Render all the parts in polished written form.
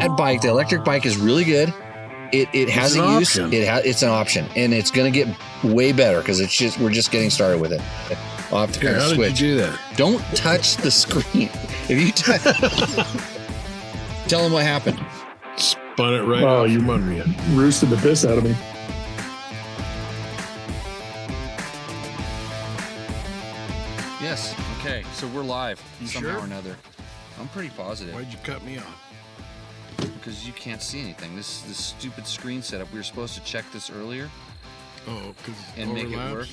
that bike, the electric bike, is really good. It has a use. It's an option, and it's going to get way better because we're just getting started with it. I'll have to kind of switch. How did you do that? Don't touch the screen. If you touch, tell them what happened. Spun it right off from under you. Roosted the piss out of me. Yes. Okay. So we're live somehow sure? or another. I'm pretty positive. Why'd you cut me off? Because you can't see anything. This stupid screen setup. We were supposed to check this earlier. Oh, because and make it work.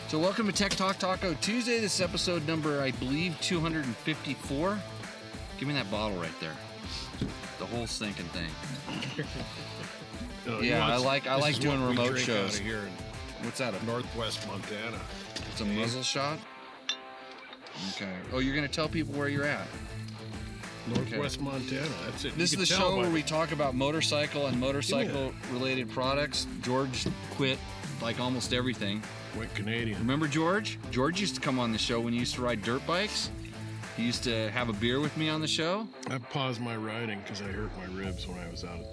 So welcome to Tech Talk Taco Tuesday. This is episode number, I believe, 254. Give me that bottle right there. The whole stinking thing. Yeah, I like doing remote shows. Out here in What's that? Northwest Montana. It's a muzzle shot. Okay. Oh, you're gonna tell people where you're at. Northwest Montana. That's it. This is the show where we talk about motorcycle and motorcycle-related products. George quit like almost everything. Went Canadian. Remember George? George used to come on the show when he used to ride dirt bikes. He used to have a beer with me on the show. I paused my riding because I hurt my ribs when I was out.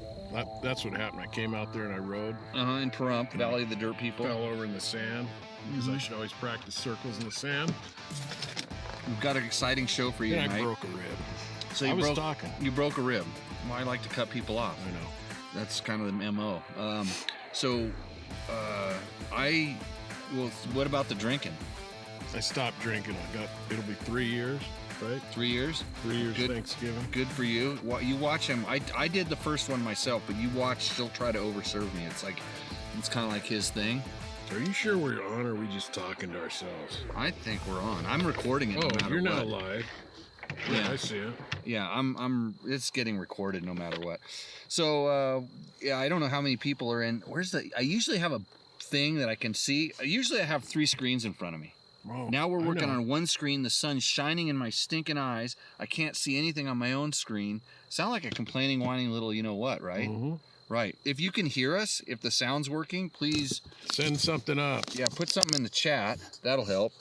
That's what happened. I came out there and I rode. In Pahrump, Valley of the Dirt People. Fell over in the sand because I should always practice circles in the sand. We've got an exciting show for you tonight. I broke a rib. So you broke a rib. Well, I like to cut people off. I know. That's kind of the MO. What about the drinking? I stopped drinking. It'll be 3 years, right? 3 years? 3 years. Good. Thanksgiving. Good for you. You watch him. I did the first one myself, but you watch. He'll try to overserve me. It's kind of like his thing. Are you sure we're on, or are we just talking to ourselves? I think we're on. I'm recording it. No matter you're what. not live. Yeah, I see it. Yeah, I'm. It's getting recorded no matter what. So I don't know how many people are in. I usually have a thing that I can see. I have 3 screens in front of me. Whoa, now we're working on one screen. The sun's shining in my stinking eyes. I can't see anything on my own screen. Sound like a complaining, whining little you know what, right? Mm-hmm. Right. If you can hear us, if the sound's working, please send something up. Yeah, put something in the chat. That'll help.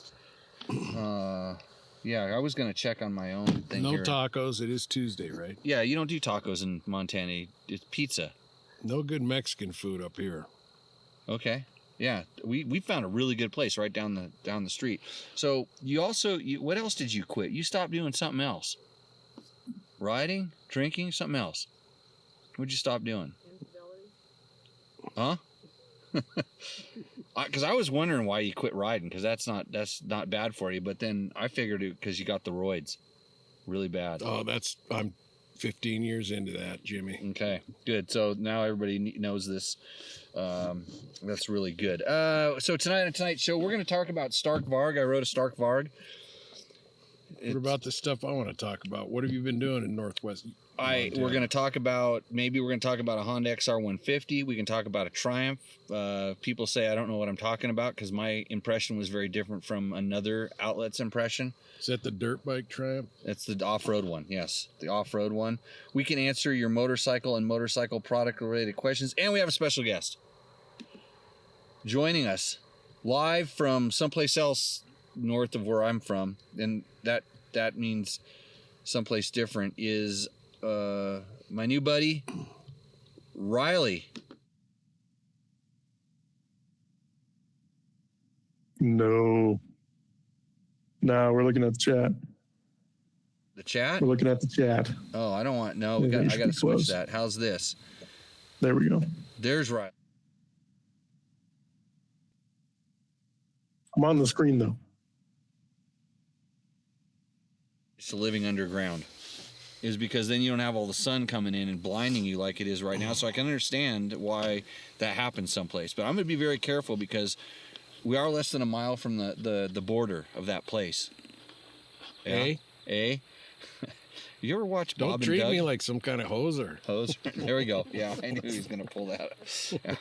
Yeah, I was going to check on my own thing. No tacos. It is Tuesday, right? Yeah, you don't do tacos in Montana. It's pizza. No good Mexican food up here. Okay. Yeah, we found a really good place right down the street. So what else did you quit? You stopped doing something else. Riding, drinking, something else. What'd you stop doing? Huh? Because I was wondering why you quit riding, because that's not bad for you. But then I figured it because you got the roids, really bad. Oh, I'm 15 years into that, Jimmy. Okay, good. So now everybody knows this. That's really good. So tonight on tonight's show, we're going to talk about Stark Varg. I wrote a Stark Varg. What about the stuff I want to talk about? What have you been doing in Northwest Montana? We're going to talk about a Honda XR150. We can talk about a Triumph. People say I don't know what I'm talking about because my impression was very different from another outlet's impression. Is that the dirt bike Triumph? That's the off-road one, yes. The off-road one. We can answer your motorcycle and motorcycle product-related questions, and we have a special guest joining us live from someplace else north of where I'm from, and that means someplace different, is my new buddy, Riley. No, we're looking at the chat. The chat? We're looking at the chat. Oh, I don't want, no, I got to switch that. How's this? There we go. There's Riley. I'm on the screen, though. It's living underground. Is because then you don't have all the sun coming in and blinding you like it is right now. So I can understand why that happens someplace. But I'm going to be very careful because we are less than a mile from the border of that place. Yeah? You ever watch Bob and Doug? Don't treat me like some kind of hoser. There we go. Yeah, I knew he was going to pull that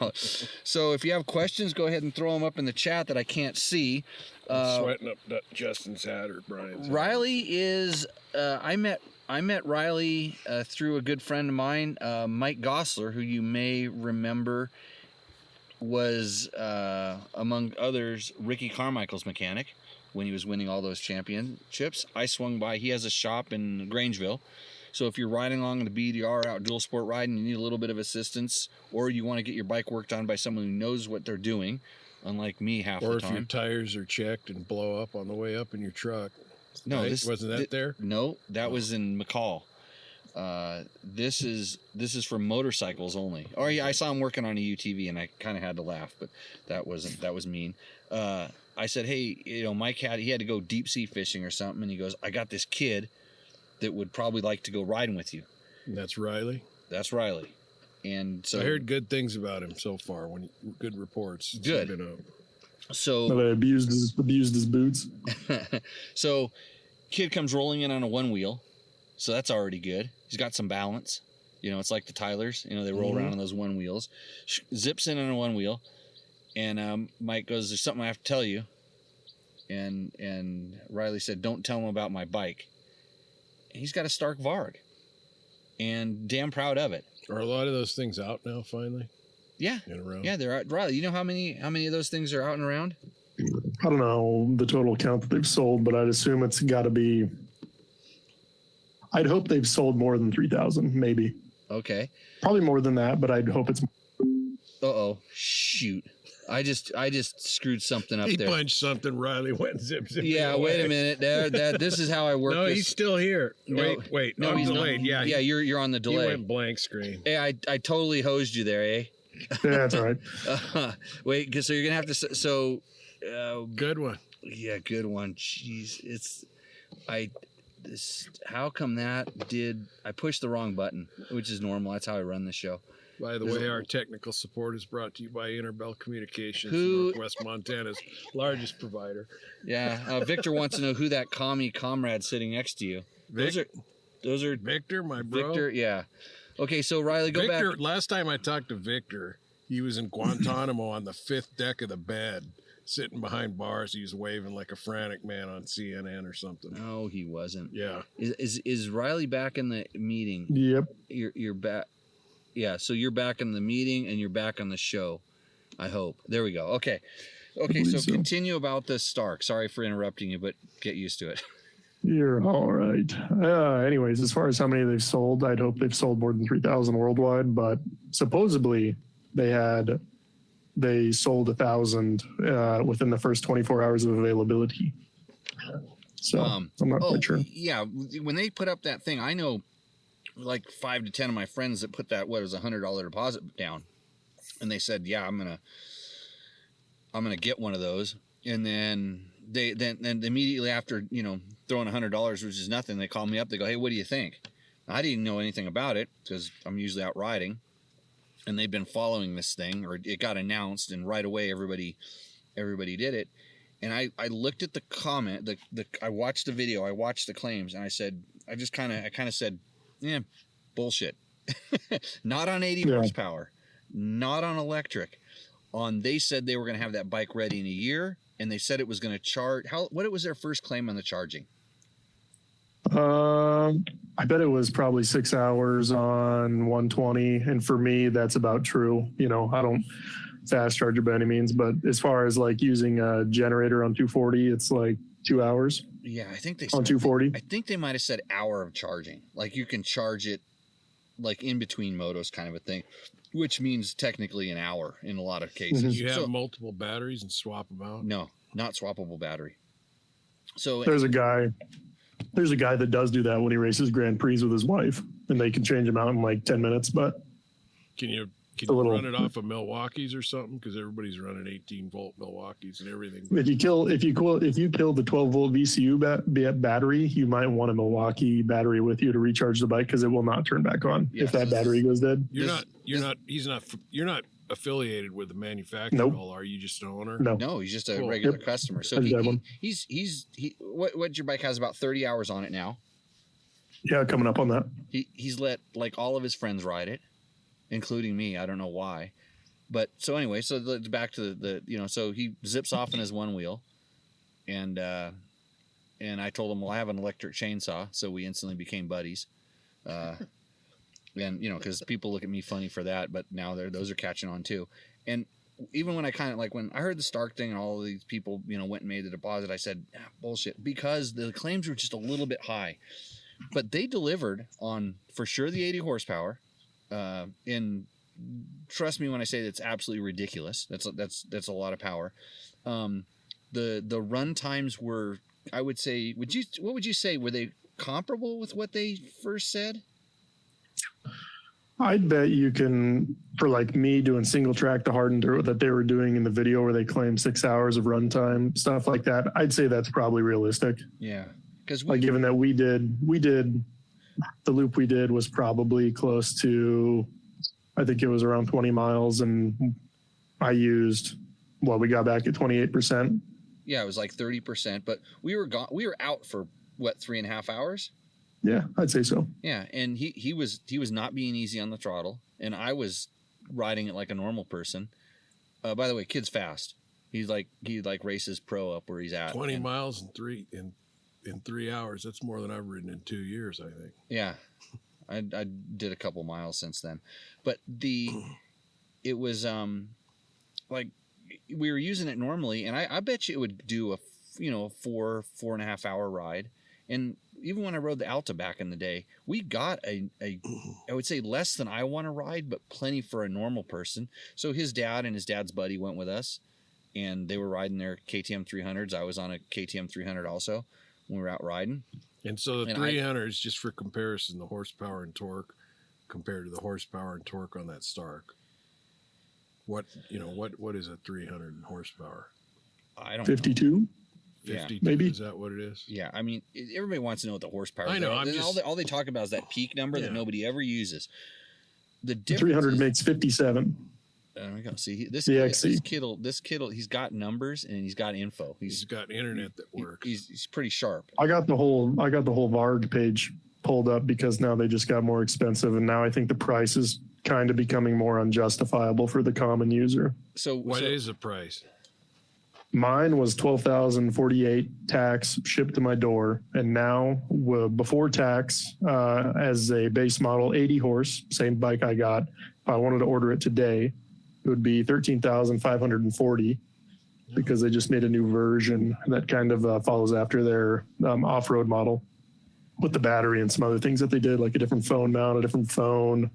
out. So if you have questions, go ahead and throw them up in the chat that I can't see. Sweating up Justin's hat or Brian's hat. Riley is, I met Riley through a good friend of mine, Mike Gosler, who you may remember was, among others, Ricky Carmichael's mechanic when he was winning all those championships. I swung by. He has a shop in Grangeville, So if you're riding along in the BDR out dual sport riding, you need a little bit of assistance, or you want to get your bike worked on by someone who knows what they're doing, unlike me half the Or time. if your tires are checked and blow up on the way up in your truck. No, right? this wasn't that there. No, that was in McCall. This is for motorcycles only. Oh yeah, I saw him working on a UTV, and I kind of had to laugh, but that was mean. I said, hey, Mike had to go deep sea fishing or something, and he goes, I got this kid that would probably like to go riding with you. And that's Riley. That's Riley, and so I heard good things about him so far. Good reports. Good. So they abused his boots. So, kid comes rolling in on a one wheel, so that's already good. He's got some balance. It's like the Tylers. They roll around on those one wheels. Zips in on a one wheel, and Mike goes, "There's something I have to tell you." And Riley said, "Don't tell him about my bike." He's got a Stark Varg, and damn proud of it. Are a lot of those things out now? Finally. Yeah. And around. Yeah, they're out. Riley, you know how many of those things are out and around? I don't know the total count that they've sold, but I'd assume it's got to be. I'd hope they've sold more than 3,000, maybe. Okay. Probably more than that, but I'd hope it's. Uh-oh. Shoot. I just screwed something up he there. He punched something. Riley went and zipped it. Yeah, away. wait a minute. This is how I work. No, this. He's still here. Wait. No, he's delayed. not. Yeah, you're on the delay. He went blank screen. Hey, I totally hosed you there, eh? Yeah, that's all right. Wait, so you're gonna have to. Good one. Yeah, good one. Jeez, how come that did? I pushed the wrong button, which is normal. That's how I run the show. By the way, our technical support is brought to you by Interbell Communications, Who- Northwest Montana's largest provider. Yeah, Victor wants to know who that commie comrade sitting next to you. Those are Victor, my bro. Victor. Yeah. Okay, so Riley, go Victor, back. last time I talked to Victor, he was in Guantanamo on the 5th deck of the bed, sitting behind bars. He was waving like a frantic man on CNN or something. No, he wasn't. Yeah. Is Riley back in the meeting? Yep. You're back. Yeah, so you're back in the meeting and you're back on the show. I hope. There we go. Okay, so continue about the Stark. Sorry for interrupting you, but get used to it. You're all right. Anyways, as far as how many they've sold, I'd hope they've sold more than 3,000 worldwide, but supposedly they sold 1,000 within the first 24 hours of availability. So I'm not quite sure. Yeah, when they put up that thing, I know like 5 to 10 of my friends that put that, $100 deposit down, and they said, yeah, I'm gonna get one of those. And then then immediately after, throwing $100, which is nothing, they call me up. They go, hey, what do you think? I didn't know anything about it because I'm usually out riding, and they've been following this thing, or it got announced, and right away everybody did it. And I looked at the comment, I watched the video, I watched the claims, and I said, I kind of said, yeah, bullshit. Not on 80 horsepower, not on electric. They said they were going to have that bike ready in a year, and they said it was going to charge. What was their first claim on the charging? I bet it was probably 6 hours on 120, and for me, that's about true. I don't fast charge it by any means, but as far as like using a generator on 240, it's like 2 hours. Yeah, I think they on 240. I think they might have said hour of charging. Like you can charge it like in between motos, kind of a thing, which means technically an hour in a lot of cases. Do you have multiple batteries and swap them out? No, not swappable battery. So There's a guy that does do that when he races Grand Prix with his wife, and they can change them out in like 10 minutes. But can you run it off of Milwaukee's or something? Because everybody's running 18-volt Milwaukee's and everything. If you kill the 12-volt VCU battery, you might want a Milwaukee battery with you to recharge the bike because it will not turn back on if that battery goes dead. You're not affiliated with the manufacturer at all, are you? Just an owner? No, he's just a regular customer. So what your bike has about 30 hours on it now. Yeah, coming up on that. He's let like all of his friends ride it, including me. I don't know why, but so anyway, so back to the so he zips off in his one wheel, and I told him, well, I have an electric chainsaw, so we instantly became buddies. And because people look at me funny for that, but now those are catching on too. And even when I kind of when I heard the Stark thing and all of these people went and made the deposit, I said bullshit, because the claims were just a little bit high. But they delivered on for sure the 80 horsepower. And trust me when I say that's absolutely ridiculous. That's a lot of power. The run times were, I would say, what would you say? Were they comparable with what they first said? I'd bet you can, for like me doing single track to hardened that they were doing in the video where they claim 6 hours of runtime, stuff like that. I'd say that's probably realistic. Yeah. Because like given that we did the loop we did was probably close to, I think it was around 20 miles and I used, we got back at 28%. Yeah, it was like 30%, but we were out for what, 3.5 hours? Yeah, I'd say so. Yeah, and he was not being easy on the throttle, and I was riding it like a normal person. By the way, kid's fast. He races pro up where he's at. 20 miles in 3 hours. That's more than I've ridden in 2 years, I think. Yeah, I did a couple miles since then, but it was like we were using it normally, and I bet you it would do a 4.5 hour ride, and even when I rode the Alta back in the day, we got I would say less than I want to ride, but plenty for a normal person. So his dad and his dad's buddy went with us, and they were riding their KTM 300s. I was on a KTM 300 also when we were out riding. And so the 300 is just for comparison, the horsepower and torque compared to the horsepower and torque on that Stark. What is a 300 horsepower? I don't 52. know. 52, maybe. Is that what it is? Yeah, I mean, everybody wants to know what the horsepower is. I know. All they talk about is that peak number that nobody ever uses. The 300 makes 57. There we go. See, this kid, he's got numbers and he's got info. He's got internet that works. He's pretty sharp. I got the whole Varg page pulled up because now they just got more expensive, and now I think the price is kind of becoming more unjustifiable for the common user. So what is the price? Mine was $12,048 tax shipped to my door, and now before tax, as a base model 80 horse, same bike I got. If I wanted to order it today, it would be $13,540 because they just made a new version that kind of follows after their off-road model with the battery and some other things that they did, like a different phone mount, a different phone.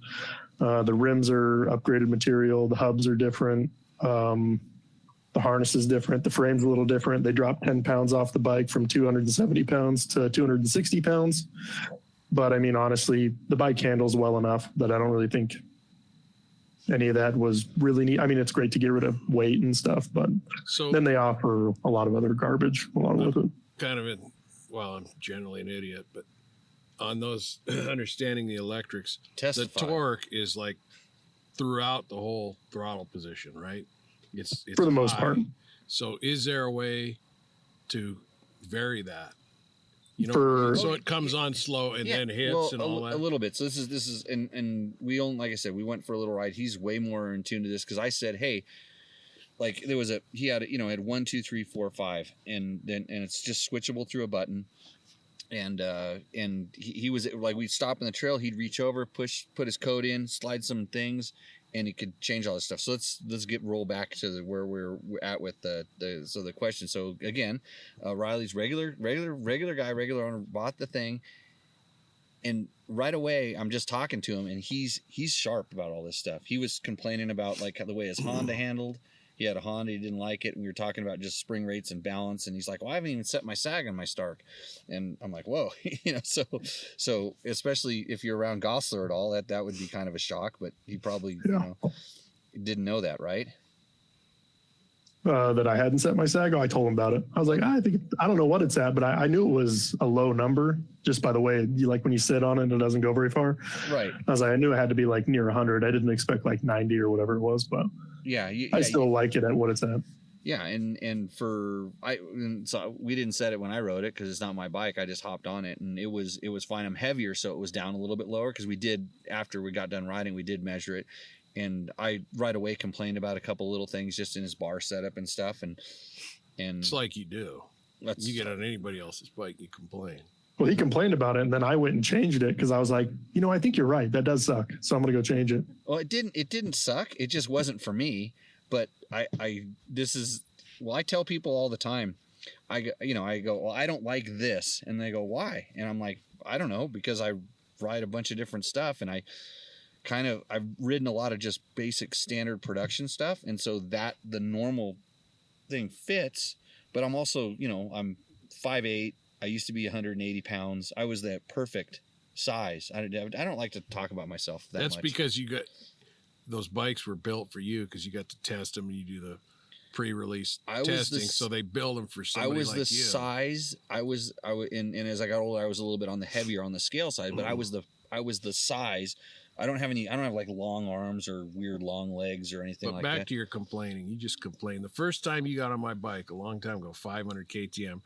The rims are upgraded material. The hubs are different. The harness is different. The frame's a little different. They dropped 10 pounds off the bike from 270 pounds to 260 pounds. But I mean, honestly, the bike handles well enough that I don't really think any of that was really neat. I mean, it's great to get rid of weight and stuff, but then they offer a lot of other garbage along with it. I'm generally an idiot, but on those understanding the electrics, Testify. The torque is like throughout the whole throttle position, right? It's for the most part. So is there a way to vary that? So it comes on slow and then hits and all that? A little bit. So this is and we only, like I said, we went for a little ride. He's way more in tune to this because I said, hey, like there was he had 1, 2, 3, 4, 5, and it's just switchable through a button. And he was like, we'd stop in the trail, he'd reach over, put his code in, slide some things, and he could change all this stuff. So let's roll back to where we're at with the question. So again, Riley's regular guy, regular owner, bought the thing, and right away I'm just talking to him, and he's sharp about all this stuff. He was complaining about like the way his Honda handled. He had a Honda, he didn't like it, and we were talking about just spring rates and balance, and he's like, well, I haven't even set my sag on my Stark. And I'm like, whoa. So especially if you're around Gosler at all, that would be kind of a shock, but he probably didn't know that, right? That I hadn't set my sag. I told him about it. I was like, I don't know what it's at, but I knew it was a low number just by the way, when you sit on it, it doesn't go very far. Right. I was like, I knew it had to be like near 100. I didn't expect like 90 or whatever it was, but I still like it at what it's at. Yeah, so we didn't set it when I rode it because it's not my bike. I just hopped on it, and it was fine. I'm heavier, so it was down a little bit lower because after we got done riding, we did measure it, and I right away complained about a couple little things just in his bar setup and stuff, and it's like you do. You get on anybody else's bike, you complain. Well, he complained about it, and then I went and changed it because I was like, I think you're right. That does suck. So I'm going to go change it. Well, it didn't suck. It just wasn't for me. But I tell people all the time, I go, well, I don't like this. And they go, why? And I'm like, I don't know, because I ride a bunch of different stuff, and I've ridden a lot of just basic standard production stuff, and so that the normal thing fits. But I'm also, I'm 5'8". I used to be 180 pounds. I was the perfect size. I don't like to talk about myself that That's much. because those bikes were built for you, because you got to test them and you do the pre-release testing, so they build them for somebody like you. I was the size. And as I got older, I was a little bit on the heavier on the scale side, but I was the size. I don't have like long arms or weird long legs or anything like that. But back to your complaining. You just complained. The first time you got on my bike a long time ago, 500 KTM,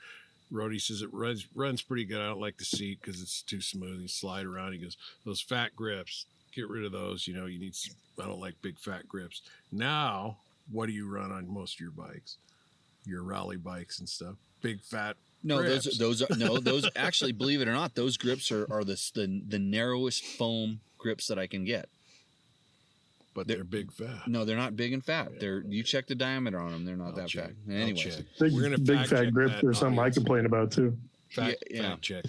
Rody says it runs pretty good. I don't like the seat because it's too smooth. You slide around. He goes, those fat grips, get rid of those. You need, I don't like big fat grips. Now, what do you run on most of your bikes? Your rally bikes and stuff? Big fat No, grips. those actually, believe it or not, those grips are the narrowest foam grips that I can get. But they're big fat. No, they're not big and fat. You check the diameter on them. They're not that fat. Anyways, big fat grips are something I complain about too. Fact check.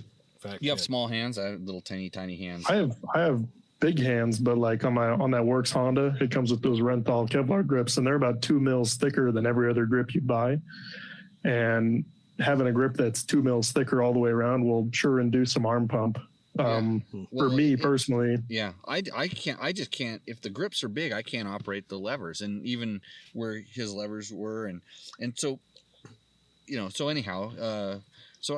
You have small hands. I have little tiny hands. I have big hands, but like on that Works Honda, it comes with those Renthal Kevlar grips, and they're about 2 mils thicker than every other grip you buy. And having a grip that's 2 mils thicker all the way around will sure induce some arm pump. For me personally, I just can't. If the grips are big, I can't operate the levers, and even where his levers were, and so, so anyhow,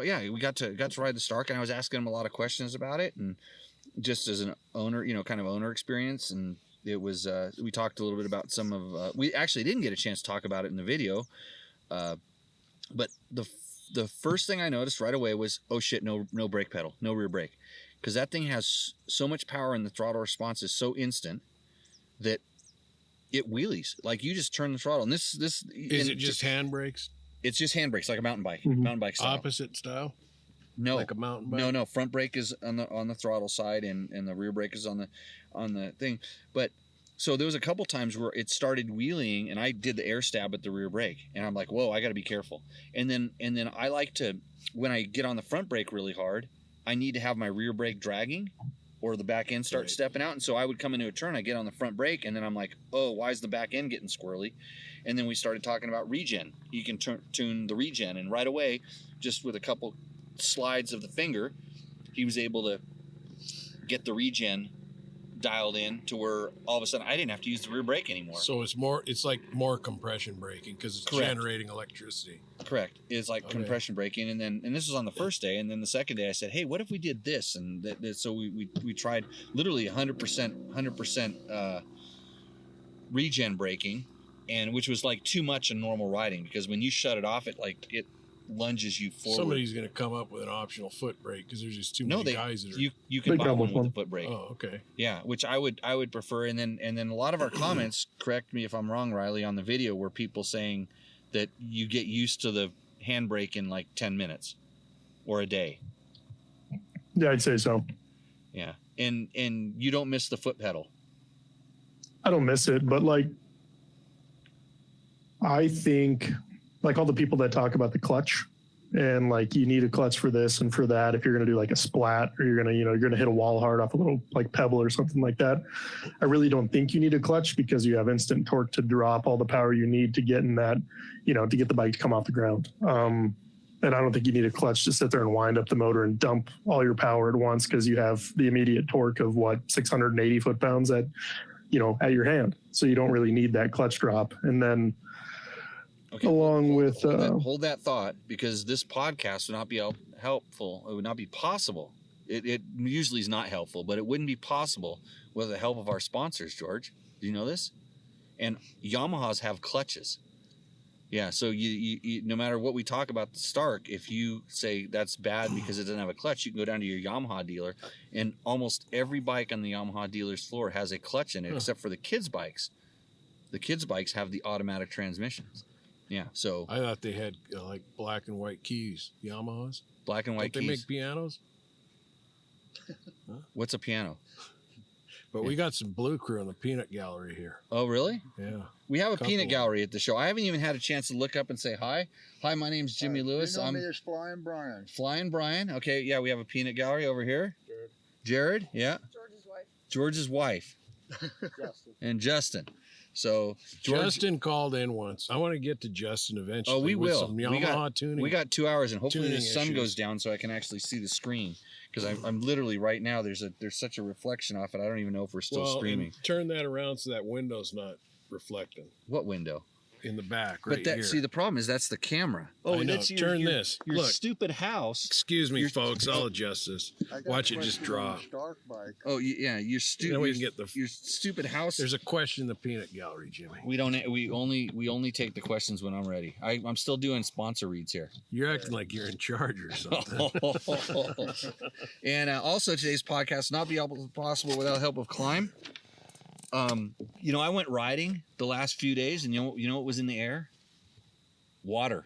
we got to ride the Stark, and I was asking him a lot of questions about it, and just as an owner, kind of owner experience, and it was we talked a little bit about some of we actually didn't get a chance to talk about it in the video, but the first thing I noticed right away was, oh shit, no brake pedal, no rear brake. Because that thing has so much power and the throttle response is so instant that it wheelies. Like you just turn the throttle. And this is it just hand brakes? It's just hand brakes, like a mountain bike, Mm-hmm. mountain bike style. Opposite style? No, like a mountain bike. No. Front brake is on the throttle side, and the rear brake is on the thing. But so there was a couple times where it started wheeling, and I did the air stab at the rear brake, and I'm like, whoa, I got to be careful. And then I like to, when I get on the front brake really hard, I need to have my rear brake dragging, or the back end start stepping out. And so I would come into a turn, I get on the front brake, and then I'm like, oh, why is the back end getting squirrely? And then we started talking about regen. You can tune the regen, and right away, just with a couple slides of the finger, he was able to get the regen dialed in to where all of a sudden I didn't have to use the rear brake anymore. So it's like more compression braking because it's generating electricity. Correct. It's like compression braking, and this was on the first day, and then the second day I said, hey, what if we did this? And so we tried literally 100% regen braking, and which was like too much in normal riding, because when you shut it off, it lunges you forward. Somebody's going to come up with an optional foot brake because there's just too many guys that are... You can buy one with a foot brake. Oh, okay. Yeah, which I would prefer. And then a lot of our comments, correct me if I'm wrong, Riley, on the video were people saying that you get used to the handbrake in like 10 minutes or a day. Yeah, I'd say so. Yeah, and you don't miss the foot pedal. I don't miss it, but like I think like all the people that talk about the clutch and like you need a clutch for this and for that if you're going to do like a splat, or you're going to hit a wall hard off a little like pebble or something like that. I really don't think you need a clutch, because you have instant torque to drop all the power you need to get in that, to get the bike to come off the ground. And I don't think you need a clutch to sit there and wind up the motor and dump all your power at once, because you have the immediate torque of 680 foot-pounds at your hand. So you don't really need that clutch drop. And then hold that thought, because this podcast would not be helpful. It would not be possible. It usually is not helpful, but it wouldn't be possible with the help of our sponsors, George. Do you know this? And Yamahas have clutches. Yeah, so you no matter what we talk about the Stark, if you say that's bad because it doesn't have a clutch, you can go down to your Yamaha dealer, and almost every bike on the Yamaha dealer's floor has a clutch in it, except for the kids' bikes. The kids' bikes have the automatic transmissions. Yeah, so I thought they had like black and white keys. Yamahas, black and white keys. They make pianos. What's a piano? But we got some Blue Crew in the peanut gallery here. Oh, really? Yeah. We have a peanut gallery at the show. I haven't even had a chance to look up and say hi. Hi, my name's Jimmy Lewis. You know me as Flying Brian. Flying Brian. Okay, yeah, we have a peanut gallery over here. Jared, yeah. George's wife. Justin. And Justin. So Justin called in once. I want to get to Justin eventually. Oh, we with will. Some Yamaha tuning. We got 2 hours, and hopefully the tuning sun issues. goes down so I can actually see the screen. Because I'm literally right now. There's such a reflection off it. I don't even know if we're still streaming. And turn that around so that window's not reflecting What window? in the back. Right But that here. see, the problem is that's the camera. I know. That's Turn your, this. Your Look. stupid house. Excuse me, folks. I'll adjust this. I got Watch a it just question on drop. the Stark bike. Oh yeah, your stupid. Then we can get the. Your stupid house. There's a question in the peanut gallery, Jimmy. We don't. We only take the questions when I'm ready. I'm still doing sponsor reads here. You're acting like you're in charge or something. And also today's podcast not be possible without the help of Climb. I went riding the last few days, and you know what was in the air? Water.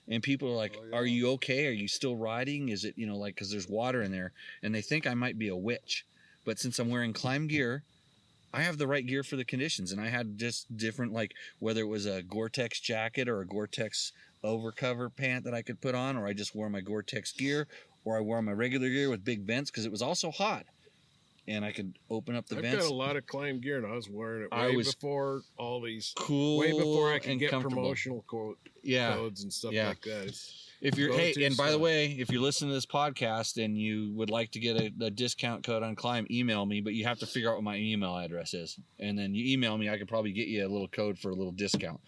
And people are like, "Are you okay? Are you still riding? Is it because there's water in there?" And they think I might be a witch. But since I'm wearing Climb gear, I have the right gear for the conditions. And I had just different, like whether it was a Gore-Tex jacket or a Gore-Tex overcover pant that I could put on, or I just wore my Gore-Tex gear, or I wore my regular gear with big vents because it was also hot. And I could open up the I've vents. got a lot of Climb gear, and I was wearing it I way was before all these. Cool. Way before I could and get comfortable. promotional codes and stuff like that. If you're Go-to and by the stuff. way, if you're listening to this podcast and you would like to get a discount code on Climb, email me, but you have to figure out what my email address is. And then you email me, I could probably get you a little code for a little discount.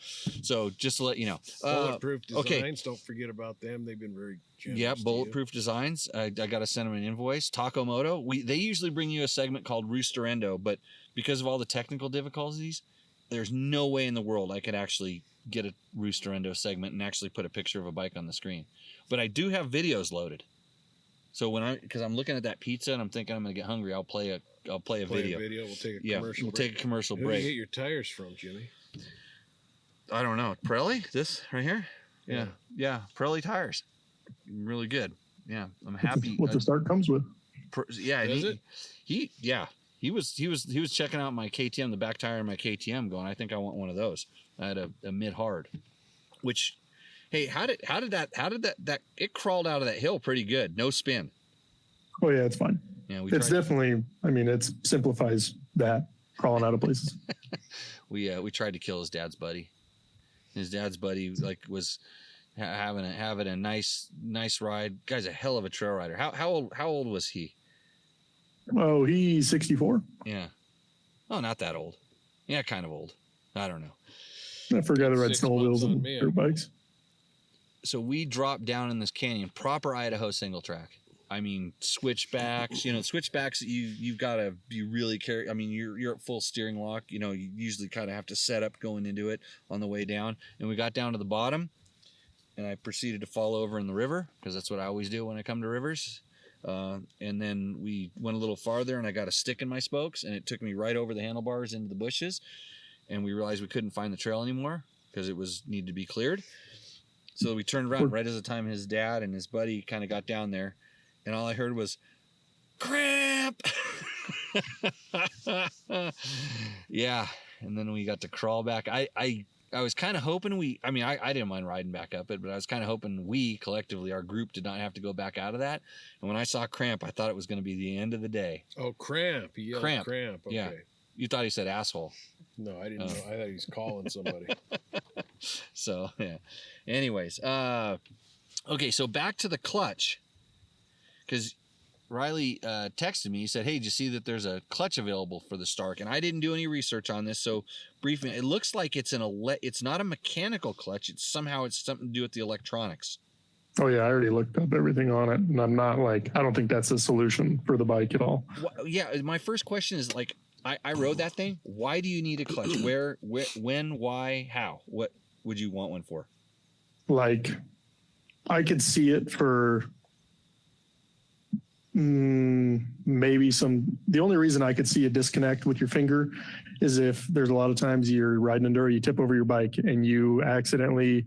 So just to let you know. Bulletproof Designs, okay. Don't forget about them. They've been very generous. Yeah, to you. Bulletproof Designs. I got to send them an invoice. Takomoto. They usually bring you a segment called Roosterendo, but because of all the technical difficulties, there's no way in the world I could actually get a Roosterendo segment and actually put a picture of a bike on the screen. But I do have videos loaded. So because I'm looking at that pizza and I'm thinking I'm gonna get hungry, I'll play a video. We'll take a Yeah, commercial. we'll break. take a commercial Who do you break. get your tires from, Jimmy? I don't know. Pirelli? This right here? Yeah. Yeah. Pirelli tires. Really good. Yeah. I'm happy. What the Stark comes with. Yeah. Does it? He was checking out my KTM, the back tire of my KTM, going, I think I want one of those. I had a mid hard, which, hey, how did that it crawled out of that hill pretty good. No spin. Oh yeah, it's fine. Yeah. It's definitely, it simplifies that crawling out of places. We tried to kill his dad's buddy. His dad's buddy was having a nice ride. Guy's a hell of a trail rider. How old was he? Oh, he's 64. Yeah. Oh, not that old. Yeah, kind of old. I don't know. I forgot to ride 6 snow wheels months on and me, dirt bikes. So we dropped down in this canyon, proper Idaho single track. I mean, switchbacks. Switchbacks. You've got to be really careful. I mean, you're at full steering lock. You usually kind of have to set up going into it on the way down. And we got down to the bottom, and I proceeded to fall over in the river because that's what I always do when I come to rivers. And then we went a little farther, and I got a stick in my spokes, and it took me right over the handlebars into the bushes. And we realized we couldn't find the trail anymore because it needed to be cleared. So we turned around right as the time his dad and his buddy kind of got down there, and all I heard was cramp. Yeah, and then we got to crawl back. I was kind of hoping I didn't mind riding back up it, but I was kind of hoping we collectively, our group, did not have to go back out of that. And when I saw cramp, I thought it was going to be the end of the day. Oh, cramp. He yelled Cramp. cramp. Okay. Yeah. You thought he said asshole. No, I didn't know. I thought he was calling somebody. So, yeah. Anyways, okay, so back to the clutch. Because Riley texted me. He said, hey, did you see that there's a clutch available for the Stark? And I didn't do any research on this, so briefly, it looks like it's it's not a mechanical clutch. It's something to do with the electronics. Oh yeah, I already looked up everything on it, and I'm not I don't think that's a solution for the bike at all. Well, yeah, my first question is I rode that thing. Why do you need a clutch? Where, when, why, how? What would you want one for? I could see it for maybe the only reason I could see a disconnect with your finger is if there's a lot of times you're riding enduro, you tip over your bike and you accidentally,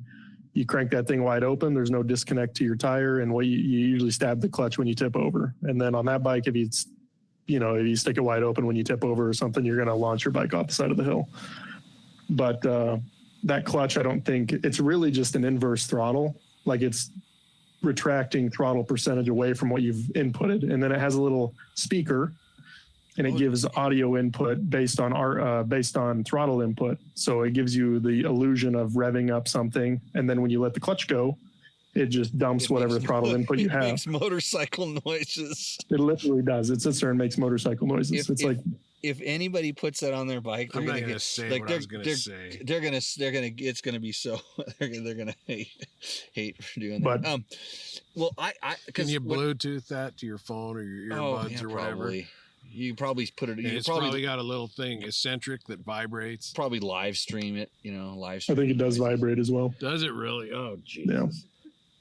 you crank that thing wide open. There's no disconnect to your tire. And you usually stab the clutch when you tip over. And then on that bike, if you if you stick it wide open when you tip over or something, you're going to launch your bike off the side of the hill. But that clutch, I don't think it's really just an inverse throttle. Like it's retracting throttle percentage away from what you've inputted. And then it has a little speaker and it gives audio input based on throttle input. So it gives you the illusion of revving up something. And then when you let the clutch go, it just dumps whatever throttle input you have. It makes motorcycle noises. It literally does. It sits there and makes motorcycle noises. If anybody puts that on they're I'm not gonna gonna say like what I was gonna say. It's gonna be so they're gonna hate for doing But, that. Well, I Can you Bluetooth that to your phone or your earbuds or whatever? Probably. You probably put it. It's probably got a little thing eccentric that vibrates. Probably live stream it. I think it does vibrate as well. Does it really? Oh, Jesus.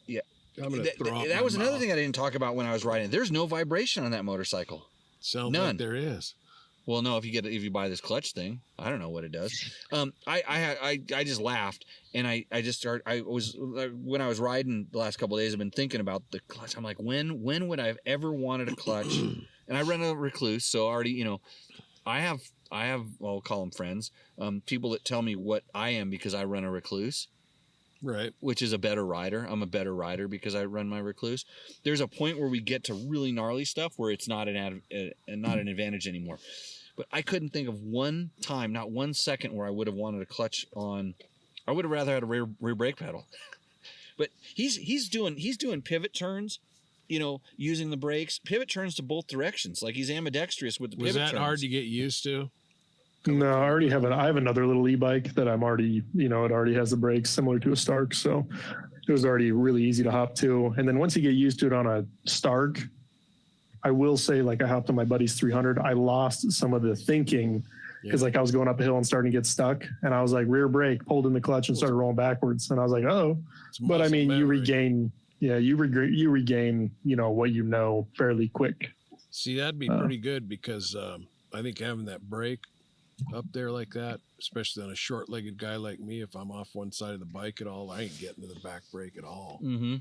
Yeah. I'm gonna throw up that my was another mouth. thing I didn't talk about when I was riding. There's no vibration on that motorcycle. Sounds None. like there is. Well, no, if you buy this clutch thing, I don't know what it does. I just laughed and I when I was riding the last couple of days, I've been thinking about the clutch. I'm like, when would I have ever wanted a clutch? And I run a Recluse, so already, I have, well, I'll call them friends, people that tell me what I am because I run a Recluse. Right. Which is a better rider. I'm a better rider because I run my Recluse. There's a point where we get to really gnarly stuff where it's not an advantage anymore. But I couldn't think of one time, not 1 second, where I would have wanted a clutch on. I would have rather had a rear brake pedal. But he's doing pivot turns, using the brakes, pivot turns to both directions. Like he's ambidextrous with the pivot turns. Was that hard to get used to? No, I have another little e-bike that I'm already, it already has the brakes similar to a Stark. So it was already really easy to hop to. And then once you get used to it on a Stark, I will say, like, I hopped on my buddy's 300. I lost some of the thinking because I was going up a hill and starting to get stuck. And I was like, rear brake, pulled in the clutch and started rolling backwards. And I was like, oh, but I mean, you regain, what fairly quick. See, that'd be pretty good because I think having that brake up there like that, especially on a short-legged guy like me, if I'm off one side of the bike at all, I ain't getting to the back brake at all. Mm-hmm.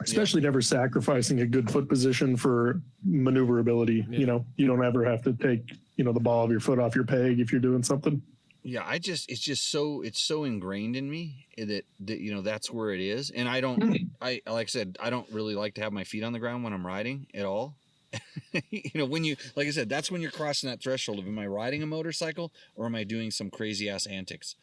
Especially never sacrificing a good foot position for maneuverability. Yeah. You don't ever have to take, the ball of your foot off your peg if you're doing something. Yeah, it's so ingrained in me that that's where it is. And like I said, I don't really like to have my feet on the ground when I'm riding at all. When you, like I said, that's when you're crossing that threshold of, am I riding a motorcycle or am I doing some crazy ass antics?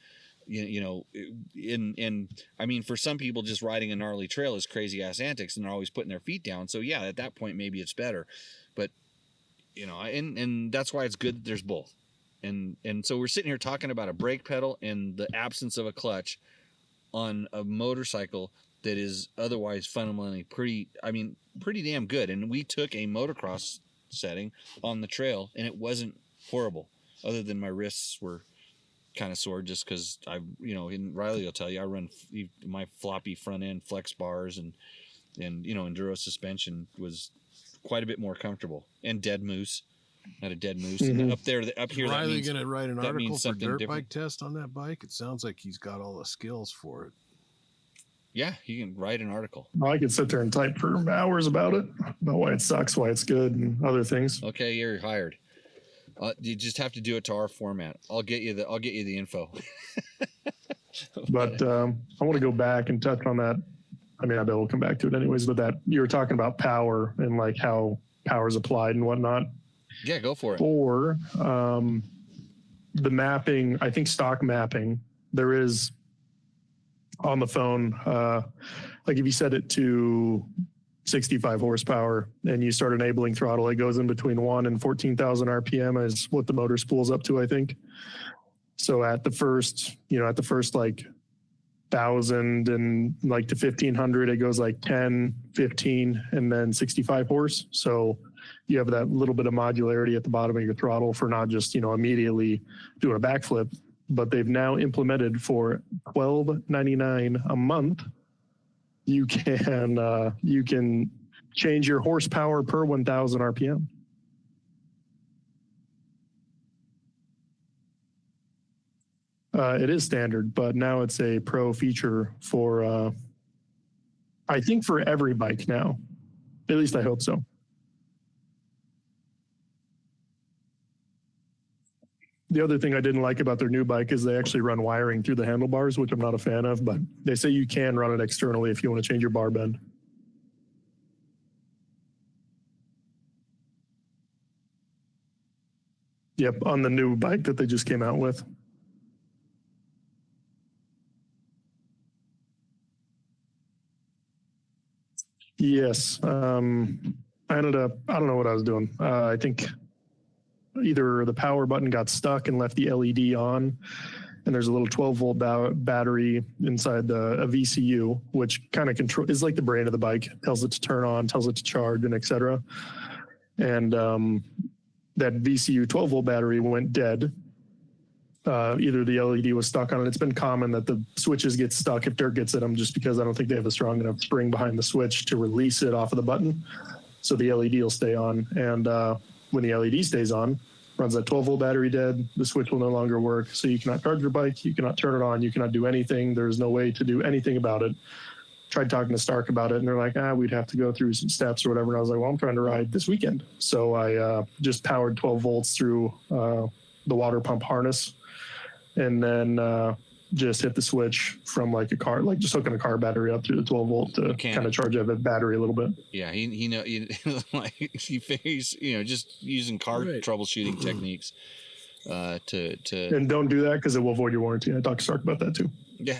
I mean, for some people, just riding a gnarly trail is crazy ass antics and they're always putting their feet down. So yeah, at that point, maybe it's better, but and that's why it's good that there's both. And so we're sitting here talking about a brake pedal and the absence of a clutch on a motorcycle that is otherwise fundamentally pretty damn good. And we took a motocross setting on the trail and it wasn't horrible, other than my wrists were kind of sore just because and Riley will tell you, I run my floppy front end flex bars and enduro suspension was quite a bit more comfortable, and dead moose. Not a dead moose. Mm-hmm. And up here, Riley going to write an article for dirt different. bike test on that bike? It sounds like he's got all the skills for it. Yeah, he can write an article. I could sit there and type for hours about it, about why it sucks, why it's good, and other things. Okay, you're hired. You just have to do it to our format. I'll get you the info. But I want to go back and touch on that. I mean, I bet we'll come back to it anyways. But that you were talking about power and like how power is applied and whatnot. Yeah, go for it. Or the mapping, I think stock mapping, there is on the phone. Like if you set it to 65 horsepower and you start enabling throttle, it goes in between 1 and 14,000 RPM is what the motor spools up to, I think. So at the first like 1,000 and like to 1,500, it goes like 10, 15, and then 65 horse. So you have that little bit of modularity at the bottom of your throttle for not just, immediately doing a backflip, but they've now implemented for $12.99 a month. You can change your horsepower per 1,000 RPM. It is standard, but now it's a pro feature for, I think for every bike now. At least I hope so. The other thing I didn't like about their new bike is they actually run wiring through the handlebars, which I'm not a fan of, but they say you can run it externally if you want to change your bar bend. Yep, on the new bike that they just came out with. Yes. I ended up, I don't know what I was doing. I think either the power button got stuck and left the LED on, and there's a little 12-volt battery inside a VCU, which kind of is like the brain of the bike. Tells it to turn on, tells it to charge, and etc. And that VCU 12-volt battery went dead. Either the LED was stuck on it. It's been common that the switches get stuck if dirt gets in them, just because I don't think they have a strong enough spring behind the switch to release it off of the button. So the LED will stay on. And when the LED stays on, runs that 12-volt battery dead, the switch will no longer work. So you cannot charge your bike, you cannot turn it on, you cannot do anything. There's no way to do anything about it. Tried talking to Stark about it, and they're like, we'd have to go through some steps or whatever. And I was like, well, I'm trying to ride this weekend. So I just powered 12 volts through the water pump harness, and then just hit the switch from like a car, like just hooking a car battery up through the 12 volt to kind of charge that battery a little bit. Yeah, like he's just using car troubleshooting techniques to. And don't do that because it will void your warranty. I talked to Stark about that too. Yeah.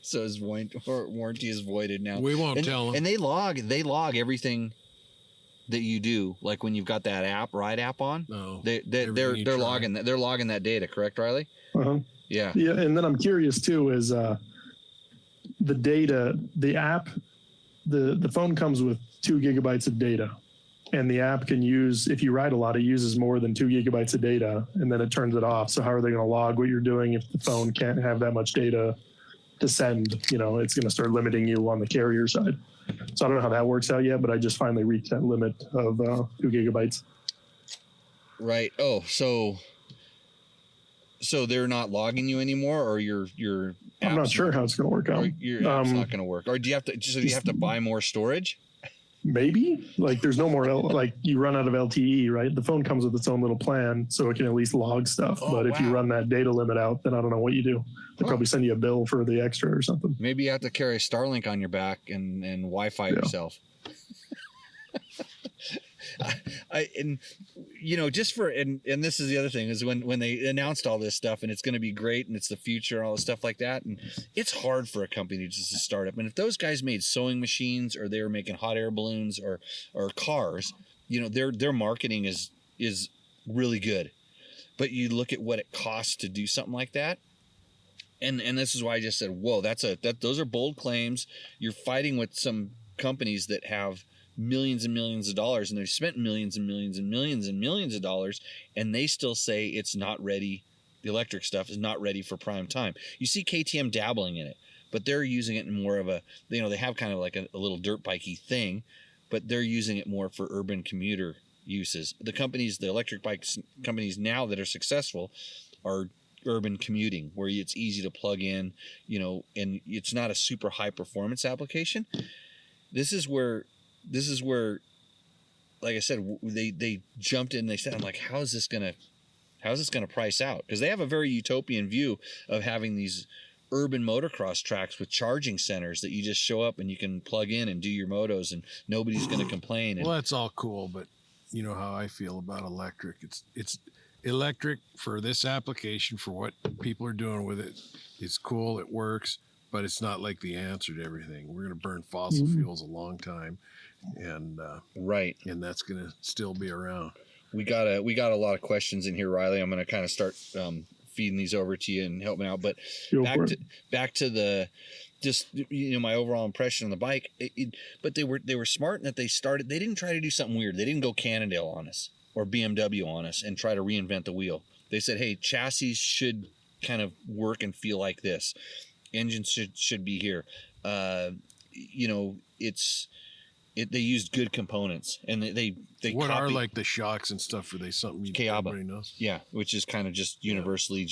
So his warranty is voided now. We won't tell them. And they log everything that you do, like when you've got that Ride app on. No, they're logging that data, correct, Riley? Uh-huh. Yeah. Yeah, and then I'm curious too is the data, the app, the phone comes with 2 gigabytes of data, and the app can use, if you ride a lot, it uses more than 2 gigabytes of data, and then it turns it off. So how are they going to log what you're doing if the phone can't have that much data to send? It's going to start limiting you on the carrier side. So I don't know how that works out yet, but I just finally reached that limit of 2 gigabytes. Right. Oh, so they're not logging you anymore, or your I'm not sure how it's going to work out. Your app's not going to work, or do you have to buy more storage? Maybe, like there's no more like you run out of LTE, right? The phone comes with its own little plan, so it can at least log stuff. But if you run that data limit out, then I don't know what you do. They'll probably send you a bill for the extra or something. Maybe you have to carry a Starlink on your back and Wi-Fi yourself. And this is the other thing is when they announced all this stuff and it's going to be great and it's the future and all this stuff like that, and it's hard for a company just to start up. And if those guys made sewing machines or they were making hot air balloons or cars, their marketing is really good. But you look at what it costs to do something like that. And this is why I just said, whoa, those are bold claims. You're fighting with some companies that have millions and millions of dollars, and they've spent millions and millions and millions and millions of dollars, and they still say it's not ready. The electric stuff is not ready for prime time. You see KTM dabbling in it, but they're using it in more of a, they have kind of like a little dirt bikey thing, but they're using it more for urban commuter uses. The electric bikes companies now that are successful are urban commuting, where it's easy to plug in, and it's not a super high performance application. This is where, like I said, they jumped in. They said, "I'm like, how's this gonna price out?" Because they have a very utopian view of having these urban motocross tracks with charging centers that you just show up and you can plug in and do your motos, and nobody's going to complain. Well, that's all cool, but you know how I feel about electric. It's electric for this application, for what people are doing with it. It's cool. It works. But it's not like the answer to everything. We're going to burn fossil fuels a long time, and and that's going to still be around. We got a lot of questions in here, Riley. I'm going to kind of start feeding these over to you and helping out. But back to the just my overall impression on the bike. But they were smart in that they didn't try to do something weird. They didn't go Cannondale on us or BMW on us and try to reinvent the wheel. They said, hey, chassis should kind of work and feel like this. Engines should be here. They used good components, and they what are like the shocks and stuff? Are they something everybody knows? Yeah, which is kind of just universally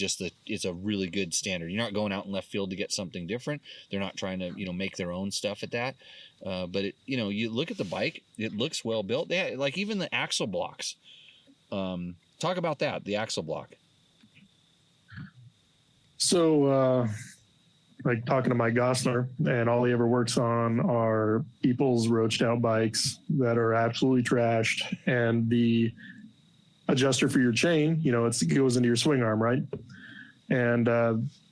it's a really good standard. You're not going out in left field to get something different. They're not trying to make their own stuff at that. But you look at the bike, it looks well built. They had, like even the axle blocks. Talk about that, the axle block. So, like talking to Mike Gosler, and all he ever works on are people's roached out bikes that are absolutely trashed. And the adjuster for your chain, it goes into your swing arm, right? And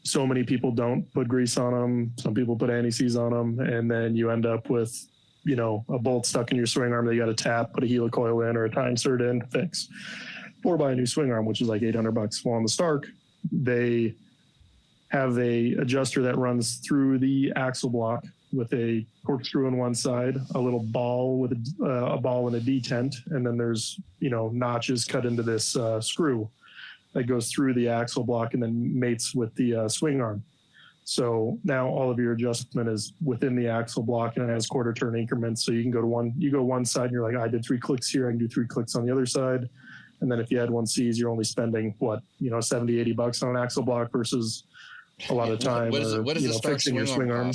so many people don't put grease on them. Some people put anti-seize on them. And then you end up with, a bolt stuck in your swing arm that you got to tap, put a helicoil in or a tie insert in, fix. Or buy a new swing arm, which is like $800. Well, on the Stark, they have a adjuster that runs through the axle block with a corkscrew on one side, a little ball with a ball and a detent, and then there's notches cut into this screw that goes through the axle block and then mates with the swing arm. So now all of your adjustment is within the axle block and it has quarter turn increments. So you can go one side and you're like, I did 3 clicks here, I can do 3 clicks on the other side. And then if you had 1Cs, you're only spending $70-$80 on an axle block versus a lot of time what is fixing your swing arm.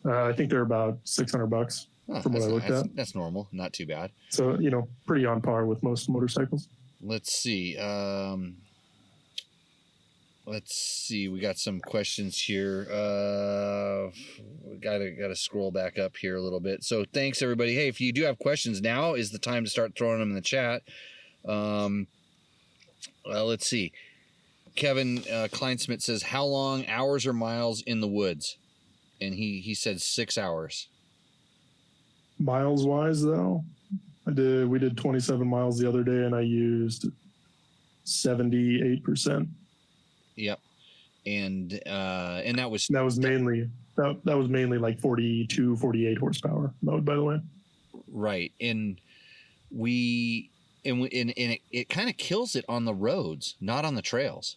I think they're about $600 from what I looked at. That's normal, not too bad. So pretty on par with most motorcycles. Let's see. We got some questions here. Gotta scroll back up here a little bit. So thanks everybody. Hey, if you do have questions, now is the time to start throwing them in the chat. Let's see. Kevin Kleinsmith says, how long, hours or miles in the woods? And he said 6 hours. Miles wise though, we did 27 miles the other day and I used 78%. Yep. And that was mainly like 42, 48 horsepower mode, by the way. Right. And it kind of kills it on the roads, not on the trails.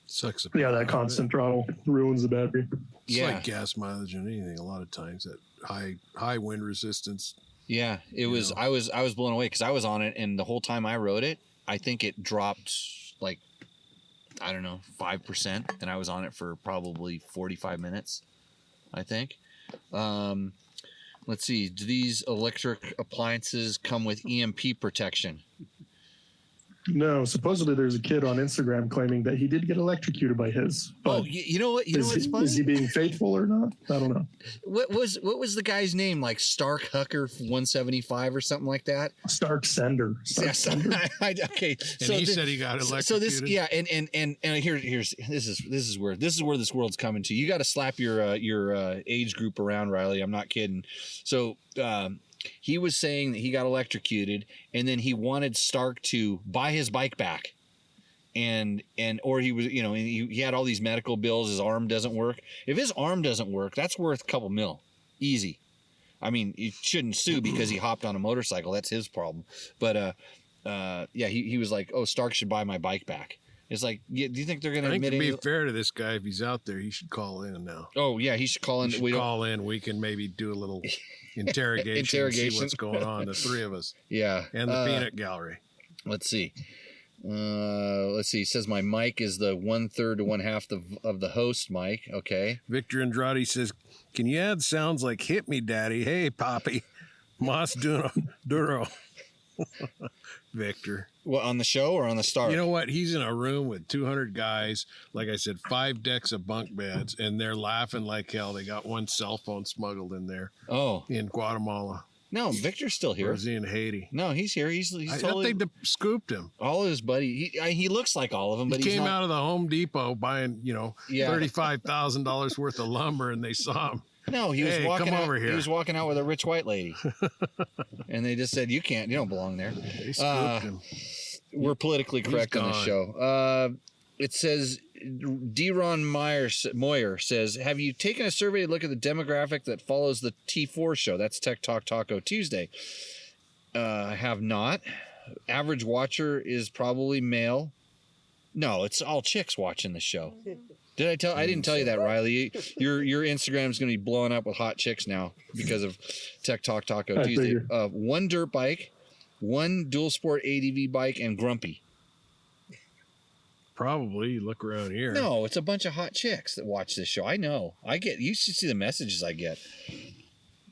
Sucks. Yeah, that constant throttle ruins the battery. It's like gas mileage and anything. A lot of times that high wind resistance. Yeah, it was. I was blown away because I was on it, and the whole time I rode it, I think it dropped like 5%, and I was on it for probably 45 minutes. I think. Let's see. Do these electric appliances come with EMP protection? No, supposedly there's a kid on Instagram claiming that he did get electrocuted by his. Oh, you know what? What's funny? Is he being faithful or not? I don't know. What was the guy's name? Like Stark Hucker 175 or something like that? Stark Sender. Okay. And he said he got electrocuted. So this, and here's this is where this world's coming to. You got to slap your age group around, Riley. I'm not kidding. So. He was saying that he got electrocuted and then he wanted Stark to buy his bike back. Or he was, he had all these medical bills. His arm doesn't work. If his arm doesn't work, that's worth a couple mil. Easy. I mean, you shouldn't sue because he hopped on a motorcycle. That's his problem. But, he was like, oh, Stark should buy my bike back. It's like, do you think they're going to admit it? To be fair to this guy, if he's out there, he should call in now. Oh, yeah, he should call in. We can maybe do a little interrogation. See what's going on, the three of us. Yeah. And the peanut gallery. Let's see. It says my mic is the 1/3 to 1/2 of the host mic. Okay. Victor Andrade says, can you add sounds like hit me, daddy? Hey, Poppy. Mas Duro. Victor. Well, on the show or on the Stark? You know what? He's in a room with 200 guys, like I said, 5 decks of bunk beds, and they're laughing like hell. They got one cell phone smuggled in there. Oh. In Guatemala. No, Victor's still here. Or is he in Haiti? No, he's here. He's I thought they scooped him. All of his buddy. He looks like all of them, but he came out of the Home Depot buying, Yeah. $35,000 worth of lumber, and they saw him. No, he was walking out. Over here. He was walking out with a rich white lady, and they just said, "You don't belong there." They scooped him. We're politically correct on the show. It says, D-Ron Moyer says, have you taken a survey to look at the demographic that follows the T4 show? That's Tech Talk Taco Tuesday. I have not. Average watcher is probably male. No, it's all chicks watching the show. I didn't tell you that, Riley. Your Instagram's going to be blowing up with hot chicks now because of Tech Talk Taco Tuesday. 1 dirt bike, 1 dual sport ADV bike, and Grumpy. Probably. Look around here. No, it's a bunch of hot chicks that watch this show. I know. You should see the messages I get.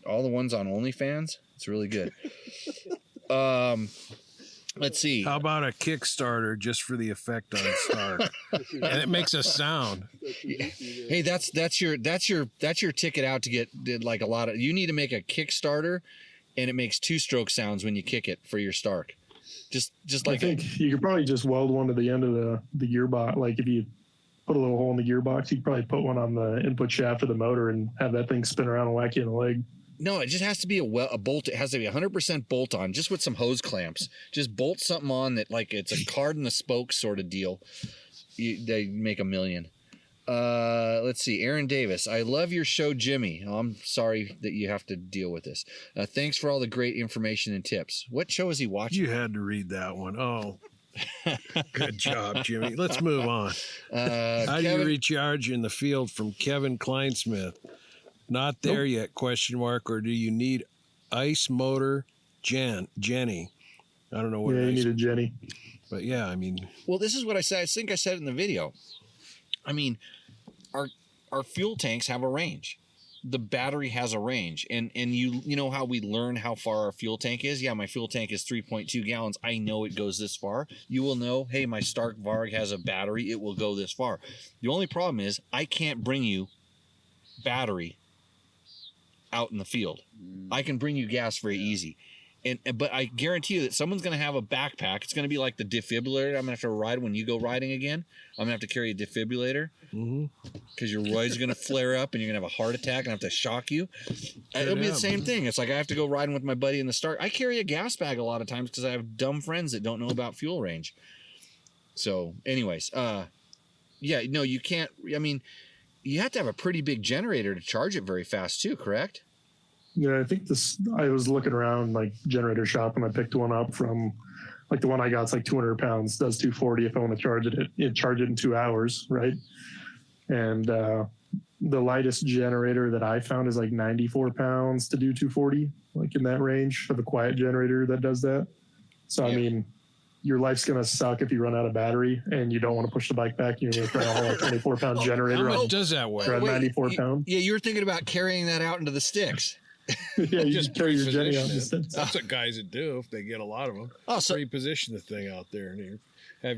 All the ones on OnlyFans. It's really good. let's see. How about a Kickstarter just for the effect on Stark? And it makes a sound. Hey, that's your ticket out to get like a lot of. You need to make a Kickstarter, and it makes 2-stroke sounds when you kick it for your Stark. Just like I think you could probably just weld one to the end of the gearbox. Like if you put a little hole in the gearbox, you could probably put one on the input shaft of the motor and have that thing spin around and whack you in the leg. No, it just has to be a bolt. It has to be 100% bolt on, just with some hose clamps. Just bolt something on that, like it's a card in the spokes sort of deal. They make $1 million. Let's see. Aaron Davis, I love your show, Jimmy. Oh, I'm sorry that you have to deal with this. Thanks for all the great information and tips. What show is he watching? You had to read that one. Oh, good job, Jimmy. Let's move on. How do you recharge in the field from Kevin Kleinsmith? Not there yet, question mark, or do you need ice motor Jenny? I don't know what you need a Jenny. But yeah, I mean. Well, this is what I said. I think I said it in the video. I mean, our fuel tanks have a range. The battery has a range. And you know how we learn how far our fuel tank is? Yeah, my fuel tank is 3.2 gallons. I know it goes this far. You will know, hey, my Stark Varg has a battery. It will go this far. The only problem is I can't bring you battery out in the field. I can bring you gas very easy. But I guarantee you that someone's going to have a backpack. It's going to be like the defibrillator I'm going to have to ride when you go riding again. I'm going to have to carry a defibrillator because your roid's going to flare up and you're going to have a heart attack and I have to shock you. It'll be the same thing. It's like I have to go riding with my buddy in the Stark. I carry a gas bag a lot of times because I have dumb friends that don't know about fuel range. So anyways, yeah, no, you can't. I mean, you have to have a pretty big generator to charge it very fast too, correct? Yeah, I think I was looking around like generator shop and I picked one up from like the one I got. It's like 200 pounds, does 240 if I want to charge it. Charge it in 2 hours, right? And the lightest generator that I found is like 94 pounds to do 240, like in that range of a quiet generator that does that. So, yeah. I mean, your life's going to suck if you run out of battery and you don't want to push the bike back. You're going to try a whole 24-pound generator. How much does that weigh? 94 pounds. Yeah, you were thinking about carrying that out into the sticks. Yeah, you just carry your Jenny out instead. That's what guys would do if they get a lot of them. Oh, so reposition the thing out there and you have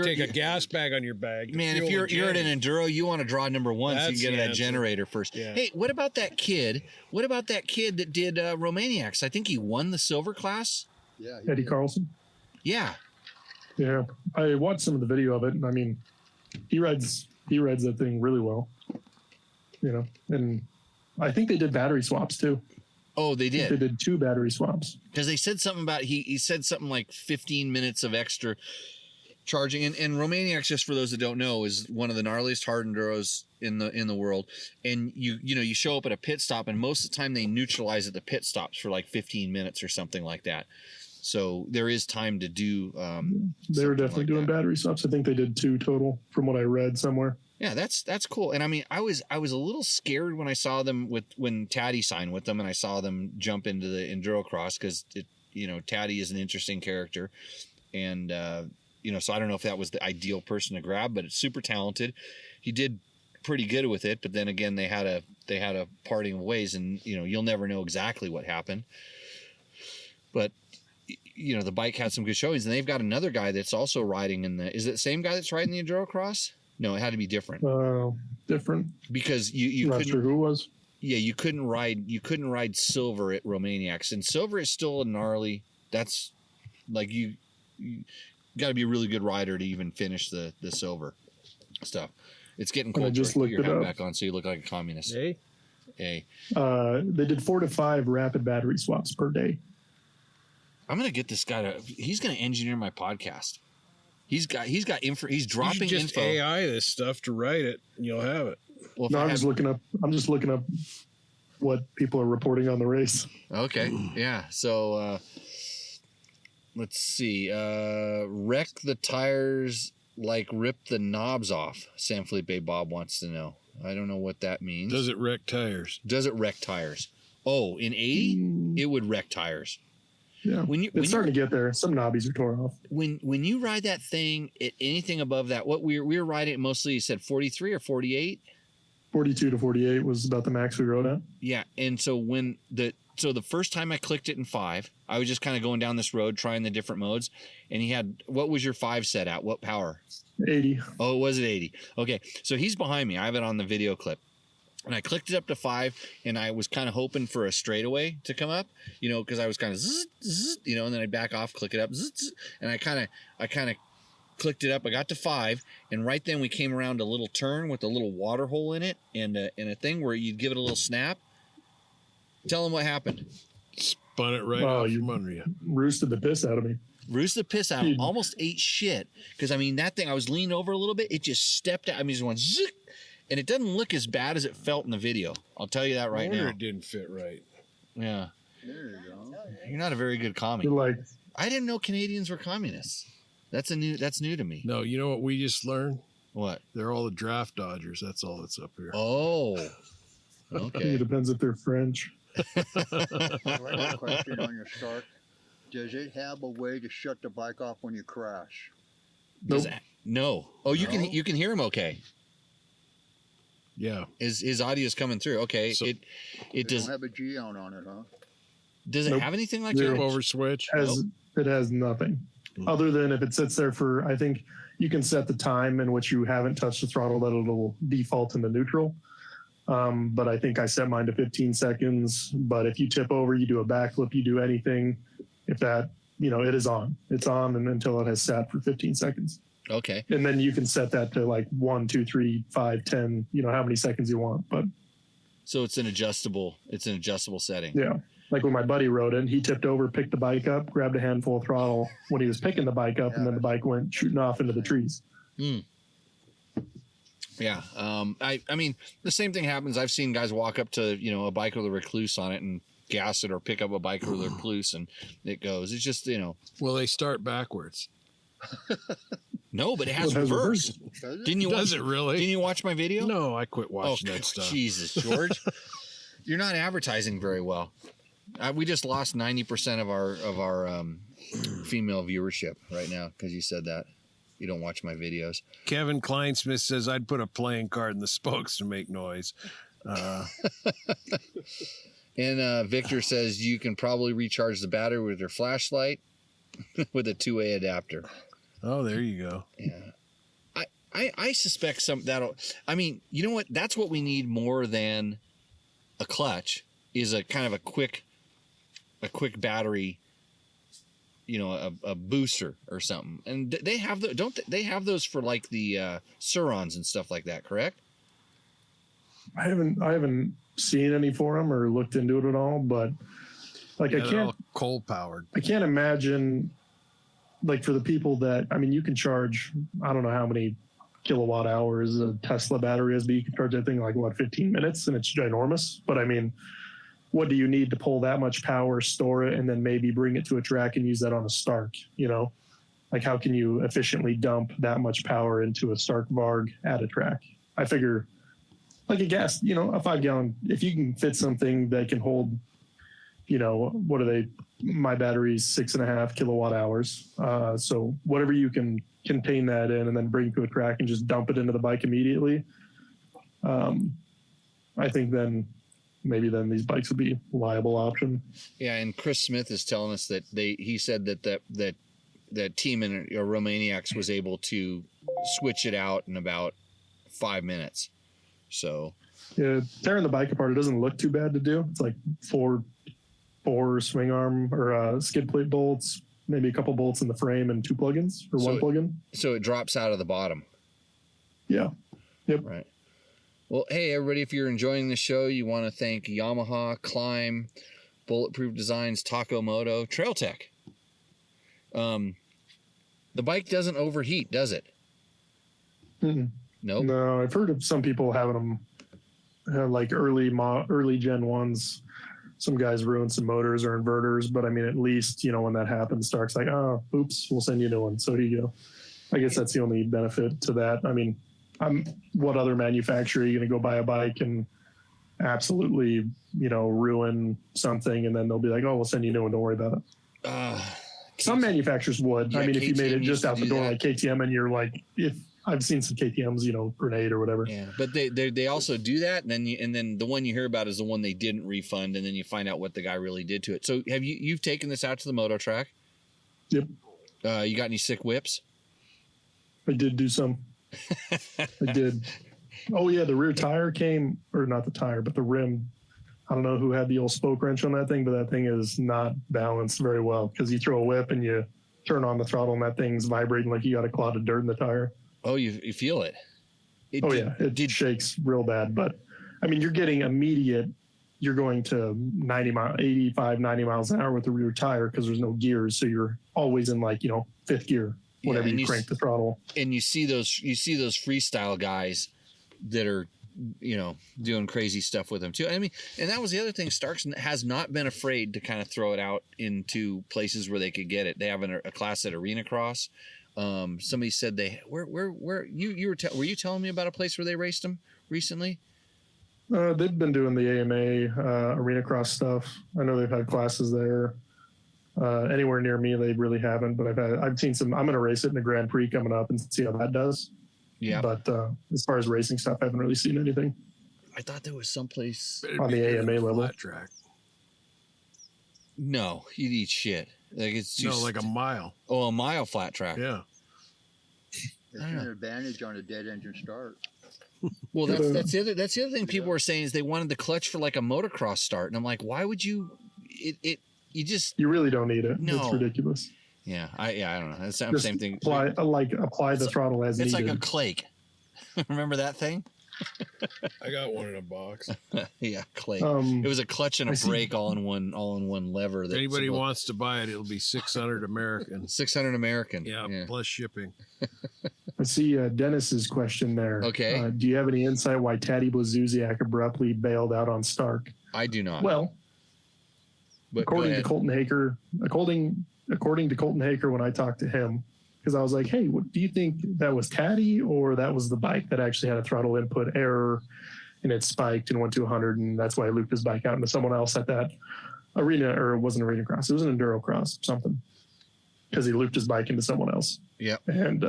take a gas bag on your bag. Man, if you're at an enduro, you want to draw number one so you can get that generator first. Yeah. Hey, what about that kid? What about that kid that did Romaniacs? I think he won the silver class. Yeah, Eddie Carlson. Yeah. Yeah, I watched some of the video of it, and I mean, he rides that thing really well. You know, and I think they did battery swaps too. Oh, they did. They did 2 battery swaps because they said something about he said something like 15 minutes of extra charging. And Romaniacs, just for those that don't know, is one of the gnarliest hard enduros in the world. And you show up at a pit stop, and most of the time they neutralize at the pit stops for like 15 minutes or something like that. So there is time to do. They were definitely doing battery swaps. I think they did 2 total, from what I read somewhere. Yeah, that's cool. And I mean, I was a little scared when I saw them when Taddy signed with them, and I saw them jump into the enduro cross because Taddy is an interesting character, and so I don't know if that was the ideal person to grab, but it's super talented. He did pretty good with it, but then again, they had a parting of ways, and you'll never know exactly what happened. But the bike had some good showings, and they've got another guy that's also riding is it the same guy that's riding the enduro cross? No, it had to be different. Different. Because you not couldn't. Sure who it was. Yeah, you couldn't ride silver at Romaniacs, and silver is still a gnarly. That's like you got to be a really good rider to even finish the silver stuff. It's getting cold. Just Put looked your it hat up. back on so you look like a communist. Hey. They did 4 to 5 rapid battery swaps per day. I'm gonna get this guy he's gonna engineer my podcast. He's got info. He's dropping you just info. AI this stuff to write it, and you'll have it. Well, I'm just looking up what people are reporting on the race. Okay, yeah. So let's see. Wreck the tires like rip the knobs off. San Felipe Bob wants to know. I don't know what that means. Does it wreck tires? Does it wreck tires? Oh, in 80, it would wreck tires. Yeah, it's starting to get there. Some knobbies are tore off. When you ride that thing at anything above that, what we were riding, mostly you said 43 or 48? 42 to 48 was about the max we rode at. Yeah, and so when So the first time I clicked it in 5, I was just kind of going down this road trying the different modes, and he had, what was your 5 set at? What power? 80. Oh, it was at 80. Okay, so he's behind me. I have it on the video clip. And I clicked it up to 5, and I was kind of hoping for a straightaway to come up, because I was kind of zzz, zzz, and then I'd back off, click it up, zzz, zzz, and I kind of clicked it up. I got to 5, and right then we came around a little turn with a little water hole in it, and a thing where you'd give it a little snap. Tell them what happened. Spun it right off from under you. Roosted the piss out of me. Roosted the piss out. Almost ate shit, because that thing, I was leaning over a little bit. It just stepped out. Just went zzz. And it doesn't look as bad as it felt in the video. I'll tell you that right now. It didn't fit right. Yeah. There you go. You're not a very good commie. I didn't know Canadians were communists. That's new to me. No, you know what we just learned? What? They're all the draft dodgers. That's all that's up here. Oh. Okay. It depends if they're French. I have a question on your Stark. Does it have a way to shut the bike off when you crash? Nope. No. Oh, you can hear him okay. Yeah. His audio is coming through. Okay. So, it does don't have a G out on it, huh? Does it have anything like Zero that? over switch. It has nothing other than if it sits there for, I think you can set the time in which you haven't touched the throttle that it'll default into neutral. But I think I set mine to 15 seconds. But if you tip over, you do a backflip, you do anything, if that, it is on. It's on until it has sat for 15 seconds. Okay. And then you can set that to like 1, 2, 3, 5, 10, how many seconds you want. But so it's an adjustable setting. yeah. Like when my buddy rode it, he tipped over, picked the bike up, grabbed a handful of throttle when he was picking the bike up, and then the bike went shooting off into the trees. Yeah. I mean, the same thing happens. I've seen guys walk up to, a bike with a recluse on it and gas it, or pick up a bike with a recluse and it goes. It's just, Well, they start backwards. No, but it has reverse. Didn't you Does it really? Didn't you watch my video? No, I quit watching that stuff. Jesus, George. You're not advertising very well. We just lost 90% of our female viewership right now because you said that. You don't watch my videos. Kevin Kleinsmith says I'd put a playing card in the spokes to make noise. And Victor says you can probably recharge the battery with your flashlight with a 2A adapter. Oh, there you go. Yeah. I suspect that'll, you know what? That's what we need more than a clutch, is a kind of a quick battery, a booster or something. And they have they have those for like the Surons and stuff like that, correct? I haven't seen any for them or looked into it at all, but like they're all coal powered. I can't imagine, like, for the people that, you can charge, I don't know how many kilowatt hours a Tesla battery is, but you can charge that thing like 15 minutes and it's ginormous. But what do you need to pull that much power, store it, and then maybe bring it to a track and use that on a Stark? Like, how can you efficiently dump that much power into a Stark Varg at a track? I figure like a gas, a 5-gallon, if you can fit something that can hold, what are they? My battery's 6.5 kilowatt hours. So whatever you can contain that in and then bring to a track and just dump it into the bike immediately. I think then these bikes would be a viable option. Yeah. And Chris Smith is telling us that he said that team in Romaniacs was able to switch it out in about 5 minutes. So yeah, tearing the bike apart, it doesn't look too bad to do. It's like four swing arm or skid plate bolts, maybe a couple bolts in the frame and 2 plugins or 1 plug-in. So it drops out of the bottom. Yeah. Yep. Right. Well, hey, everybody, if you're enjoying the show, you want to thank Yamaha, Climb, Bulletproof Designs, Takomoto, Trail Tech. The bike doesn't overheat, does it? Mm-mm. Nope. No, I've heard of some people having them like early Gen 1s. Some guys ruin some motors or inverters, but at least, when that happens, Stark's like, oh, oops, we'll send you a new one. So here you go. I guess that's the only benefit to that. What other manufacturer are you going to go buy a bike and absolutely, ruin something, and then they'll be like, oh, we'll send you a new one, don't worry about it. Some manufacturers would. Yeah, if you made KTM it just used to out the do door that. like KTM, and you're like, if I've seen some KTM's, grenade or whatever. Yeah, but they also do that, and then the one you hear about is the one they didn't refund, and then you find out what the guy really did to it. So you've taken this out to the moto track? Yep. You got any sick whips? I did do some. I did. Oh yeah, the rear tire came, or not the tire, but the rim. I don't know who had the old spoke wrench on that thing, but that thing is not balanced very well because you throw a whip and you turn on the throttle and that thing's vibrating like you got a clod of dirt in the tire. Oh, you feel it? It shakes real bad. But I mean, you're getting immediate. You're going to 85, 90 miles an hour with the rear tire because there's no gears, so you're always in fifth gear whenever you crank the throttle. And you see those freestyle guys that are doing crazy stuff with them too. I mean, and that was the other thing. Starks has not been afraid to kind of throw it out into places where they could get it. They have a class at Arena Cross. Somebody said where were you telling me about a place where they raced them recently? They've been doing the AMA Arena Cross stuff. I know they've had classes there. Anywhere near me, they really haven't. But I've seen some. I'm going to race it in the Grand Prix coming up and see how that does. Yeah. But as far as racing stuff, I haven't really seen anything. I thought there was someplace on the AMA level. Track. No, you'd eat shit. Like it's like a mile. Oh, a mile flat track. Yeah. It's an advantage on a dead engine start. Well, that's the other thing people were saying is they wanted the clutch for like a motocross start, and I'm like, why would you? You really don't need it. No. It's ridiculous. Yeah, I don't know. It's the same thing. Apply the throttle as needed. It's like a Clake. Remember that thing? I got one in a box. Yeah, Clake. It was a clutch and a brake all in one lever. If anybody wants to buy it, it'll be $600 American. $600 American. Yeah, plus shipping. I see Dennis's question there. Okay. Do you have any insight why Taddy Blazuziak abruptly bailed out on Stark? I do not. Well, according to Colton Haker, when I talked to him, because I was like, hey, what do you think that was Taddy or that was the bike that actually had a throttle input error and it spiked and went to 100 and that's why he looped his bike out into someone else at that arena, or it wasn't Arena Cross, it was an Enduro Cross or something, because he looped his bike into someone else. Yeah. And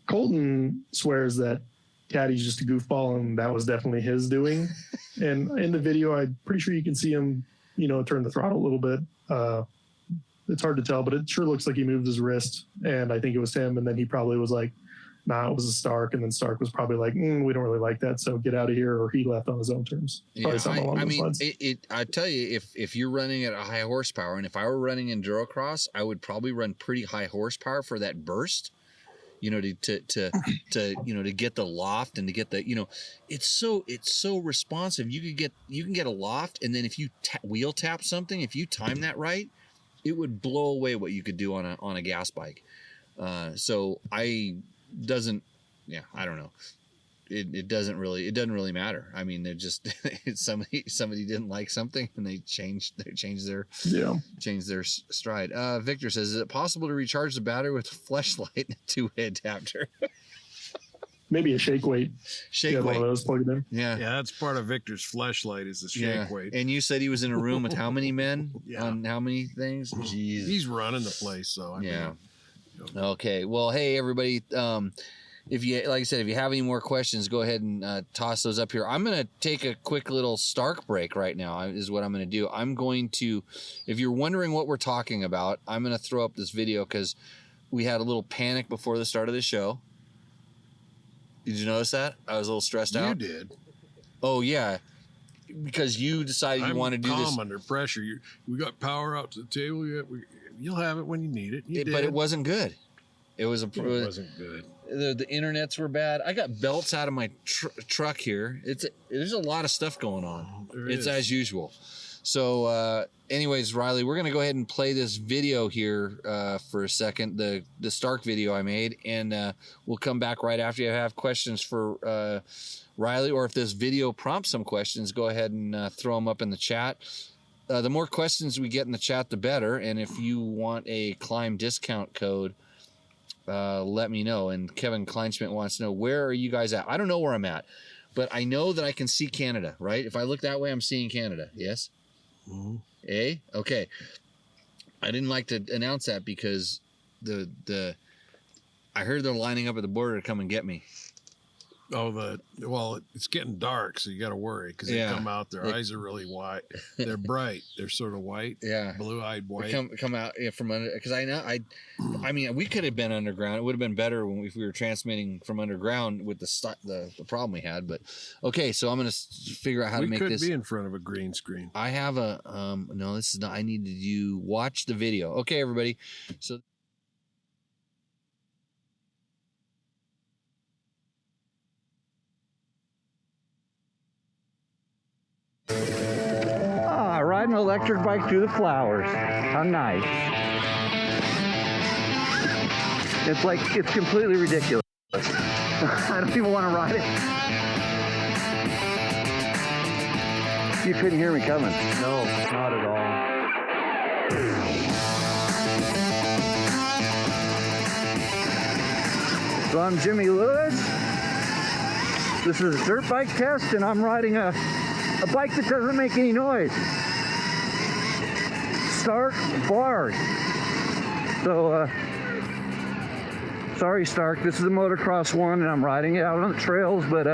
Colton swears that Taddy's just a goofball and that was definitely his doing. And in the video, I'm pretty sure you can see him, turn the throttle a little bit. It's hard to tell, but it sure looks like he moved his wrist, and I think it was him. And then he probably was like, nah, it was a Stark. And then Stark was probably like, we don't really like that, so get out of here. Or he left on his own terms. Yeah, I tell you, if you're running at a high horsepower, and if I were running Enduro Cross, I would probably run pretty high horsepower for that burst. To get the loft and to get the, it's so responsive. You can get a loft, and then if you wheel tap something, if you time that right, it would blow away what you could do on a gas bike. So I don't know. It doesn't really matter. I mean, they're just somebody didn't like something and they changed their stride. Victor says, is it possible to recharge the battery with a fleshlight and a 2-way adapter? Maybe a shake weight. One of those plugged in. Yeah, that's part of Victor's fleshlight is the shake weight. And you said he was in a room with how many men on how many things? Jeez. He's running the place, so I mean. Okay. Well, hey everybody. If you have any more questions, go ahead and toss those up here. I'm going to take a quick little Stark break right now is what I'm going to do. I'm going to, if you're wondering what we're talking about, I'm going to throw up this video because we had a little panic before the start of the show. Did you notice that? I was a little stressed out. You did. Oh, yeah. Because you decided you want to do this. I'm calm under pressure. We got power out to the table. You'll have it when you need it. But it wasn't good. It wasn't good. The internets were bad. I got belts out of my truck here. There's a lot of stuff going on. It's as usual. So, anyways, Riley, we're gonna go ahead and play this video here for a second, the Stark video I made, and we'll come back right after. You have questions for Riley, or if this video prompts some questions, go ahead and throw them up in the chat. The more questions we get in the chat, the better. And if you want a Climb discount code, let me know. And Kevin Kleinschmidt wants to know, where are you guys at? I don't know where I'm at, but I know that I can see Canada, right? If I look that way, I'm seeing Canada. Yes? Mm-hmm. Okay. I didn't like to announce that because I heard they're lining up at the border to come and get me. Oh, well, it's getting dark, so you got to worry because they come out. Their eyes are really white. They're bright. They're sort of white. Yeah, blue-eyed white. Come out from under. Because I mean, we could have been underground. It would have been better if we were transmitting from underground with the problem we had. But okay, so I'm gonna figure out how to make this. We could be in front of a green screen. I have a no. This is not. I needed you watch the video. Okay, everybody. So. Riding an electric bike through the flowers. How nice. It's completely ridiculous. I don't even want to ride it. You couldn't hear me coming. No, not at all. So I'm Jimmy Lewis. This is a dirt bike test, and I'm riding a bike that doesn't make any noise. Stark Varg. So, sorry Stark, this is a motocross one and I'm riding it out on the trails, but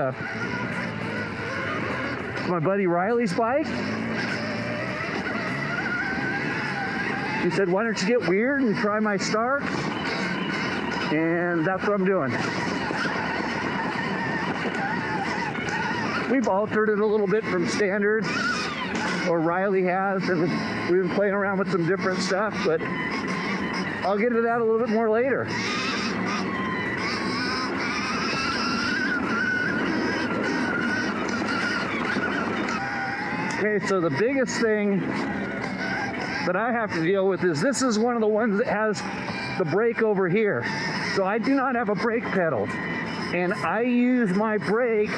it's my buddy Riley's bike. He said, why don't you get weird and try my Stark? And that's what I'm doing. We've altered it a little bit from standard, or Riley has, and we've been playing around with some different stuff, but I'll get into that a little bit more later. Okay, so the biggest thing that I have to deal with is this is one of the ones that has the brake over here. So I do not have a brake pedal, and I use my brake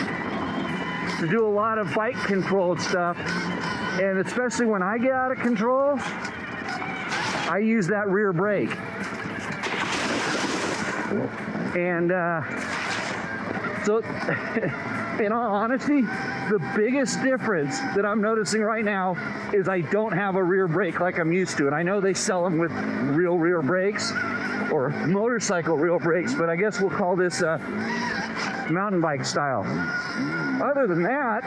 to do a lot of bike controlled stuff. And especially when I get out of control, I use that rear brake. And so, in all honesty, the biggest difference that I'm noticing right now is I don't have a rear brake like I'm used to. And I know they sell them with real rear brakes or motorcycle rear brakes, but I guess we'll call this mountain bike style. Other than that,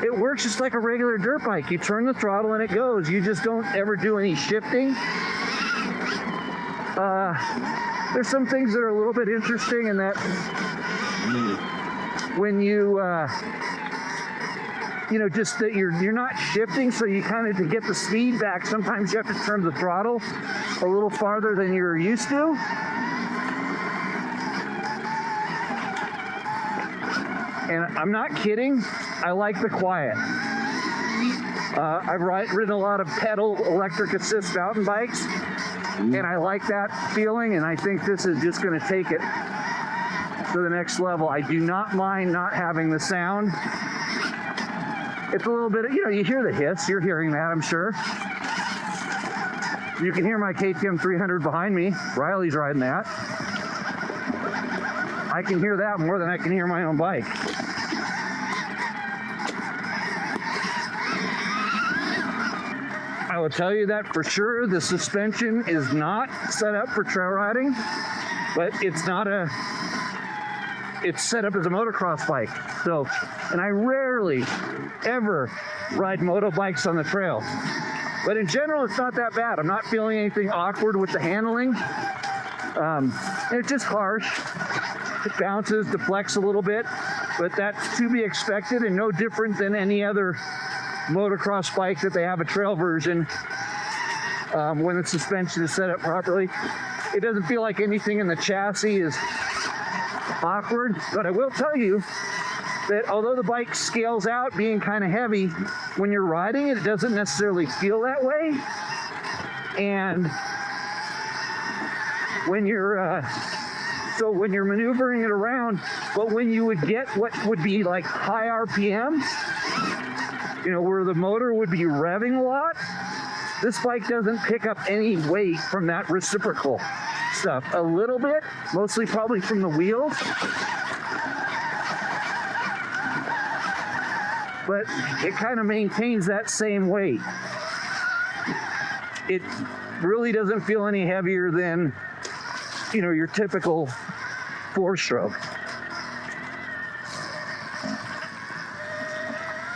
it works just like a regular dirt bike. You turn the throttle and it goes. You just don't ever do any shifting. There's some things that are a little bit interesting in that when you, just that you're not shifting, so you kind of, to get the speed back, sometimes you have to turn the throttle a little farther than you're used to. And I'm not kidding, I like the quiet. I've ridden a lot of pedal electric assist mountain bikes, and I like that feeling, and I think this is just going to take it to the next level. I do not mind not having the sound. It's a little bit, you hear the hiss, you're hearing that, I'm sure. You can hear my KTM 300 behind me. Riley's riding that. I can hear that more than I can hear my own bike. I will tell you that for sure, the suspension is not set up for trail riding, but it's set up as a motocross bike. So, and I rarely ever ride moto bikes on the trail. But in general, it's not that bad. I'm not feeling anything awkward with the handling. It's just harsh. It bounces, deflects a little bit, but that's to be expected and no different than any other motocross bike that they have a trail version. When the suspension is set up properly, it doesn't feel like anything in the chassis is awkward. But I will tell you that although the bike scales out being kind of heavy, when you're riding it, it doesn't necessarily feel that way. And when you're when you're maneuvering it around, but when you would get what would be like high RPMs, where the motor would be revving a lot, this bike doesn't pick up any weight from that reciprocal stuff. A little bit, mostly probably from the wheels. But it kind of maintains that same weight. it really doesn't feel any heavier than, you know, your typical 4-stroke.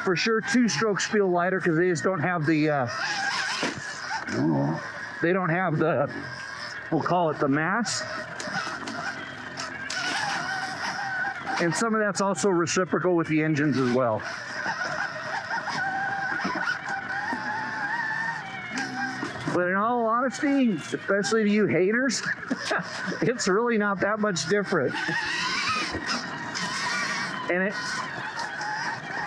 For sure, 2-strokes feel lighter because they just don't have the, we'll call it the mass. And some of that's also reciprocal with the engines as well. But in all honesty, especially to you haters, it's really not that much different. And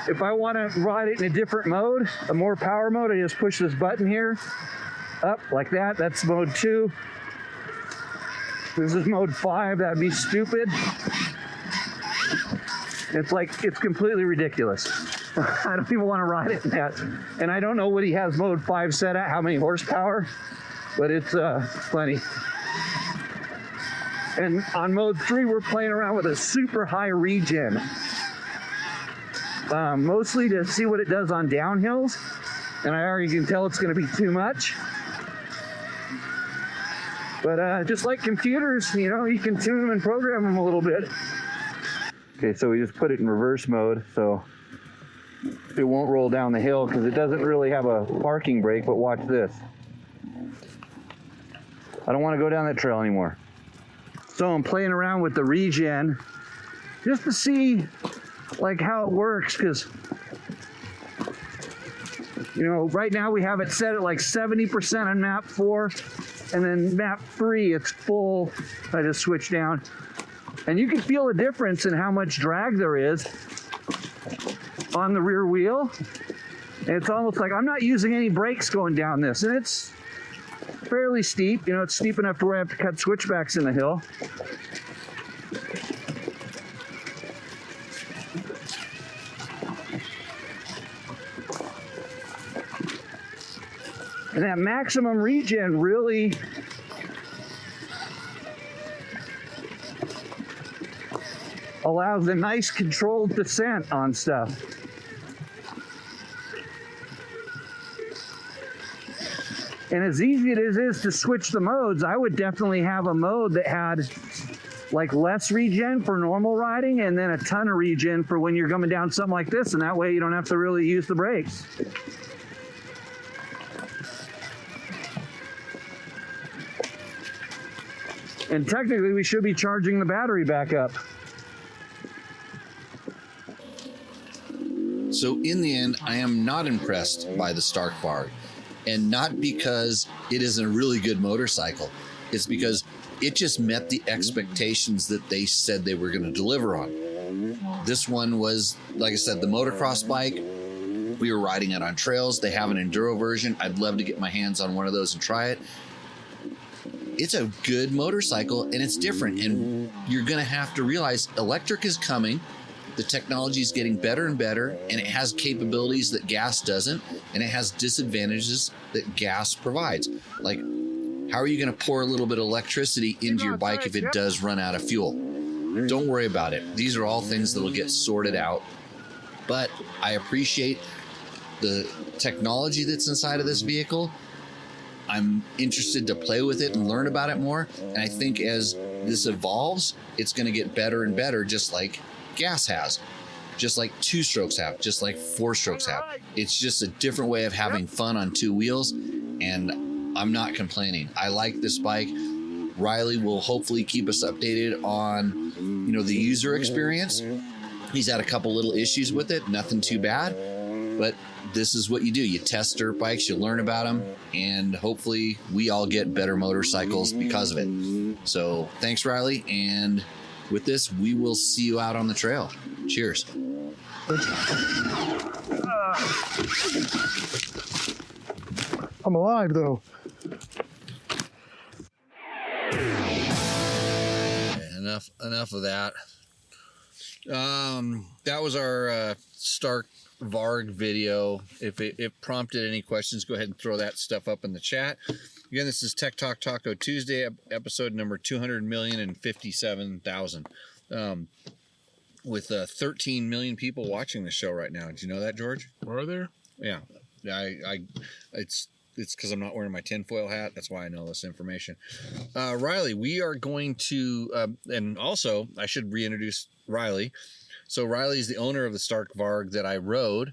if I want to ride it in a different mode, a more power mode, I just push this button here, up like that. That's mode 2. This is mode 5. That'd be stupid. It's completely ridiculous. I don't even want to ride it in that. And I don't know what he has mode 5 set at, how many horsepower, but it's plenty. And on mode 3, we're playing around with a super high regen. Mostly to see what it does on downhills. And I already can tell it's going to be too much. But just like computers, you know, you can tune them and program them a little bit. Okay, so we just put it in reverse mode, so it won't roll down the hill because it doesn't really have a parking brake, but watch this. I don't want to go down that trail anymore. So I'm playing around with the regen just to see like how it works, because you know, right now we have it set at like 70% on map 4, and then map 3 it's full. I just switched down. And you can feel a difference in how much drag there is on the rear wheel. And it's almost like I'm not using any brakes going down this. And it's fairly steep. You know, it's steep enough to where I have to cut switchbacks in the hill. And that maximum regen really allows a nice controlled descent on stuff. And as easy as it is to switch the modes, I would definitely have a mode that had like less regen for normal riding and then a ton of regen for when you're coming down something like this, and that way you don't have to really use the brakes. And technically we should be charging the battery back up. So in the end, I am not impressed by the Stark Varg, and not because it isn't a really good motorcycle. It's because it just met the expectations that they said they were going to deliver on. This one was, like I said, the motocross bike. We were riding it on trails. They have an enduro version. I'd love to get my hands on one of those and try it. It's a good motorcycle, and it's different. And you're going to have to realize electric is coming. The technology is getting better and better, and it has capabilities that gas doesn't, and it has disadvantages that gas provides. Like, how are you going to pour a little bit of electricity into your bike if it does run out of fuel? Don't worry about it. These are all things that will get sorted out. But I appreciate the technology that's inside of this vehicle. I'm interested to play with it and learn about it more. And I think as this evolves, it's going to get better and better, just like gas has, just like 2-strokes have, just like 4-strokes have. It's just a different way of having fun on 2 wheels, and I'm not complaining. I like this bike. Riley will hopefully keep us updated on, you know, the user experience. He's had a couple little issues with it, nothing too bad, but this is what you do. You test dirt bikes, you learn about them, and hopefully we all get better motorcycles because of it. So thanks, Riley, and with this, we will see you out on the trail. Cheers. I'm alive, though. Enough of that. That was our Stark Varg video. If it prompted any questions, go ahead and throw that stuff up in the chat. Again, this is Tech Talk Taco Tuesday, episode number 200,057,000. With 13 million people watching the show right now. Did you know that, George? Are there? Yeah. It's it's because I'm not wearing my tinfoil hat. That's why I know this information. Riley, we are going to, and also I should reintroduce Riley. So Riley is the owner of the Stark Varg that I rode.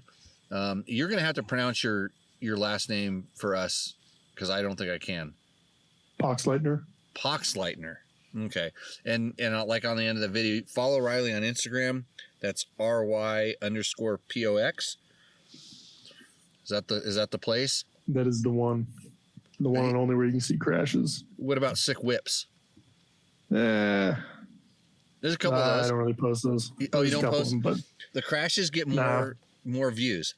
You're going to have to pronounce your last name for us because I don't think I can. Poxleitner. Poxleitner. Okay. And like on the end of the video, follow Riley on Instagram. That's RY_POX. Is that the place? That is the one. The one and only where you can see crashes. What about Sick Whips? There's a couple of those. I don't really post those. Oh, you There's a don't couple post? of them, but The crashes get more views.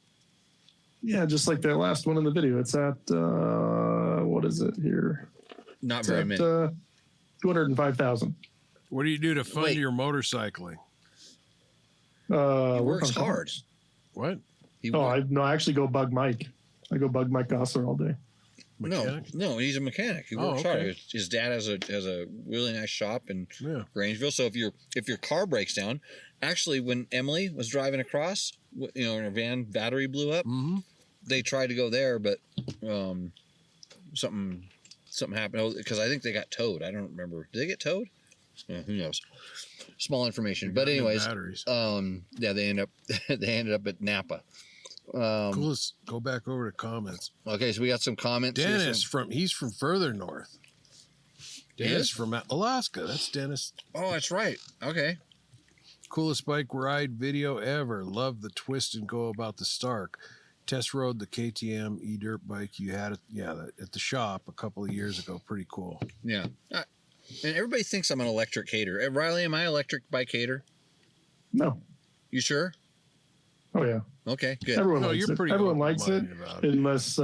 yeah, just like that last one in the video. It's at what is it here? Not It's very at, many. 205,000. What do you do to fund Wait. your motorcycling? He Work works on hard. cars. What? I actually go bug Mike. I go bug Mike Gosler all day. Mechanic? No, he's a mechanic. He Oh, works okay. hard. His dad has a really nice shop in Yeah. Grangeville. So if your car breaks down, actually, when Emily was driving across, in her van battery blew up. Mm-hmm. They tried to go there, but something happened because I think they got towed. I don't remember. Did they get towed? Who knows? Small information. But anyways, Batteries. yeah, they ended up at Napa. Cool. Let's go back over to comments. Okay, so we got some comments. here. Dennis he's from further north. Dennis is? from Alaska. That's Dennis. Oh, that's right. Okay. Coolest bike ride video ever. Love the twist and go about the Stark. Test rode the KTM e-dirt bike you had at the shop a couple of years ago. Pretty cool. Yeah. And everybody thinks I'm an electric hater. Riley, am I electric bike hater? No. You sure? Oh yeah. Okay, good. Everyone No, likes you're it. pretty Everyone likes it, open-minded about it. unless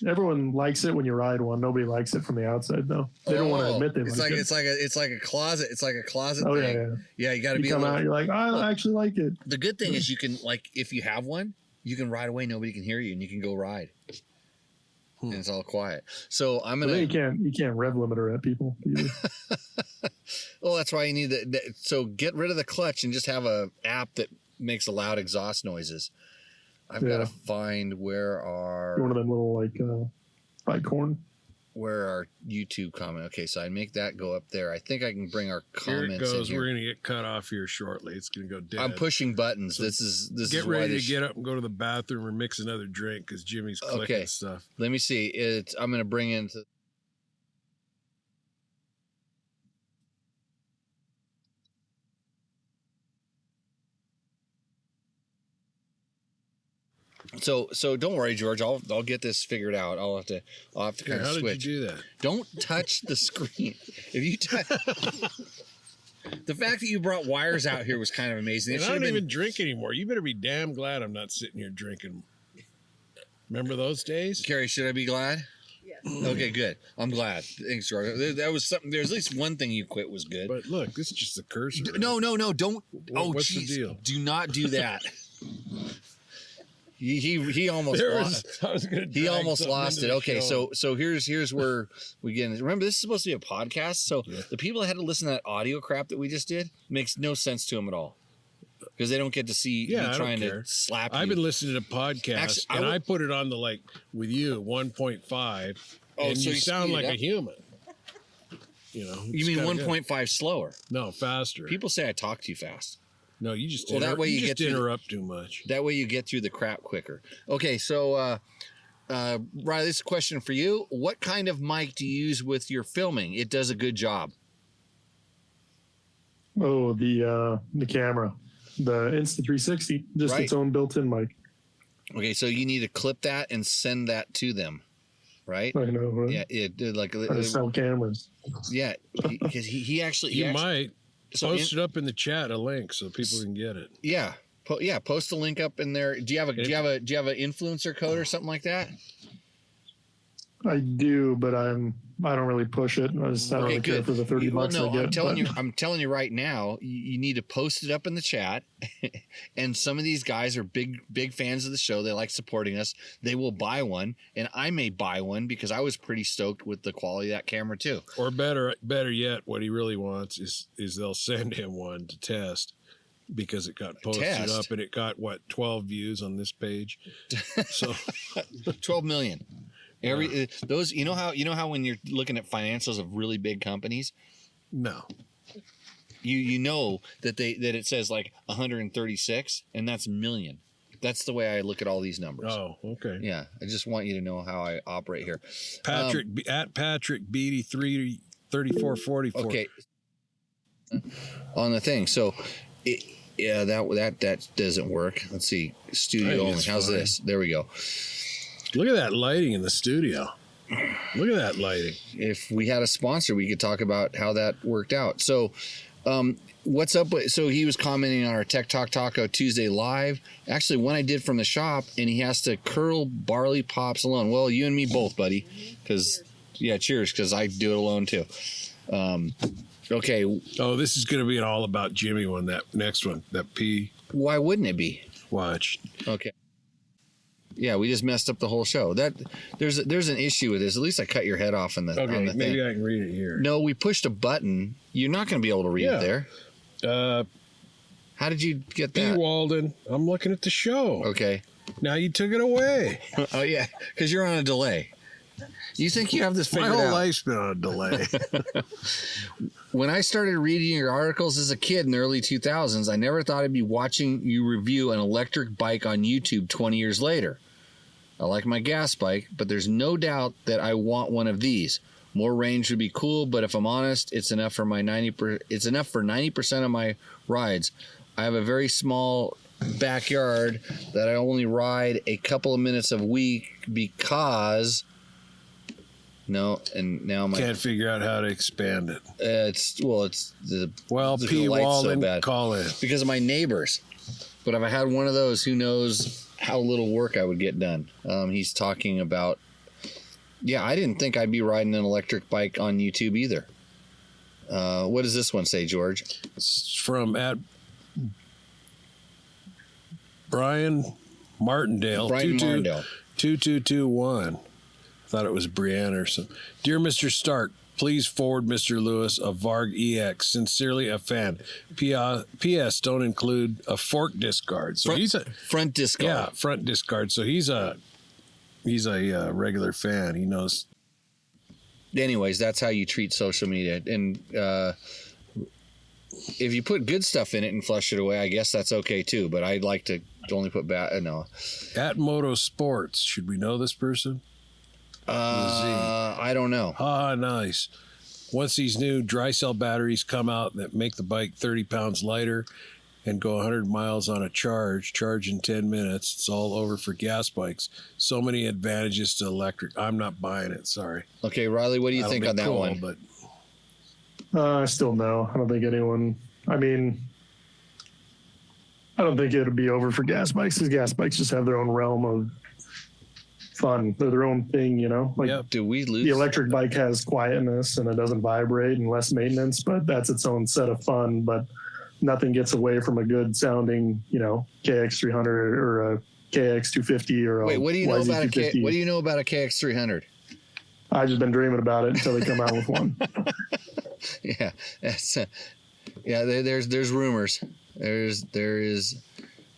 everyone likes it when you ride one. Nobody likes it from the outside though. They don't want to admit they like it. It's like a closet. It's like a closet Oh thing. yeah. Yeah, you got to You be come out, you're like, I actually like it. The good thing is you can, like, if you have one, you can ride away. Nobody can hear you, and you can go ride. And it's all quiet. So I'm But gonna. then you can't rev limiter at people either. Well, that's why you need so get rid of the clutch and just have a app that makes loud exhaust noises. I've got to find where One of them little like bike horn. our YouTube comment. Okay, so I make that go up there. I think I can bring our Here comments it goes. in here. We're gonna get cut off here shortly. It's gonna go dead. I'm pushing buttons. So This is Get why ready this to get up and go to the bathroom or mix another drink because Jimmy's clicking Okay. stuff. Let me see. I'm going to bring in. So don't worry, George. I'll get this figured out. I'll have to kind of How switch. did you do that? Don't touch the screen. If you touch. The fact that you brought wires out here was kind of amazing. It And I should have don't been. even drink anymore. You better be damn glad I'm not sitting here drinking. Remember those days? Carrie, should I be glad? Yes. Okay, good. I'm glad. Thanks, George. That was something. There's at least one thing you quit was good. But look, this is just a cursor. No, don't. What's the geez. deal? Do not do that. He almost lost. He almost lost it. Okay, so here's where we get in. Remember, this is supposed to be a podcast, so the people that had to listen to that audio crap that we just did makes no sense to them at all because they don't get to see you I don't trying care. to slap you. I've been listening to podcasts, Actually, I put it on the with you 1.5, and so you sound speed it like a up? human. You know, You mean 1.5 slower? No, faster. People say I talk too fast. No, you just that way you just get through interrupt too much. That way you get through the crap quicker. Okay, so Riley, this is a question for you. What kind of mic do you use with your filming? It does a good job. Oh, the camera, the Insta360, just Right. its own built-in mic. Okay, so you need to clip that and send that to them, right? I know. Right? Yeah, it like I sell cameras. yeah, because he actually You might so post it up in the chat a link so people can get it. yeah. Post a link up in there. Do you have an influencer code or something like that? I do, but I don't really push it. I don't really care for the 30 bucks I get. I'm telling you right now, you need to post it up in the chat. And some of these guys are big fans of the show. They like supporting us. They will buy one, and I may buy one because I was pretty stoked with the quality of that camera too. Or better yet, what he really wants is they'll send him one to test because it got posted up and it got 12 views on this page. So 12 million. Those, you know how when you're looking at financials of really big companies, No. you know that it says like 136, and that's million. That's the way I look at all these numbers. Oh, okay. Yeah, I just want you to know how I operate here. Patrick at Patrick Beatty 3444. Okay. On the thing, so that doesn't work. Let's see, studio only. How's fine. this? There we go. Look at that lighting in the studio. Look at that lighting. If we had a sponsor, we could talk about how that worked out. So, what's up with, so he was commenting on our Tech Talk Taco Tuesday live. Actually, one I did from the shop, and he has to curl barley pops alone. Well, you and me both, buddy. Because, yeah, cheers, because I do it alone too. Okay. Oh, this is going to be an all about Jimmy one, that next one, that P. Why wouldn't it be? Watch. Okay. Yeah, we just messed up the whole show. That there's an issue with this. At least I cut your head off on the Okay, on the maybe thing. I can read it here. No, we pushed a button. You're not going to be able to read it there. How did you get P. that? Walden, I'm looking at the show. Okay. Now you took it away. Oh yeah, because you're on a delay. You think you have this My figured whole out? life's been on a delay. When I started reading your articles as a kid in the early 2000s, I never thought I'd be watching you review an electric bike on YouTube 20 years later. I like my gas bike, but there's no doubt that I want one of these. More range would be cool, but if I'm honest, it's enough for 90% of my rides. I have a very small backyard that I only ride a couple of minutes a week because now my Can't figure out how to expand it. it's the P. light's Walden, so bad call in. because of my neighbors. But if I had one of those, who knows how little work I would get done. He's talking about, I didn't think I'd be riding an electric bike on YouTube either. What does this one say, George? It's from at Brian Martindale. Brian Martindale. 2221. Thought it was Brianna or something. Dear Mr. Stark, please forward Mr. Lewis a Varg EX. Sincerely a fan. P.S. Don't include a fork discard. So he's a front discard. Yeah, front discard. So he's a regular fan. He knows. Anyways, that's how you treat social media. And if you put good stuff in it and flush it away, I guess that's okay too. But I'd like to only put bad. No. At Moto Sports. Should we know this person? I don't know. Nice. Once these new dry cell batteries come out that make the bike 30 pounds lighter and go 100 miles on a charge in 10 minutes, it's all over for gas bikes. So many advantages to electric. I'm not buying it. Sorry. Okay, Riley, what do you That'll think be on that cool, one? But I still no. I don't think anyone. I mean, I don't think it'd be over for gas bikes because gas bikes just have their own realm of fun. They're their own thing, you know. Like Yep. Do we lose? the electric bike has quietness and it doesn't vibrate and less maintenance, but that's its own set of fun. But nothing gets away from a good sounding, KX300 or a KX250 or a Wait, what do you know about a YZ250. What do you know about a KX300? I've just been dreaming about it until they come out with one. Yeah, that's there's rumors. There's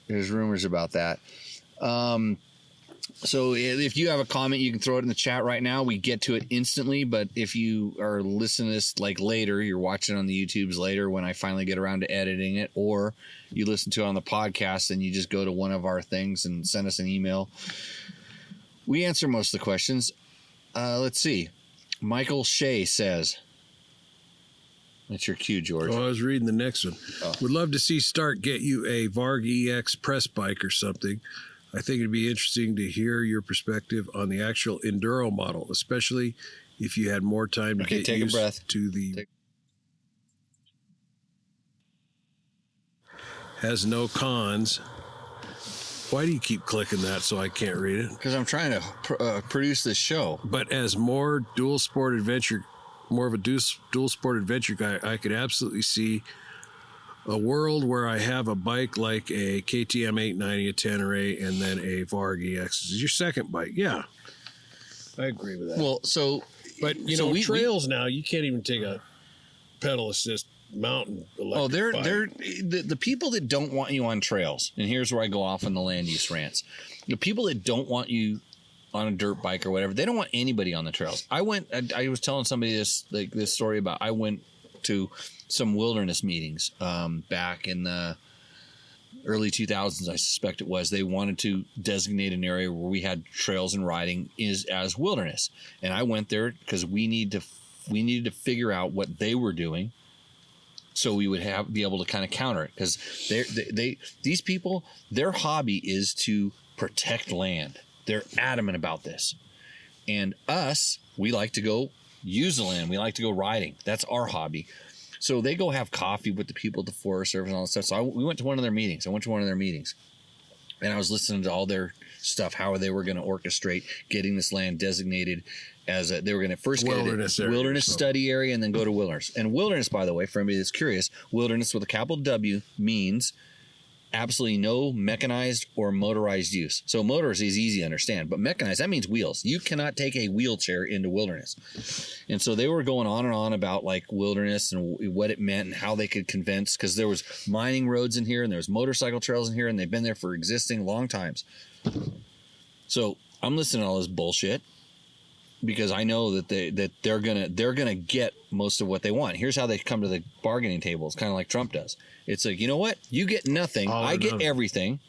rumors about that. So if you have a comment, you can throw it in the chat right now. We get to it instantly. But if you are listening to this like later, you're watching on the YouTubes later when I finally get around to editing it, or you listen to it on the podcast and you just go to one of our things and send us an email. We answer most of the questions. Let's see. Michael Shea says, that's your cue, George. I was reading the next one. Would love to see Stark get you a Varg EX press bike or something. I think it'd be interesting to hear your perspective on the actual enduro model, especially if you had more time to get take used a breath. to the has no cons. Why do you keep clicking that so I can't read it? Because I'm trying to produce this show. But as more of a dual sport adventure guy, I could absolutely see a world where I have a bike like a KTM 890, a Tenere, and then a Varg EX. This is your second bike. Yeah. I agree with that. Well, but, trails now, you can't even take a pedal assist mountain electric bike. they're the people that don't want you on trails, and here's where I go off on the land use rants. The people that don't want you on a dirt bike or whatever. They don't want anybody on the trails. I was telling somebody this story about, I went to some wilderness meetings back in the early 2000s, I suspect it was. They wanted to designate an area where we had trails and riding as wilderness. And I went there because we needed to figure out what they were doing, so we would be able to kind of counter it, because these people, their hobby is to protect land. They're adamant about this. And us, we like to go use the land. We like to go riding. That's our hobby. So they go have coffee with the people at the Forest Service and all that stuff. So we went to one of their meetings. And I was listening to all their stuff, how they were going to orchestrate getting this land designated as they were going to first get a wilderness study area and then go to wilderness. And wilderness, by the way, for anybody that's curious, wilderness with a capital W means absolutely no mechanized or motorized use. So motors is easy to understand, but mechanized, that means wheels. You cannot take a wheelchair into wilderness. And so they were going on and on about like wilderness and what it meant and how they could convince, because there was mining roads in here and there was motorcycle trails in here, and they've been there for existing long times. So I'm listening to all this bullshit, because I know that they're gonna get most of what they want. Here's how they come to the bargaining table. It's kind of like Trump does. It's like, you know what? You get nothing. I get everything,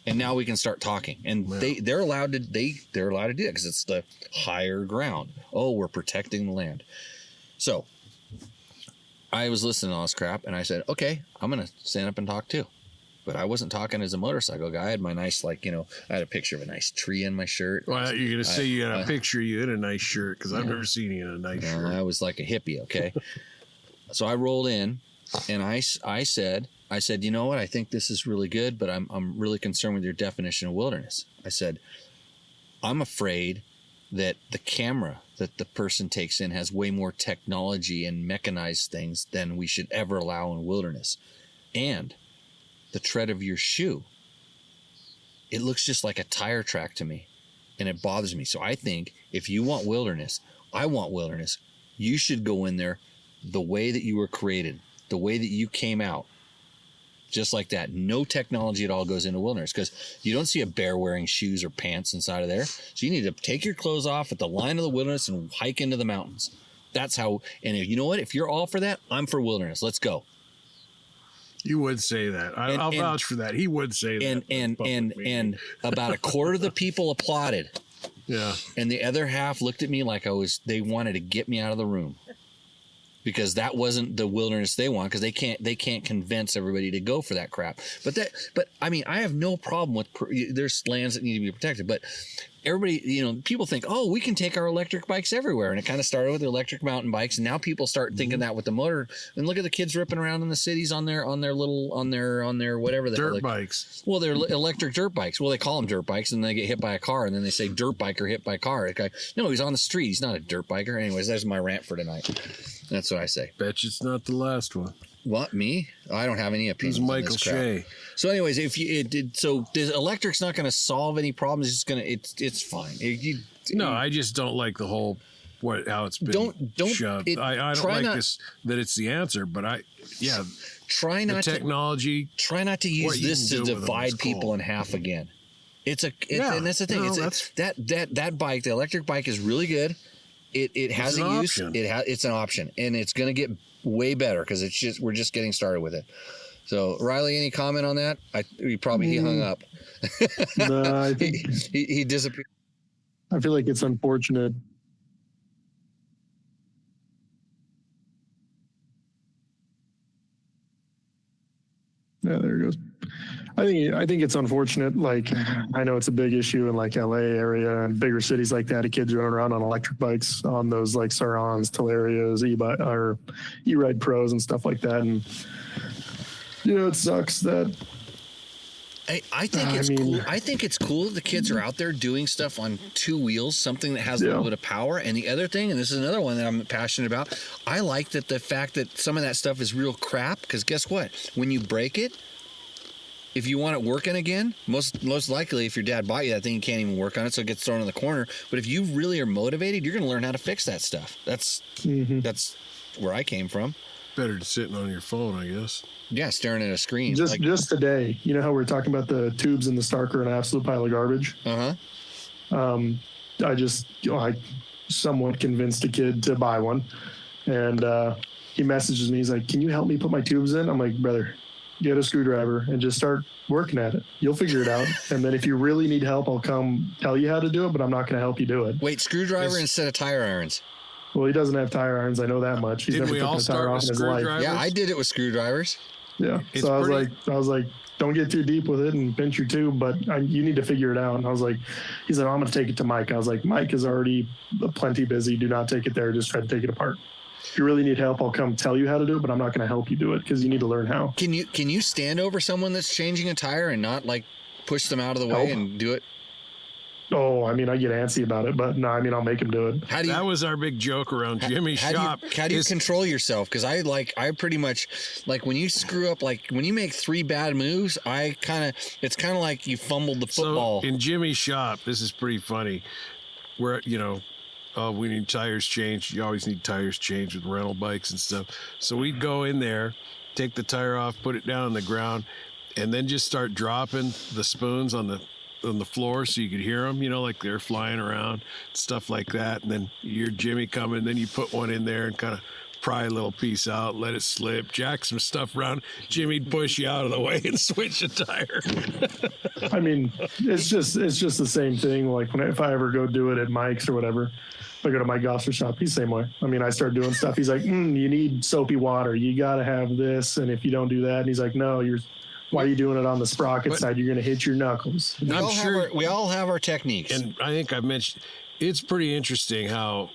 and now we can start talking. And they're allowed to do it because it's the higher ground. Oh, we're protecting the land. So I was listening to all this crap, and I said, okay, I'm gonna stand up and talk too. But I wasn't talking as a motorcycle guy. I had my nice, I had a picture of a nice tree in my shirt. Well, you're going to say you had a picture of you in a nice shirt, because I've never seen you in a nice shirt. I was like a hippie, okay? So I rolled in, and I said, you know what? I think this is really good, but I'm really concerned with your definition of wilderness. I said, I'm afraid that the camera that the person takes in has way more technology and mechanized things than we should ever allow in wilderness. And the tread of your shoe, it looks just like a tire track to me, and it bothers me. So I think if you want wilderness, I want wilderness, you should go in there the way that you were created, the way that you came out, just like that. No technology at all goes into wilderness, because you don't see a bear wearing shoes or pants inside of there. So you need to take your clothes off at the line of the wilderness and hike into the mountains. That's how. And you know what? If you're all for that, I'm for wilderness. Let's go. You would say that. I'll vouch for that. He would say that. And about a quarter of the people applauded. Yeah. And the other half looked at me like they wanted to get me out of the room, because that wasn't the wilderness they want, because they can't convince everybody to go for that crap. But I mean, I have no problem with there's lands that need to be protected, but everybody, people think, oh, we can take our electric bikes everywhere. And it kind of started with the electric mountain bikes. And now people start thinking that with the motor. And look at the kids ripping around in the cities on their whatever the dirt bikes. Well, they're electric dirt bikes. Well, they call them dirt bikes, and they get hit by a car. And then they say dirt biker hit by car. No, he's on the street. He's not a dirt biker. Anyways, there's my rant for tonight. That's what I say. Bet you it's not the last one. What, me? I don't have any opinions. It was Michael Shea. So, anyways, the electric's not going to solve any problems. It's fine. No, I just don't like the whole how it's been shoved. I don't like this that it's the answer, but try not the technology. Try not to use this to divide people in half again. And that's the thing. No, that bike, the electric bike, is really good. It has a use. It's an option, and it's going to get way better, because we're just getting started with it. So, Riley, any comment on that? He hung up. No, I think he disappeared. I feel like it's unfortunate. Yeah, there it goes. I think it's unfortunate. Like, I know it's a big issue in like LA area and bigger cities like that. Kids running around on electric bikes on those like Sarons, Telerias, E-Ride Pros and stuff like that. And it sucks that. I think it's cool. I think it's cool that the kids are out there doing stuff on two wheels, something that has a little bit of power. And the other thing, and this is another one that I'm passionate about, I like the fact that some of that stuff is real crap, because guess what? When you break it, if you want it working again, most likely if your dad bought you that thing, you can't even work on it, so it gets thrown in the corner. But if you really are motivated, you're going to learn how to fix that stuff. That's where I came from. Better than sitting on your phone, I guess. Yeah, staring at a screen. Just today, you know how we're talking about the tubes in the Stark are an absolute pile of garbage? Uh-huh. I somewhat convinced a kid to buy one, and he messages me. He's like, "Can you help me put my tubes in?" I'm like, "Brother, get a screwdriver and just start working at it. You'll figure it out. And then if you really need help, I'll come tell you how to do it, but I'm not going to help you do it." Wait, screwdriver instead of tire irons? Well, he doesn't have tire irons. I know that much. He's Didn't never we taken all a tire start off with in his life. screwdrivers? Yeah, I did it with screwdrivers. Yeah. It's So pretty- I was like, don't get too deep with it and pinch your tube, but you need to figure it out. And I was like, he's like, I'm going to take it to Mike. I was like, Mike is already plenty busy. Do not take it there. Just try to take it apart. If you really need help, I'll come tell you how to do it, but I'm not going to help you do it because you need to learn how. Can you stand over someone that's changing a tire and not like push them out of the way Help. and do it? Oh, I mean, I get antsy about it, but no, I mean, I'll make him do it. How do you? That was our big joke around Jimmy's shop. How do you is- control yourself? Because I pretty much like when you screw up, like when you make 3 bad moves, it's kind of like you fumbled the football. So in Jimmy's shop, this is pretty funny. We're, we need tires changed. You always need tires changed with rental bikes and stuff. So we'd go in there, take the tire off, put it down on the ground, and then just start dropping the spoons on the floor so you could hear them, like they're flying around, stuff like that. And then you hear Jimmy coming, then you put one in there and kind of pry a little piece out, let it slip, jack some stuff around. Jimmy'd push you out of the way and switch a tire. I mean, it's just the same thing. Like if I ever go do it at Mike's or whatever, if I go to Mike Gosser's shop, he's the same way. I mean, I start doing stuff. He's like, you need soapy water. You got to have this. And if you don't do that, and he's like, no, why are you doing it on the sprocket side? You're going to hit your knuckles. We all have our techniques. And I think I've mentioned, it's pretty interesting how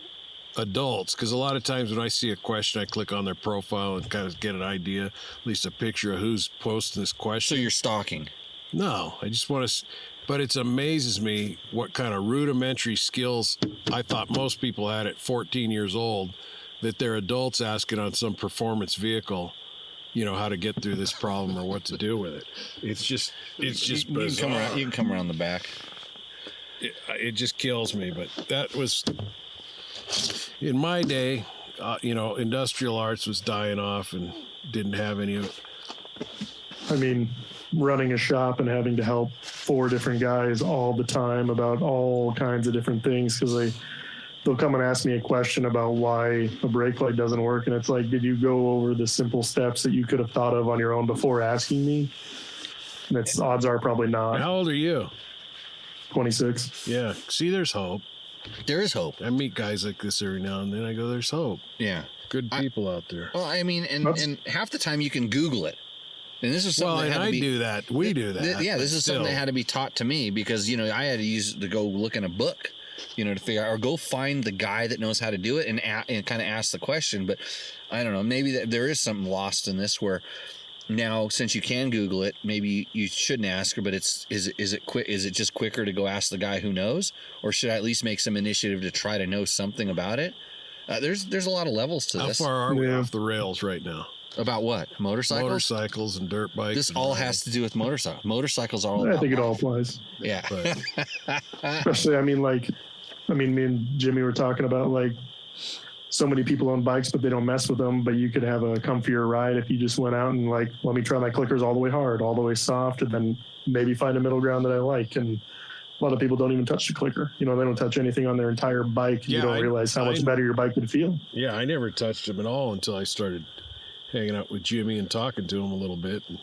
adults, because a lot of times when I see a question, I click on their profile and kind of get an idea, at least a picture of who's posting this So question. you're stalking. No, I just want to, but it amazes me what kind of rudimentary skills I thought most people had at 14 years old, that they're adults asking on some performance vehicle, how to get through this problem or what to do with it. It's just bizarre. You can come around the back. It just kills me. But that was in my day. Industrial arts was dying off and didn't have any of it. I mean, running a shop and having to help 4 different guys all the time about all kinds of different things because they'll come and ask me a question about why a brake light doesn't work. And it's like, did you go over the simple steps that you could have thought of on your own before asking me? And it's odds are probably not. How old are you? 26. Yeah. See, there's hope. There is hope. I meet guys like this every now and then. I go, there's hope. Yeah. Good people out there. Well, I mean, and half the time you can Google it. And this is something that had to be, do that. We do that. This is something that had to be taught to me because, I had to go look in a book, to figure out, or go find the guy that knows how to do it and kind of ask the question. But I don't know, maybe there is something lost in this where now, since you can Google it, maybe you shouldn't ask her, but is it just quicker to go ask the guy who knows, or should I at least make some initiative to try to know something about it? There's a lot of levels to this. How far are we off the rails right now? About what? Motorcycles? Motorcycles and dirt bikes. This all has to do with motorcycles. Motorcycles are all about I think it life. all applies. Yeah. But Especially, me and Jimmy were talking about so many people own bikes, but they don't mess with them. But you could have a comfier ride if you just went out and let me try my clickers all the way hard, all the way soft, and then maybe find a middle ground that I like. And a lot of people don't even touch the clicker. They don't touch anything on their entire bike. Yeah, You don't realize how much better your bike would feel. yeah, I never touched them at all until I started hanging out with Jimmy and talking to him a little bit. And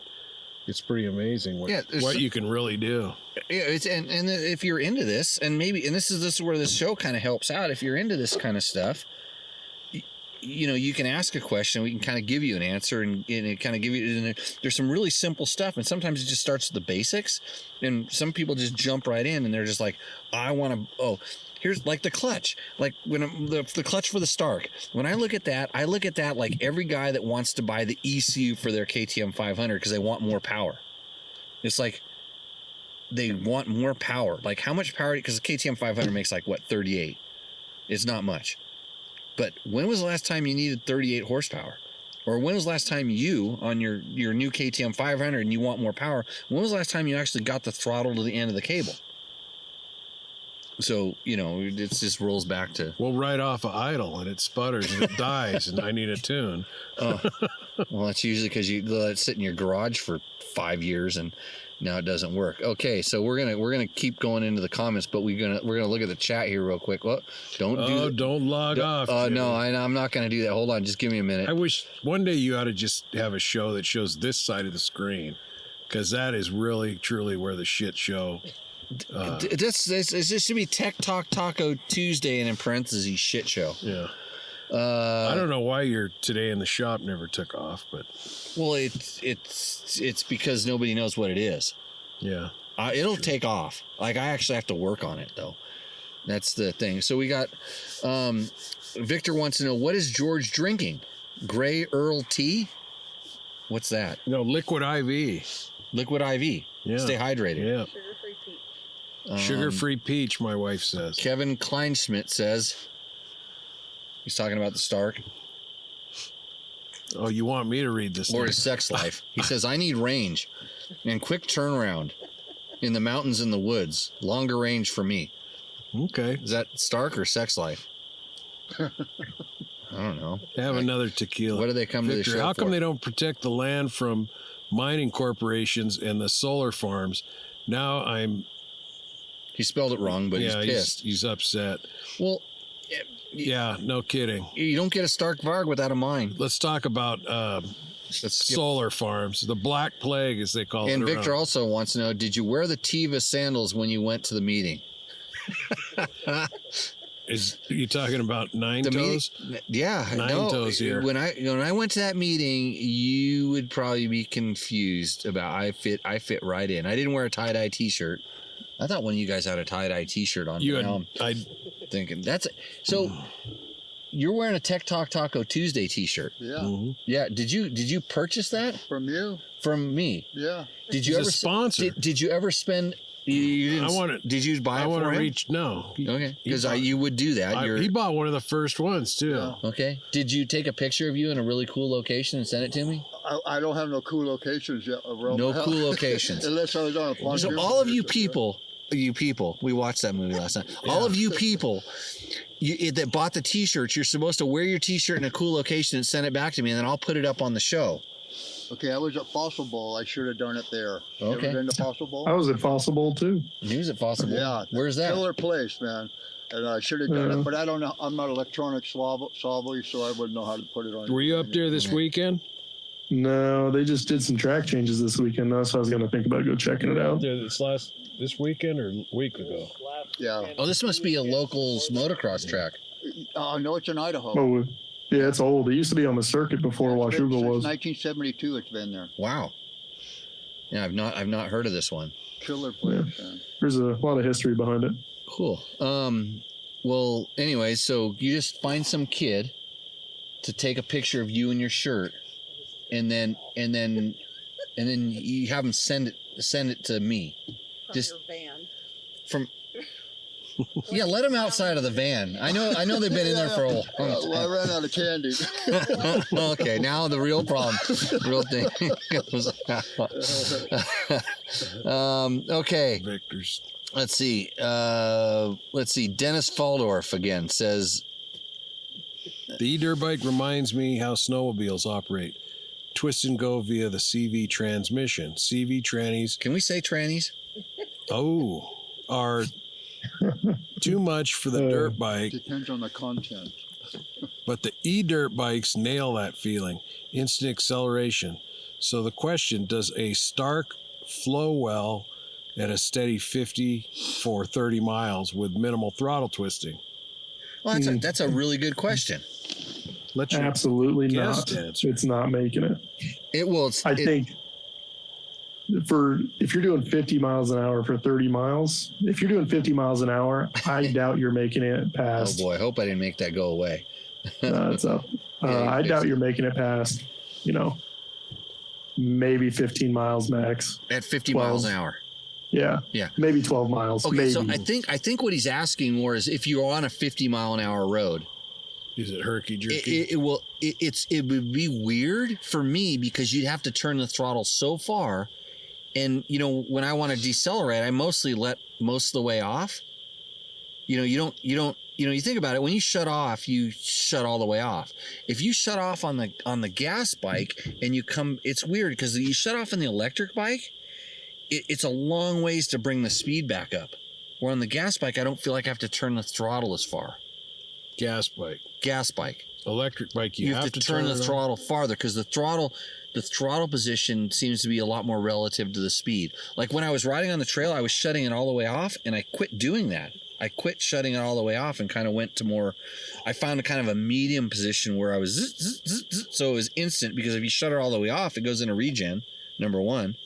it's pretty amazing what you can really do. Yeah, and if you're into this, and this is where this show kind of helps out. If you're into this kind of stuff, you can ask a question. We can kind of give you an answer, and it kind of give you. And there's some really simple stuff, and sometimes it just starts with the basics. And some people just jump right in, and they're just like, I want to. Oh, here's like the clutch. Like when the clutch for the Stark. When I look at that like every guy that wants to buy the ECU for their KTM 500 because they want more power. It's like they want more power. Like how much power? Because the KTM 500 makes 38. It's not much. But when was the last time you needed 38 horsepower? Or when was the last time you, on your new KTM 500 and you want more power, when was the last time you actually got the throttle to the end of the cable? So, you know, it just rolls back to, We'll write off an idle and it sputters and it dies and I need a tune. well, that's usually because you let it sit in your garage for 5 years and now it doesn't work. Okay, so we're gonna keep going into the comments, but we're gonna look at the chat here real quick. Well, don't log off. No, I'm not gonna do that. Hold on, just give me a minute. I wish one day you ought to just have a show that shows this side of the screen, because that is really truly where the shit show. This should be Tech Talk Taco Tuesday and in parentheses shit show. Yeah. I don't know why your today in the shop never took off, but well, it's because nobody knows what it is. Yeah, it'll take off. Like I actually have to work on it though. That's the thing. So we got Victor wants to know, what is George drinking? Gray Earl tea? What's that? No, liquid IV. Liquid IV. Yeah. Stay hydrated. Yeah. Sugar-free peach, my wife says. Kevin Kleinschmidt says, he's talking about the Stark. Oh, you want me to read this? Or his sex life. He says, I need range and quick turnaround in the mountains and the woods. Longer range for me. Okay. Is that Stark or sex life? I don't know. Have another tequila. What do they come Victor, to the show how come for? they don't protect the land from mining corporations and the solar farms? Now He spelled it wrong, but he's pissed. He's upset. Well, yeah, no kidding. You don't get a Stark Varg without a mine. Let's talk about solar farms. The Black Plague, as they call it. And Victor around. also wants to know, did you wear the Tiva sandals when you went to the meeting? Is you talking about Nine Toes? Yeah, Nine Toes here. When I went to that meeting, you would probably be confused about I fit right in. I didn't wear a tie-dye t-shirt. I thought one of you guys had a tie-dye t-shirt on. I'm thinking that's it. So you're wearing a Tech Talk Taco Tuesday t-shirt. Yeah. Mm-hmm. Yeah. Did you purchase that From you? from me? Yeah. Did you He's ever a sponsor. Did you ever spend? You didn't, I want to. Did you buy it I want for to him? reach. No. Okay, because bought- you would do that. He bought one of the first ones too. Yeah. Okay. Did you take a picture of you in a really cool location and send it to me? I don't have no cool locations yet around No my house. cool locations. Unless I was on a pontoon. So all of you people, we watched that movie last night. All of you people that bought the T-shirts, you're supposed to wear your T-shirt in a cool location and send it back to me, and then I'll put it up on the show. Okay, I was at Fossil Bowl. I should have done it there. Okay. You ever been to Fossil Bowl? I was at Fossil Bowl too. Use it possible. Yeah. Where's that? Killer place, man. And I should have done it, but I don't know. I'm not electronic solver, so I wouldn't know how to put it on. Were you up there this weekend? No, they just did some track changes this weekend, though, so I was going to think about go checking it out. This weekend or a week ago? Yeah. Oh, this must be a local motocross track. No, it's in Idaho. Oh, yeah, it's old. It used to be on the circuit before It's been Washougal since was. 1972. It's been there. Wow. Yeah, I've not heard of this one. Killer place, man. There's a lot of history behind it. Cool. Well, anyway, so you just find some kid to take a picture of you and your shirt, and then you have them send it to me. From Just your van. from. Yeah, let them outside of the van. I know they've been in there for a long Well, I time. ran out of candy. Okay, now the real problem, real thing. Okay, Victor's. let's see. Dennis Faldorf again says, The e-dirt bike reminds me how snowmobiles operate. Twist and go via the CV transmission. CV trannies, "Can we say trannies?" are too much for the dirt bike, Depends on the content. but the e-dirt bikes nail that feeling. Instant acceleration. So the question, does a Stark flow well at a steady 50 for 30 miles with minimal throttle twisting? Well, that's a really good question. Let your Absolutely guest not. answer. It's not making it. It will. I think if you're doing 50 miles an hour for 30 miles, if you're doing 50 miles an hour, I doubt you're making it Oh past. boy, I hope I didn't make that go away. It's up. Yeah, I fixed doubt it. you're making it past, maybe 15 miles max. At 50 12. miles an hour. Yeah. Yeah. Maybe 12 miles. Okay, maybe. so I think what he's asking more is if you're on a 50 mile an hour road, Is it herky jerky? it would be weird for me because you'd have to turn the throttle so far, and when I want to decelerate, I mostly let most of the way off, you think about it, when you shut off, you shut all the way off. If you shut off on the gas bike and it's weird because you shut off on the electric bike, it's a long ways to bring the speed back up. Where on the gas bike, I don't feel like I have to turn the throttle as far. Gas bike. Electric bike, you have to turn the throttle farther because the throttle position seems to be a lot more relative to the speed. Like when I was riding on the trail, I was shutting it all the way off, and I quit doing that. I quit shutting it all the way off and kind of went to more. I found a kind of a medium position where I was so it was instant, because if you shut it all the way off, it goes into regen, number one,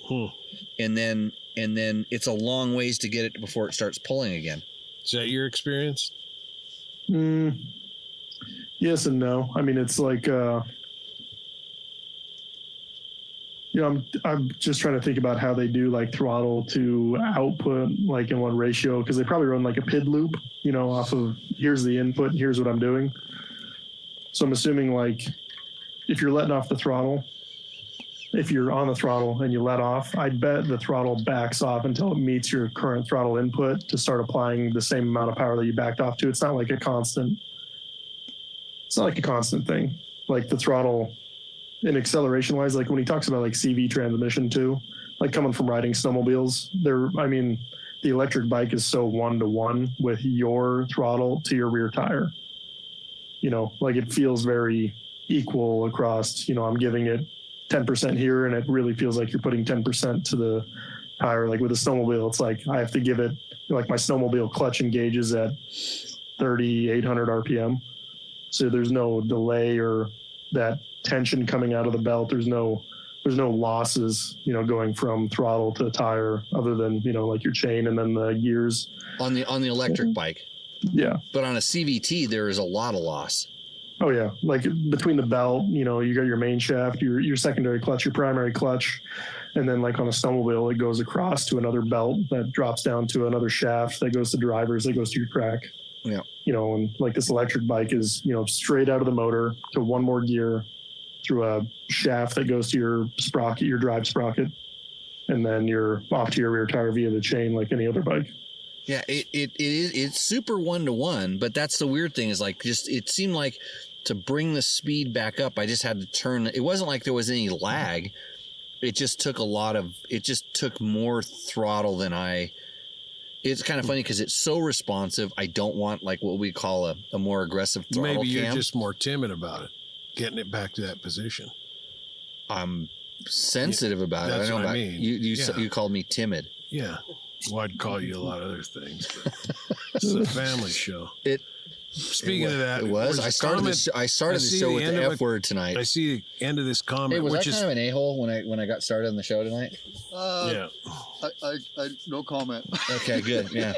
and then it's a long ways to get it before it starts pulling again. Is that your experience? Yes and no. I mean, it's like, I'm just trying to think about how they do like throttle to output, like in what ratio, because they probably run like a PID loop, off of here's the input, here's what I'm doing. So I'm assuming like if you're letting off the throttle, if you're on the throttle and you let off, I bet the throttle backs off until it meets your current throttle input to start applying the same amount of power that you backed off to. It's not like a constant thing. Like the throttle in acceleration wise, like when he talks about like CV transmission too, like coming from riding snowmobiles, the electric bike is so 1-to-1 with your throttle to your rear tire. Like it feels very equal across, I'm giving it 10% here and it really feels like you're putting 10% to the tire. Like with a snowmobile, it's like I have to give it, like my snowmobile clutch engages at 3,800 RPM. So there's no delay or that tension coming out of the belt. There's no losses, going from throttle to tire other than, like your chain and then the gears. On the electric bike. Yeah. But on a CVT, there is a lot of loss. Oh yeah. Like between the belt, you got your main shaft, your secondary clutch, your primary clutch. And then like on a snowmobile, it goes across to another belt that drops down to another shaft that goes to drivers, that goes to your crack. Yeah. And like this electric bike is, straight out of the motor to one more gear through a shaft that goes to your sprocket, your drive sprocket. And then you're off to your rear tire via the chain like any other bike. Yeah, it's super 1-to-1, but that's the weird thing is like it seemed like to bring the speed back up, I just had to turn. It wasn't like there was any lag. It just took more throttle than it's kind of funny because it's so responsive. I don't want like what we call a more aggressive throttle. Maybe you're just more timid about it, getting it back to that position. I'm sensitive about it. That's I know what about I mean. You called me timid. Yeah. Well, I'd call you a lot of other things. But it's a family show. Speaking of that, it was. I started the show with the F word tonight. I see the end of this comment. Hey, was which that kind of an a-hole when I got started on the show tonight? Yeah. I no comment. Okay, good. Yeah.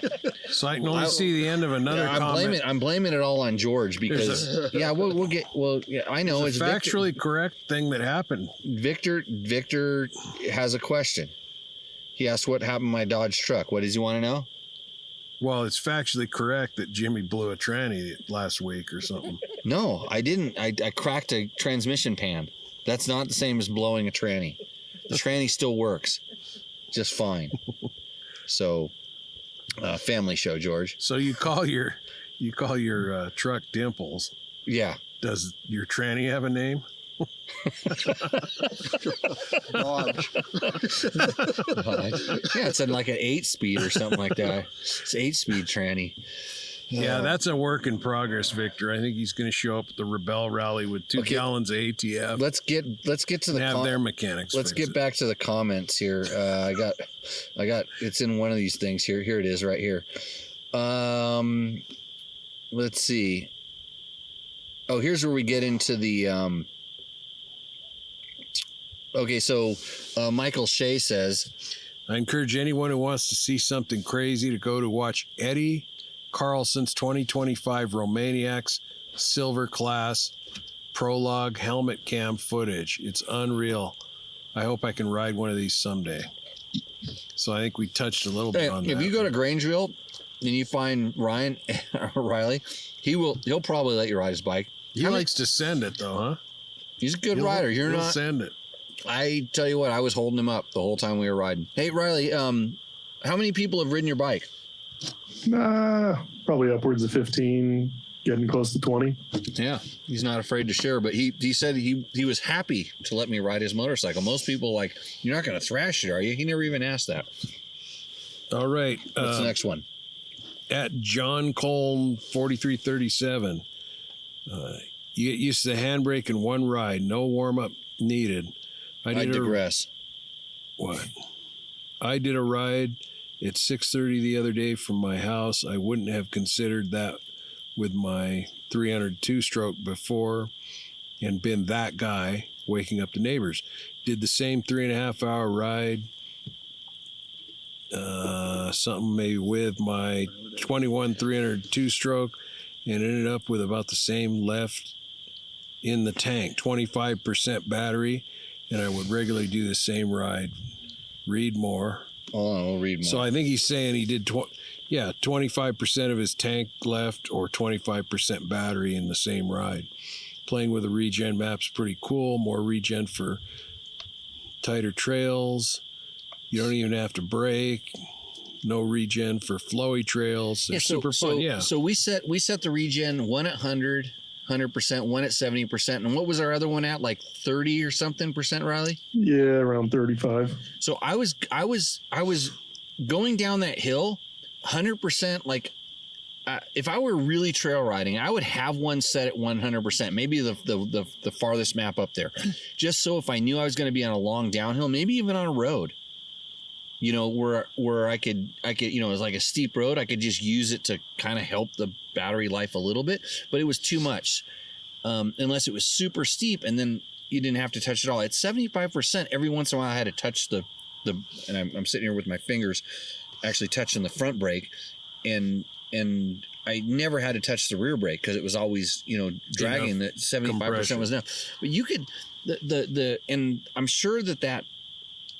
So I can only see the end of another comment. I'm blaming it all on George because I know it's a factually correct thing that happened. Victor has a question. He asked what happened to my Dodge truck. What does he want to know? Well, it's factually correct that Jimmy blew a tranny last week or something. No, I didn't. I cracked a transmission pan. That's not the same as blowing a tranny. The tranny still works just fine. So, family show, George. So you call your truck Dimples. Yeah. Does your tranny have a name? Dodge. Yeah, it's like an 8-speed or something like that. It's 8-speed tranny. Yeah, that's a work in progress, Victor. I think he's going to show up at the Rebel Rally with 2 gallons of ATF. Let's get to the have their mechanics. Let's get back to the comments here. I got it's in one of these things here. Here it is, right here. Let's see. Oh, here's where we get into the. Okay, so Michael Shea says, I encourage anyone who wants to see something crazy to go to watch Eddie Carlson's 2025 Romaniacs Silver Class Prologue Helmet Cam footage. It's unreal. I hope I can ride one of these someday. So I think we touched a little bit on that. If you go to Grangeville and you find Riley, he'll probably let you ride his bike. He likes to send it though, huh? He's a good rider. You're not send it. I tell you what, I was holding him up the whole time we were riding. Hey, Riley, how many people have ridden your bike? Probably upwards of 15, getting close to 20. Yeah, he's not afraid to share, but he said he was happy to let me ride his motorcycle. Most people like, you're not going to thrash it, are you? He never even asked that. All right. What's the next one? At John Colm 4337. You get used to the handbrake in one ride. No warm-up needed. I digress. What? I did a ride at 6:30 the other day from my house. I wouldn't have considered that with my 302 stroke before and been that guy waking up the neighbors. Did the same 3.5 hour ride, something maybe with my 21 302 stroke, and ended up with about the same left in the tank, 25% battery, and I would regularly do the same ride. Read more. Oh, I'll read more. So I think he's saying he did 25% of his tank left or 25% battery in the same ride. Playing with the regen map's pretty cool. More regen for tighter trails. You don't even have to brake. No regen for flowy trails. They're super fun. Yeah. So we set the regen one at 100%, one at 70%, and what was our other one at? Like 30 or something percent, Riley? Yeah, around 35. So I was going down that hill 100%. Like if I were really trail riding, I would have one set at 100%, maybe the farthest map up there, just so if I knew I was going to be on a long downhill, maybe even on a road, you know, where I could, you know, it's like a steep road, I could just use it to kind of help the battery life a little bit, but it was too much, unless it was super steep, and then you didn't have to touch it all. At 75%, every once in a while I had to touch the and I'm sitting here with my fingers actually touching the front brake, and I never had to touch the rear brake because it was always, you know, dragging. That 75% was enough. But you could and I'm sure that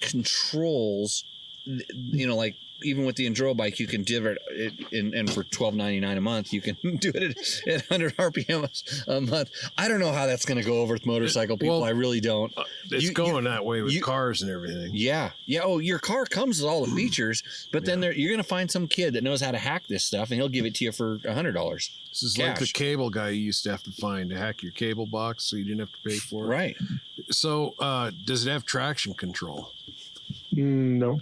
controls, you know, like even with the Enduro bike, you can do it and for $12.99 a month, you can do it at 100 RPM a month. I don't know how that's going to go over with motorcycle people. I really don't. It's going that way with cars and everything. Yeah. Oh, your car comes with all the features, but then you're going to find some kid that knows how to hack this stuff, and he'll give it to you for $100. This is like the cable guy you used to have to find to hack your cable box so you didn't have to pay for it. Right. So does it have traction control? No.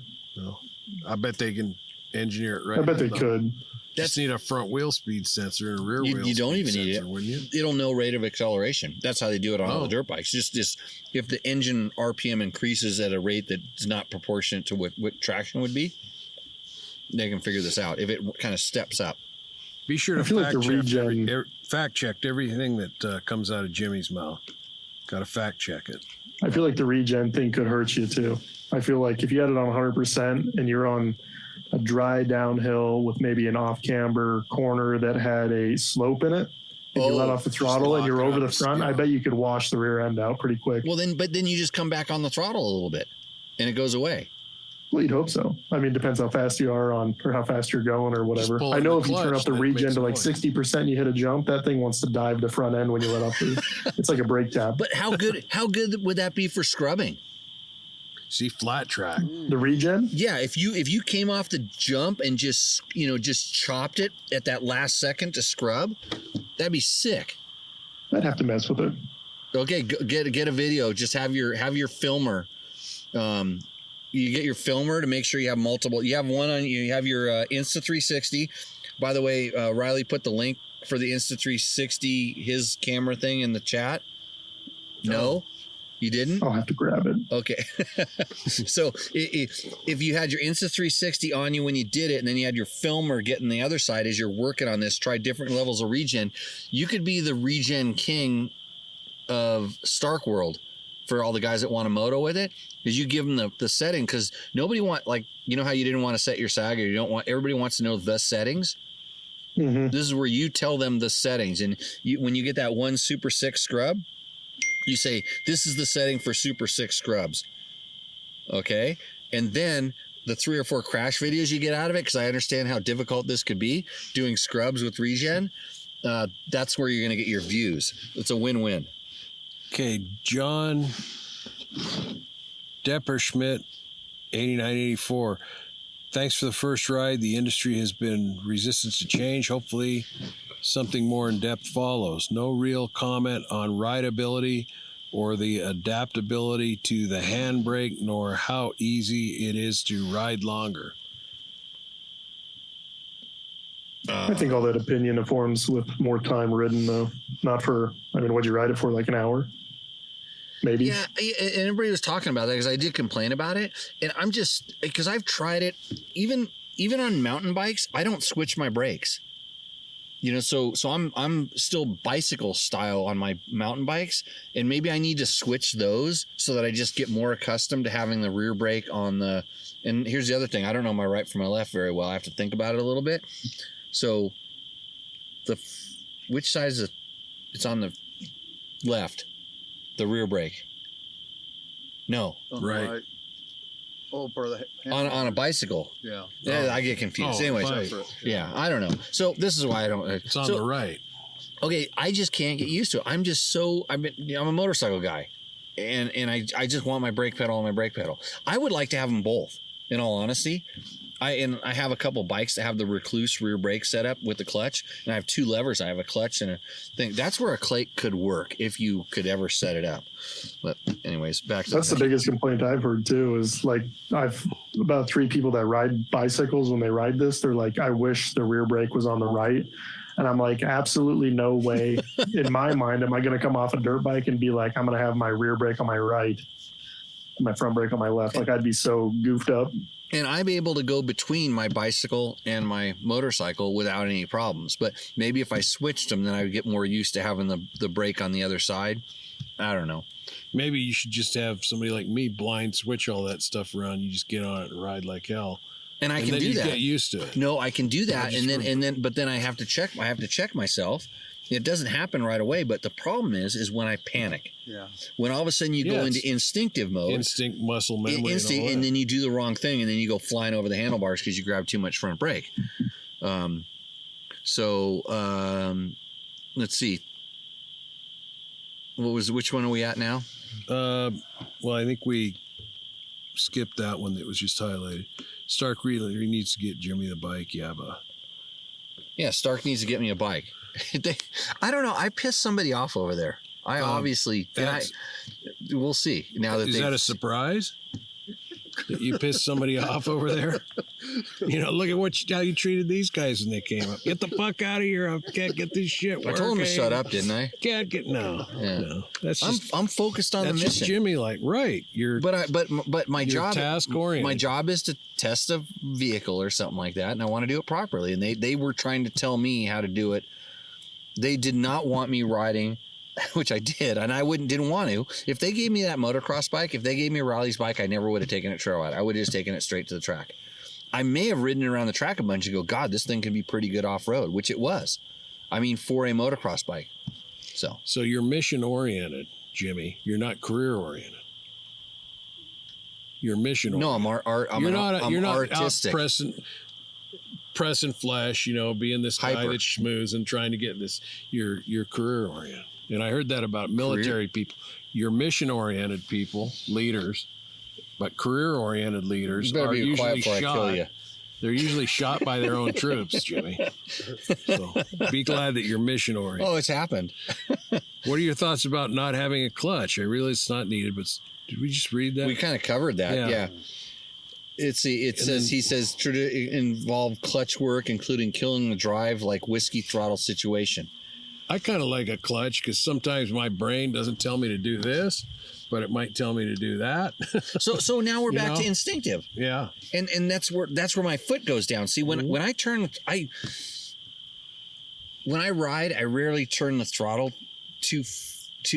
I bet they can engineer it right. I bet they could. Just need a front wheel speed sensor and a rear wheel. You don't even sensor, need it. Wouldn't you? It'll know rate of acceleration. That's how they do it on all the dirt bikes. Just if the engine RPM increases at a rate that's not proportionate to what traction would be, they can figure this out. If it kind of steps up. Be sure to fact check everything that comes out of Jimmy's mouth. Got to fact check it. I feel like the regen thing could hurt you too. I feel like if you had it on 100% and you're on a dry downhill with maybe an off camber corner that had a slope in it, and you let off the throttle and you're over the front, I bet you could wash the rear end out pretty quick. Well, then you just come back on the throttle a little bit and it goes away. Well, you'd hope so. I mean, it depends how fast you are or how fast you're going or whatever. I know if you turn up the regen to like 60% and you hit a jump, that thing wants to dive the front end when you let off it's like a brake tap. But how good would that be for scrubbing? See, flat track. The regen? Yeah, if you came off the jump and just chopped it at that last second to scrub, that'd be sick. I'd have to mess with it. Okay, get a video. Just have your filmer. You get your filmer to make sure you have multiple. You have one on. You have your Insta360. By the way, Riley put the link for the Insta360 his camera thing in the chat. No. You didn't? I'll have to grab it. Okay. So if you had your Insta360 on you when you did it, and then you had your filmer getting the other side as you're working on this, try different levels of regen, you could be the regen king of Stark World for all the guys that want to moto with it, is you give them the setting, because nobody like, you know how you didn't want to set your sag, or everybody wants to know the settings. Mm-hmm. This is where you tell them the settings. And when you get that one Super 6 scrub, you say, this is the setting for Super 6 scrubs. Okay. And then the 3 or 4 crash videos you get out of it, because I understand how difficult this could be, doing scrubs with regen, that's where you're going to get your views. It's a win-win. Okay. John Depperschmidt, 8984. Thanks for the first ride. The industry has been resistant to change. Hopefully something more in-depth follows. No real comment on rideability or the adaptability to the handbrake, nor how easy it is to ride longer. I think all that opinion informs with more time ridden, though. Not for, I mean, what'd you ride it for? Like an hour? Maybe. Yeah, and everybody was talking about that because I did complain about it, and I'm just because I've tried it. Even on mountain bikes, I don't switch my brakes. You know, so I'm still bicycle style on my mountain bikes, and maybe I need to switch those so that I just get more accustomed to having the rear brake on the. And here's the other thing: I don't know my right from my left very well. I have to think about it a little bit. So, which side is it? It's on the left. The rear brake. No. On the Right. Oh, for the On a bicycle. Yeah. Yeah, I get confused. Oh, Anyways, right. yeah, I don't know. So this is why I don't. It's on so, the right. Okay, I just can't get used to it. I'm just so I'm a motorcycle guy, and I just want my brake pedal and my brake pedal. I would like to have them both. In all honesty, I have a couple bikes that have the Recluse rear brake set up with the clutch, and I have two levers. I have a clutch and a thing. That's where a Clake could work if you could ever set it up. But anyways, back to That's the biggest complaint I've heard too. Is like I've about 3 people that ride bicycles. When they ride this, they're like, "I wish the rear brake was on the right." And I'm like, absolutely no way. In my mind, am I going to come off a dirt bike and be like, I'm going to have my rear brake on my right, my front brake on my left? Like I'd be so goofed up. And I'm able to go between my bicycle and my motorcycle without any problems. But maybe if I switched them, then I would get more used to having the brake on the other side. I don't know. Maybe you should just have somebody like me blind switch all that stuff around. You just get on it and ride like hell. And I and can then do you that. Get used to it. No, I can do that, but then I have to check myself. It doesn't happen right away, but the problem is when I panic. Yeah. When all of a sudden you go into instinctive mode, instinct muscle memory, and then you do the wrong thing, and then you go flying over the handlebars because you grab too much front brake. Let's see. Which one are we at now? Well, I think we skipped that one that was just highlighted. Stark really needs to get Jimmy the bike, Yabba. Yeah, Stark needs to get me a bike. I don't know. I pissed somebody off over there. I obviously, we'll see. Now that is that a surprise? That you pissed somebody off over there? You know, look at how you treated these guys when they came up. Get the fuck out of here! I can't get this shit working. I told him to shut up, didn't I? Can't get no. That's just, I'm focused on the mission. That's just Jimmy, like right. But my job, task oriented. My job is to test a vehicle or something like that, and I want to do it properly. And they were trying to tell me how to do it. They did not want me riding, which I did, and I didn't want to. If they gave me that motocross bike, if they gave me Riley's bike, I never would have taken it trail ride. I would have just taken it straight to the track. I may have ridden around the track a bunch and go, God, this thing can be pretty good off road, which it was. I mean, for a motocross bike. So you're mission oriented, Jimmy. You're not career oriented. You're mission oriented. No, I'm artistic. Pressing flesh, you know, being this guy Hyper. that's schmooze and trying to get this. You're career oriented, and I heard that about military people. You're mission oriented people, leaders, but career oriented leaders are usually shot. I kill you. They're usually shot by their own troops, Jimmy. So be glad that you're mission oriented. Oh, it's happened. What are your thoughts about not having a clutch? I realize it's not needed, but did we just read that? We kind of covered that. Yeah. He says involve clutch work, including killing the drive, like whiskey throttle situation. I kind of like a clutch because sometimes my brain doesn't tell me to do this, but it might tell me to do that. So now we're back to instinctive. Yeah. And that's where my foot goes down. See, when I ride, I rarely turn the throttle too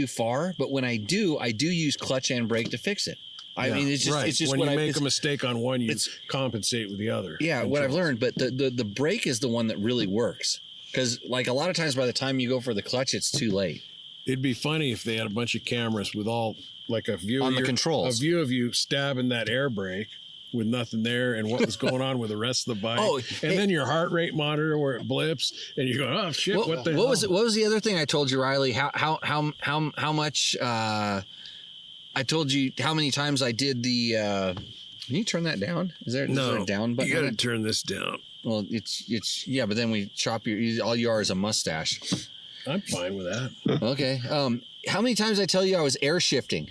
far, but when I do use clutch and brake to fix it. I mean, it's just when you make a mistake on one, you compensate with the other. Yeah, what I've learned, but the brake is the one that really works because, like, a lot of times by the time you go for the clutch, it's too late. It'd be funny if they had a bunch of cameras with all like a view on the controls, a view of you stabbing that air brake with nothing there, and what was going on with the rest of the bike. Then your heart rate monitor where it blips, and you go, oh shit, what the hell? What was the other thing I told you, Riley? How much? I told you how many times I did the Can you turn that down? Is there a down button? You got to turn this down. Well, it's yeah, but then we chop all you are is a mustache. I'm fine with that. Okay. How many times I tell you I was air shifting?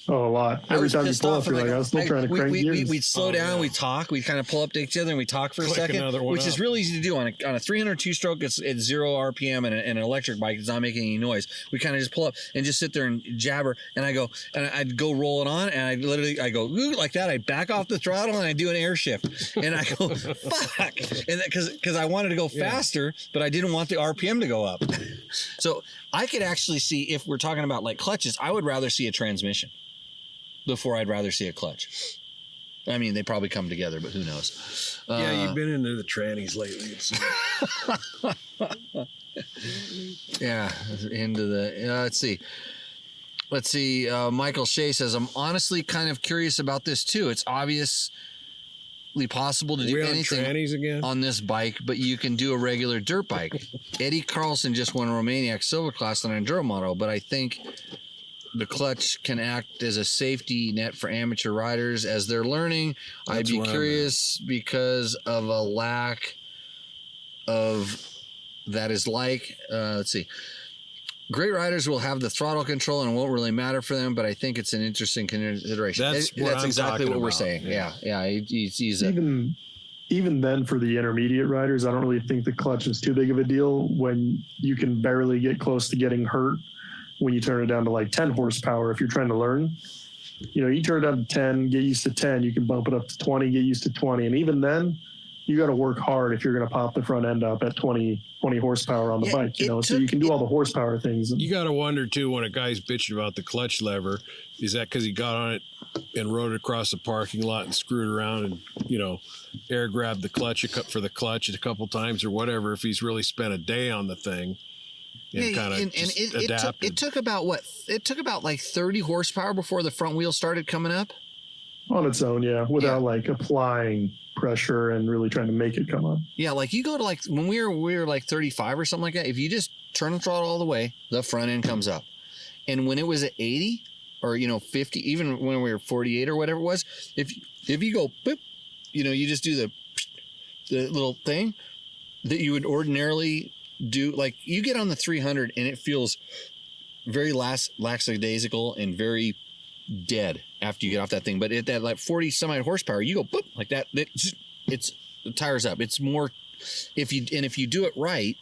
Oh, a lot. Every time you pull up, you're like, I was still trying to crank gears. We'd slow down, we'd talk, we'd kind of pull up to each other, and we talk for a second, which is really easy to do. On a 302 stroke, it's 0 RPM, and an electric bike is not making any noise. We kind of just pull up and just sit there and jabber, and I'd go roll it on, and I go like that. I'd back off the throttle, and I'd do an air shift, and I go fuck, and because I wanted to go faster, but I didn't want the RPM to go up. So I could actually see, if we're talking about like clutches, I would rather see a transmission before I'd rather see a clutch. I mean, they probably come together, but who knows? Yeah, you've been into the trannies lately. Yeah, into the. Let's see. Michael Shea says, "I'm honestly kind of curious about this too. It's obviously possible to do anything on this bike, but you can do a regular dirt bike. Eddie Carlson just won a Romaniac Silver Class on an enduro model, but I think the clutch can act as a safety net for amateur riders as they're learning. I'd be curious because of a lack of that is like, let's see. Great riders will have the throttle control and it won't really matter for them, but I think it's an interesting consideration." That's exactly what we're saying. Yeah. He's even then, for the intermediate riders, I don't really think the clutch is too big of a deal when you can barely get close to getting hurt. When you turn it down to like 10 horsepower, if you're trying to learn, you turn it down to 10, get used to 10, you can bump it up to 20, get used to 20. And even then, you got to work hard if you're going to pop the front end up at 20 horsepower on the bike, so you can do all the horsepower things. You got to wonder too, when a guy's bitching about the clutch lever, is that because he got on it and rode it across the parking lot and screwed around and, air grabbed the clutch for the clutch a couple times or whatever, if he's really spent a day on the thing. It took about like 30 horsepower before the front wheel started coming up on its own, without like applying pressure and really trying to make it come up. Yeah, like you go to like when we were like 35 or something like that. If you just turn the throttle all the way, the front end comes up. And when it was at 80 or 50, even when we were 48 or whatever it was, if you go boop, you just do the little thing that you would ordinarily do. Like you get on the 300 and it feels very lackadaisical and very dead after you get off that thing, but at that like 40 some horsepower, you go boop like that. It tires up. It's more if you do it right,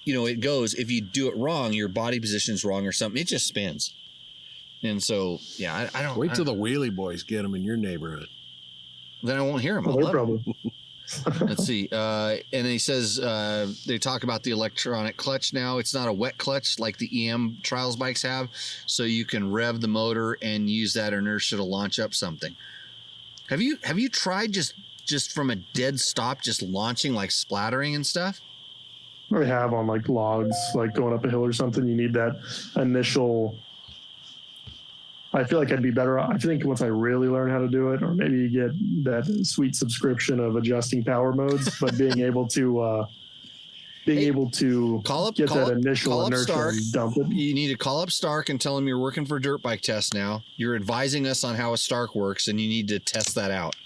it goes. If you do it wrong, your body position's wrong or something, it just spins. And so I don't wait till the wheelie boys get them in your neighborhood. Then I won't hear them. Well, probably. Let's see. And he says they talk about the electronic clutch now. It's not a wet clutch like the EM trials bikes have, so you can rev the motor and use that inertia to launch up something. Have you tried just from a dead stop, just launching, like splattering and stuff? I have on like logs, like going up a hill or something. You need that initial. I feel like I'd be better. I think once I really learn how to do it, or maybe get that sweet subscription of adjusting power modes, but being able to get that initial inertia and dump it. You need to call up Stark and tell him you're working for Dirt Bike Test now. You're advising us on how a Stark works, and you need to test that out.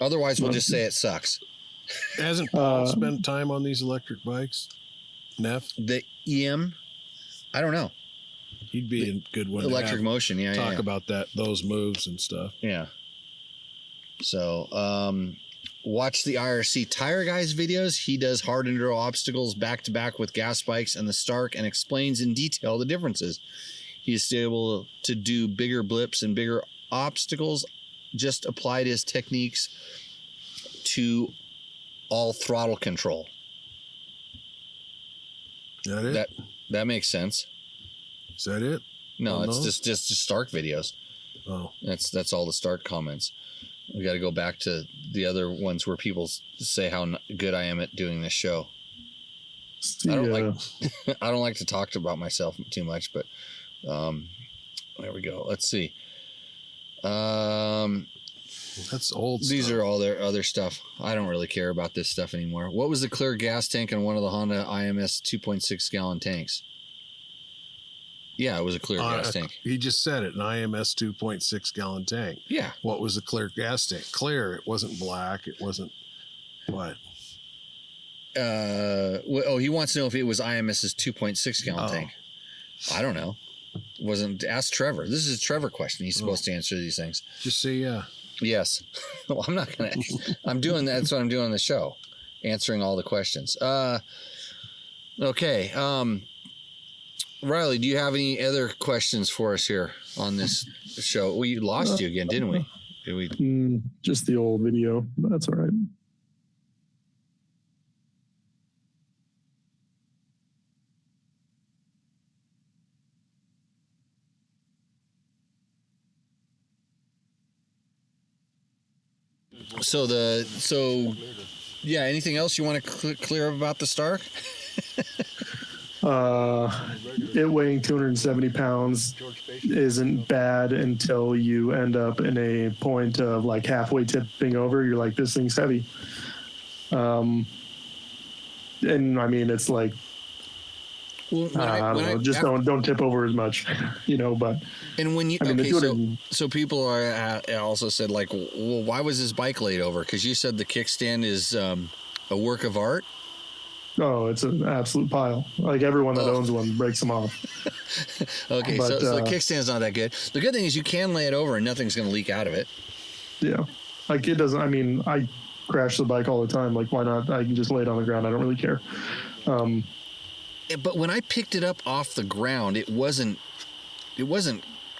Otherwise, we'll just say it sucks. Hasn't Paul spent time on these electric bikes? Neff? The EM? I don't know. He'd be a good one. Electric motion, talk about those moves and stuff. Yeah. So, watch the IRC Tire Guys videos. He does hard enduro obstacles back to back with gas bikes and the Stark and explains in detail the differences. He is still able to do bigger blips and bigger obstacles. Just applied his techniques to all throttle control. That makes sense. Is that it? No, it's just Stark videos. Oh, that's all the Stark comments. We got to go back to the other ones where people say how good I am at doing this show. I don't like to talk about myself too much, but there we go. Let's see. That's old stuff. These are all their other stuff. I don't really care about this stuff anymore. What was the clear gas tank in one of the Honda IMS 2.6 gallon tanks? Yeah, it was a clear gas tank. He just said it, an IMS 2.6 gallon tank. Yeah. What was a clear gas tank? Clear. It wasn't black. It wasn't what? He wants to know if it was IMS's 2.6 gallon tank. I don't know. Ask Trevor. This is a Trevor question. He's supposed to answer these things. Just say yeah. Yes. Well, I'm not gonna. I'm doing that. That's what I'm doing on the show, answering all the questions. Okay. Riley, do you have any other questions for us here on this show? We lost you again, didn't we? Did we? Just the old video. But that's all right. Yeah. Anything else you want to clear up about the Stark? It weighing 270 pounds isn't bad until you end up in a point of like halfway tipping over. You're like, this thing's heavy. And I mean, it's like, well, don't tip over as much, but. And when you, I mean, so people are also said like, well, why was this bike laid over? Cause you said the kickstand is, a work of art. Oh, it's an absolute pile. Like everyone that owns one breaks them off. Okay, so the kickstand's not that good. The good thing is you can lay it over and nothing's going to leak out of it. Yeah. Like it doesn't, I mean, I crash the bike all the time. Like why not? I can just lay it on the ground. I don't really care. But when I picked it up off the ground, it wasn't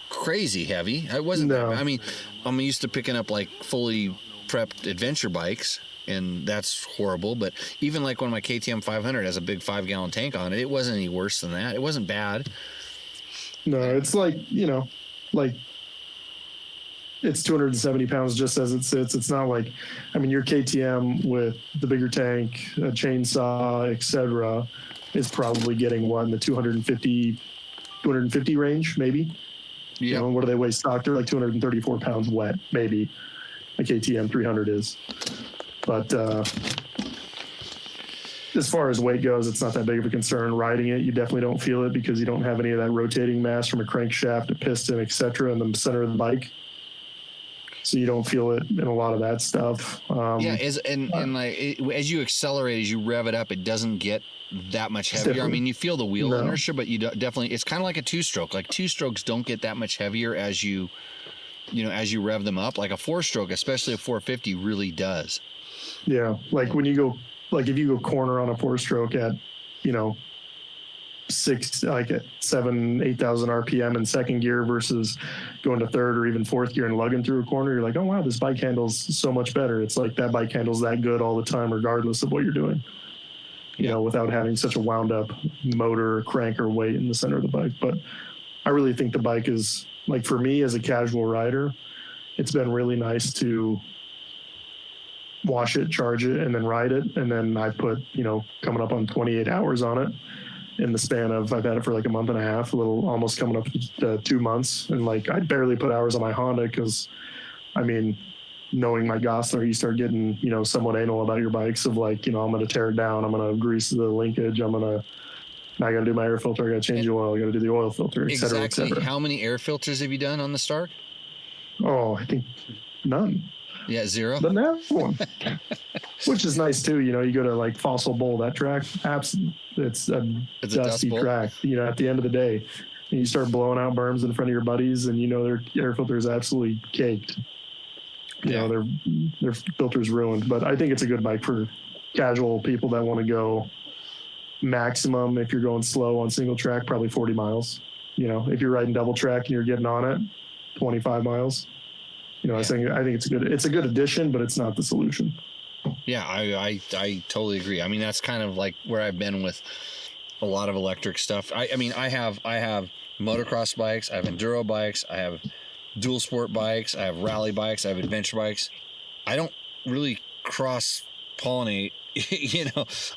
crazy heavy. I wasn't, No. I mean, I'm used to picking up like fully prepped adventure bikes. And that's horrible. But even like when my KTM 500 has a big 5-gallon tank on it, it wasn't any worse than that. It wasn't bad. No, it's like, like it's 270 pounds just as it sits. It's not like, I mean, your KTM with the bigger tank, a chainsaw, etc., is probably getting in the 250 range, maybe. Yeah. What do they weigh stock? They're like 234 pounds wet, maybe. A KTM 300 is. But as far as weight goes, it's not that big of a concern. Riding it, you definitely don't feel it because you don't have any of that rotating mass from a crankshaft, a piston, etc., in the center of the bike. So you don't feel it in a lot of that stuff. As you accelerate, as you rev it up, it doesn't get that much heavier. I mean, you feel the wheel inertia, but you definitely, it's kind of like a two-stroke. Like two-strokes don't get that much heavier as you rev them up. Like a four-stroke, especially a 450, really does. Yeah, like when you go, like if you go corner on a four-stroke at, 7,000, 8,000 RPM in second gear versus going to third or even fourth gear and lugging through a corner, you're like, oh wow, this bike handles so much better. It's like that bike handles that good all the time, regardless of what you're doing. Without having such a wound up motor, crank, or weight in the center of the bike. But I really think the bike is, like for me as a casual rider, it's been really nice to wash it, charge it, and then ride it. And then I put, coming up on 28 hours on it in the span of, I've had it for like a month and a half, almost coming up to 2 months. And like, I barely put hours on my Honda because, I mean, knowing my Gosler, you start getting, somewhat anal about your bikes of like, I'm going to tear it down. I'm going to grease the linkage. I got to do my air filter. I got to change the oil. I got to do the oil filter, et cetera, et cetera. How many air filters have you done on the Stark? Oh, I think none. Yeah, zero. But now one, which is nice too. You go to like Fossil Bowl, that track, it's a dusty track. At the end of the day, and you start blowing out berms in front of your buddies, and their air filter is absolutely caked. Their filter's ruined. But I think it's a good bike for casual people that want to go maximum. If you're going slow on single track, probably 40 miles. If you're riding double track and you're getting on it, 25 miles. I think it's a good addition, but it's not the solution. Yeah, I totally agree. I mean, that's kind of like where I've been with a lot of electric stuff. I have motocross bikes, I have enduro bikes, I have dual sport bikes, I have rally bikes, I have adventure bikes. I don't really cross pollinate.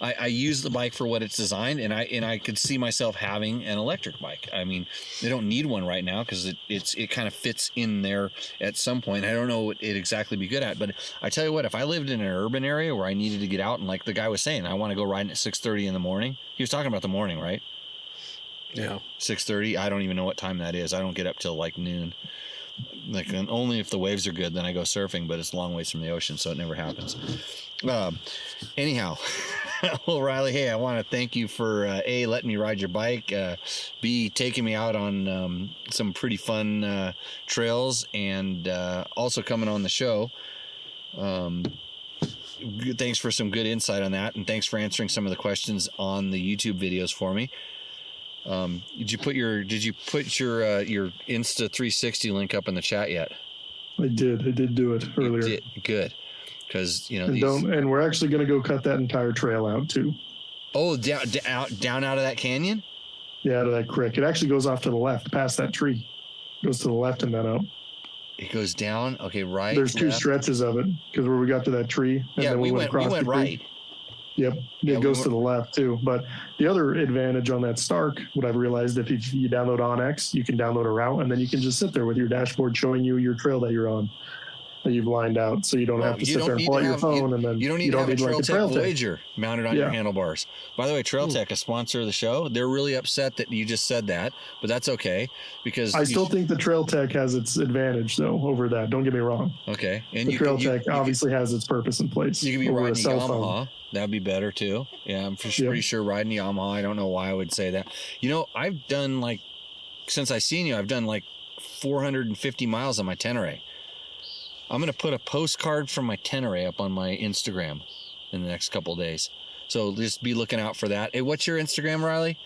I use the bike for what it's designed, and I could see myself having an electric bike. I mean, I don't need one right now because it kind of fits in there at some point. I don't know what it exactly be good at, but I tell you what, if I lived in an urban area where I needed to get out, and like the guy was saying, I want to go riding at 6:30 in the morning. He was talking about the morning, right? Yeah. 6:30. I don't even know what time that is. I don't get up till like noon. Like, and only if the waves are good, then I go surfing, but it's a long ways from the ocean, so it never happens. Anyhow, well, Riley, hey, I want to thank you for A, letting me ride your bike, B, taking me out on some pretty fun trails, and also coming on the show. Thanks for some good insight on that, and thanks for answering some of the questions on the YouTube videos for me. Did you put your Insta 360 link up in the chat yet? I did do it earlier. You did. Good, because and we're actually going to go cut that entire trail out too. Oh, down out of that canyon? Yeah, to that creek. It actually goes off to the left, past that tree. Goes to the left and then up. It goes down. Okay, right. There's two left. stretches of it because where we got to that tree, and then we went across the right. creek. Yep, it goes to the left too. But the other advantage on that Stark, what I've realized, if you download OnX, you can download a route, and then you can just sit there with your dashboard showing you your trail that you're on, that you've lined out, so you don't have to sit there and pull out your phone, and then you don't need to have a Trail Tech Voyager mounted on your Yeah. handlebars. By the way, Trail Tech, a sponsor of the show, they're really upset that you just said that, but that's okay because I still think the Trail Tech has its advantage though over that. Don't get me wrong. Okay, and The Trail Tech obviously has its purpose in place. You could be over a riding cell Yamaha. phone. That'd be better too. Yeah, I'm pretty sure riding Yamaha. I don't know why I would say that. I've done since I seen you, I've done 450 miles on my Tenere. I'm going to put a postcard from my Tenere up on my Instagram in the next couple of days. So just be looking out for that. Hey, what's your Instagram, Riley?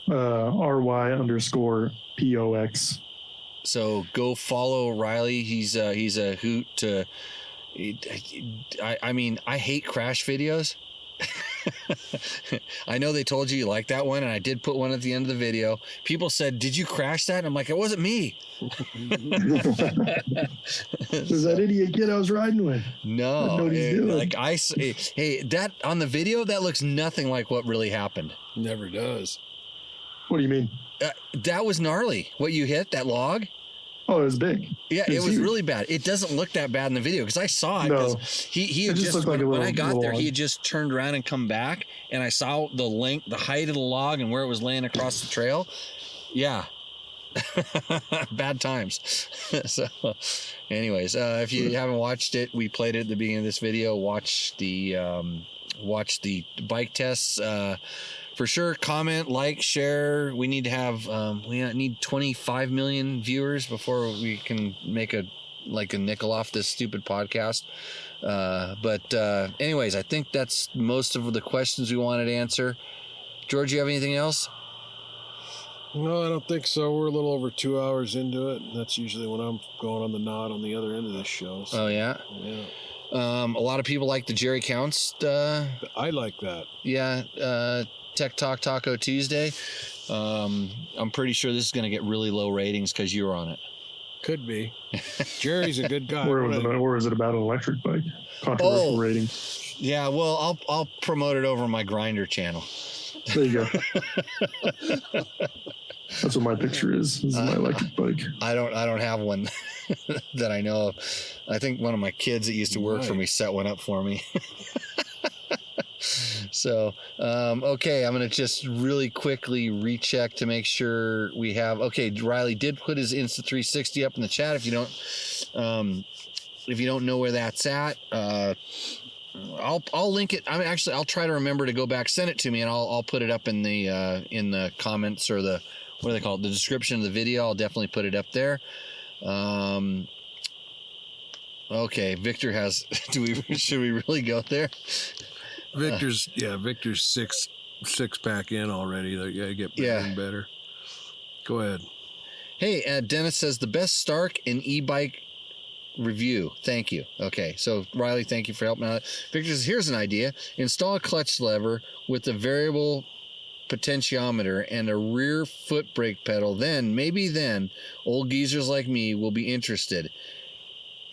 RY_POX. So go follow Riley. He's a hoot to, I mean, I hate crash videos. I know they told you like that one, and I did put one at the end of the video. People said, "Did you crash that?" And I'm like, "It wasn't me." Is that idiot kid I was riding with? No, hey, that on the video that looks nothing like what really happened. Never does. What do you mean? That was gnarly. What you hit, that log? Oh, it was big. Yeah, it was huge. really bad. It doesn't look that bad in the video because I saw it. No. He had just when I got there, he had just turned around and come back, and I saw the height of the log, and where it was laying across the trail. Yeah, bad times. So, anyways, if you haven't watched it, we played it at the beginning of this video. Watch the bike tests. For sure, comment, like, share. We need to have we need 25 million viewers before we can make a nickel off this stupid podcast. But anyways, I think that's most of the questions we wanted to answer. George, you have anything else? No, I don't think so. We're a little over 2 hours into it. And that's usually when I'm going on the nod on the other end of this show. So, Oh yeah. yeah. A lot of people like the Jerry Counts. I like that. Yeah. Tech Talk Taco Tuesday. I'm pretty sure this is going to get really low ratings because you were on it. Could be. Jerry's a good guy. Where was it about an electric bike? Controversial rating. Yeah, well, I'll promote it over my Grinder channel. There you go. That's what my picture is. This is my electric bike. I don't have one that I know of. I think one of my kids that used to work for me set one up for me. So, okay, I'm going to just really quickly recheck to make sure we have, okay, Riley did put his Insta 360 up in the chat. If you don't know where that's at, I'll link it. I'll try to remember to go back, send it to me, and I'll put it up in the comments or the, what do they call it? The description of the video. I'll definitely put it up there. Okay, Victor has, should we really go there? Victor's six pack in already. They gotta get better and better. Go ahead. Hey, Dennis says the best Stark and e-bike review. Thank you. Okay, so Riley, thank you for helping out. Victor says, here's an idea. Install a clutch lever with a variable potentiometer and a rear foot brake pedal. Maybe then, old geezers like me will be interested.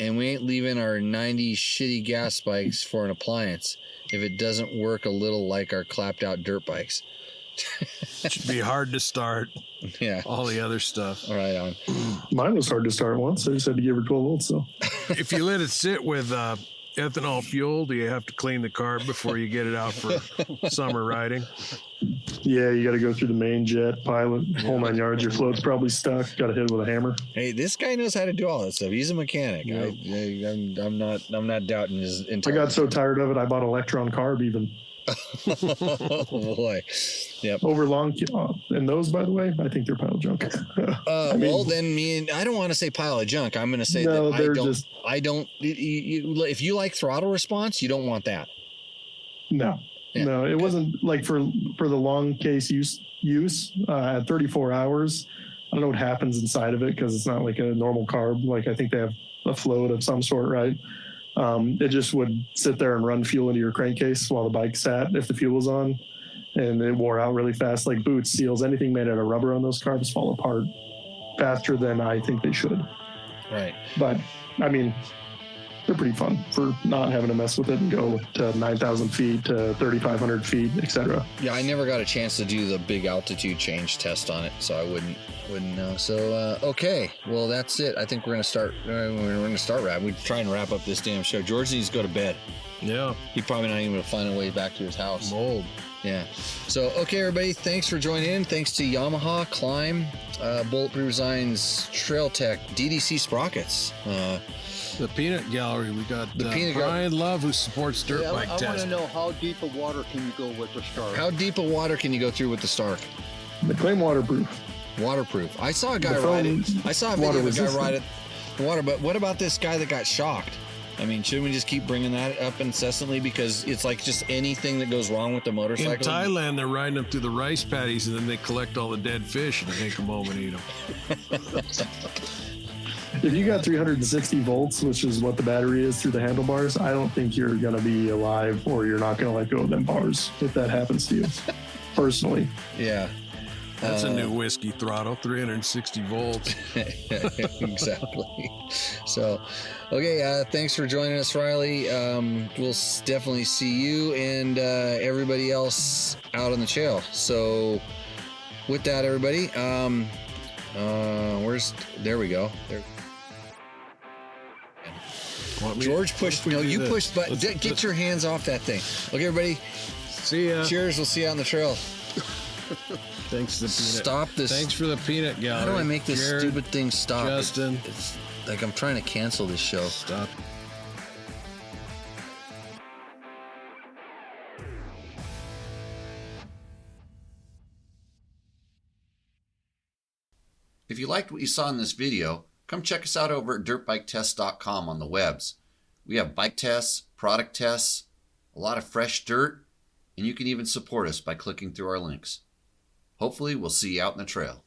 And we ain't leaving our 90 shitty gas bikes for an appliance if it doesn't work a little like our clapped out dirt bikes. It should be hard to start. Yeah. All the other stuff. All right, on. Mine was hard to start once. I just had to give her 12 volts. So If you let it sit with ethanol fuel, do you have to clean the carb before you get it out for summer riding? Yeah, you got to go through the main jet, pilot, whole 9 yards. Your float's probably stuck. Got to hit it with a hammer. Hey, this guy knows how to do all that stuff. He's a mechanic. Yeah. I'm not doubting his I intelligence. got so tired of it, I bought Electron carb even. Oh boy. Yep. Over long, and those, by the way, I think they're pile junk. Well, then I don't want to say pile of junk. I'm going to say No, that they're I don't. If you like throttle response, you don't want that. No, Yeah. no, it wasn't like for the long case use at 34 hours. I don't know what happens inside of it because it's not like a normal carb. Like I think they have a float of some sort, right? It just would sit there and run fuel into your crankcase while the bike sat if the fuel was on, and it wore out really fast. Like boots, seals, anything made out of rubber on those carbs fall apart faster than I think they should. Right. But I mean, they're pretty fun for not having to mess with it and go to 9,000 feet to 3,500 feet, etc. Yeah, I never got a chance to do the big altitude change test on it, so I wouldn't know. So okay, well that's it. I think we're gonna start. We're trying to wrap up this damn show. George needs to go to bed. Yeah. He probably not even gonna find a way back to his house. Mold. Yeah. So, okay, everybody, thanks for joining in. Thanks to Yamaha, Climb, Bulletproof Designs, Trail Tech, DDC Sprockets. The Peanut Gallery. We got The Peanut Brian Love, who supports Dirt Yeah, Bike I want Test. to know how deep of water can you go with the Stark? How deep of water can you go through with the Stark? They claim waterproof. Waterproof. I saw a guy The ride foam it. I saw a video water of a guy resistant. ride it. The water, but what about this guy that got shocked? I mean, shouldn't we just keep bringing that up incessantly because it's like just anything that goes wrong with the In motorcycle? Thailand, they're riding them through the rice paddies, and then they collect all the dead fish and take them home and eat them. If you got 360 volts, which is what the battery is through the handlebars, I don't think you're going to be alive or you're not going to let go of them bars if that happens to you, personally. Yeah. That's a new whiskey throttle, 360 volts. Exactly. So, okay, thanks for joining us, Riley. We'll definitely see you and everybody else out on the trail. So, with that, everybody, there we go. There. George pushed. No, you pushed. But get your hands off that thing. Okay, everybody. See ya. Cheers. We'll see you out on the trail. Thanks to the peanut. Stop this. Thanks for the Peanut Gallery. How do I make this Jared, stupid thing stop? Justin. It's like I'm trying to cancel this show. Stop. If you liked what you saw in this video, come check us out over at dirtbiketest.com on the webs. We have bike tests, product tests, a lot of fresh dirt, and you can even support us by clicking through our links. Hopefully, we'll see you out in the trail.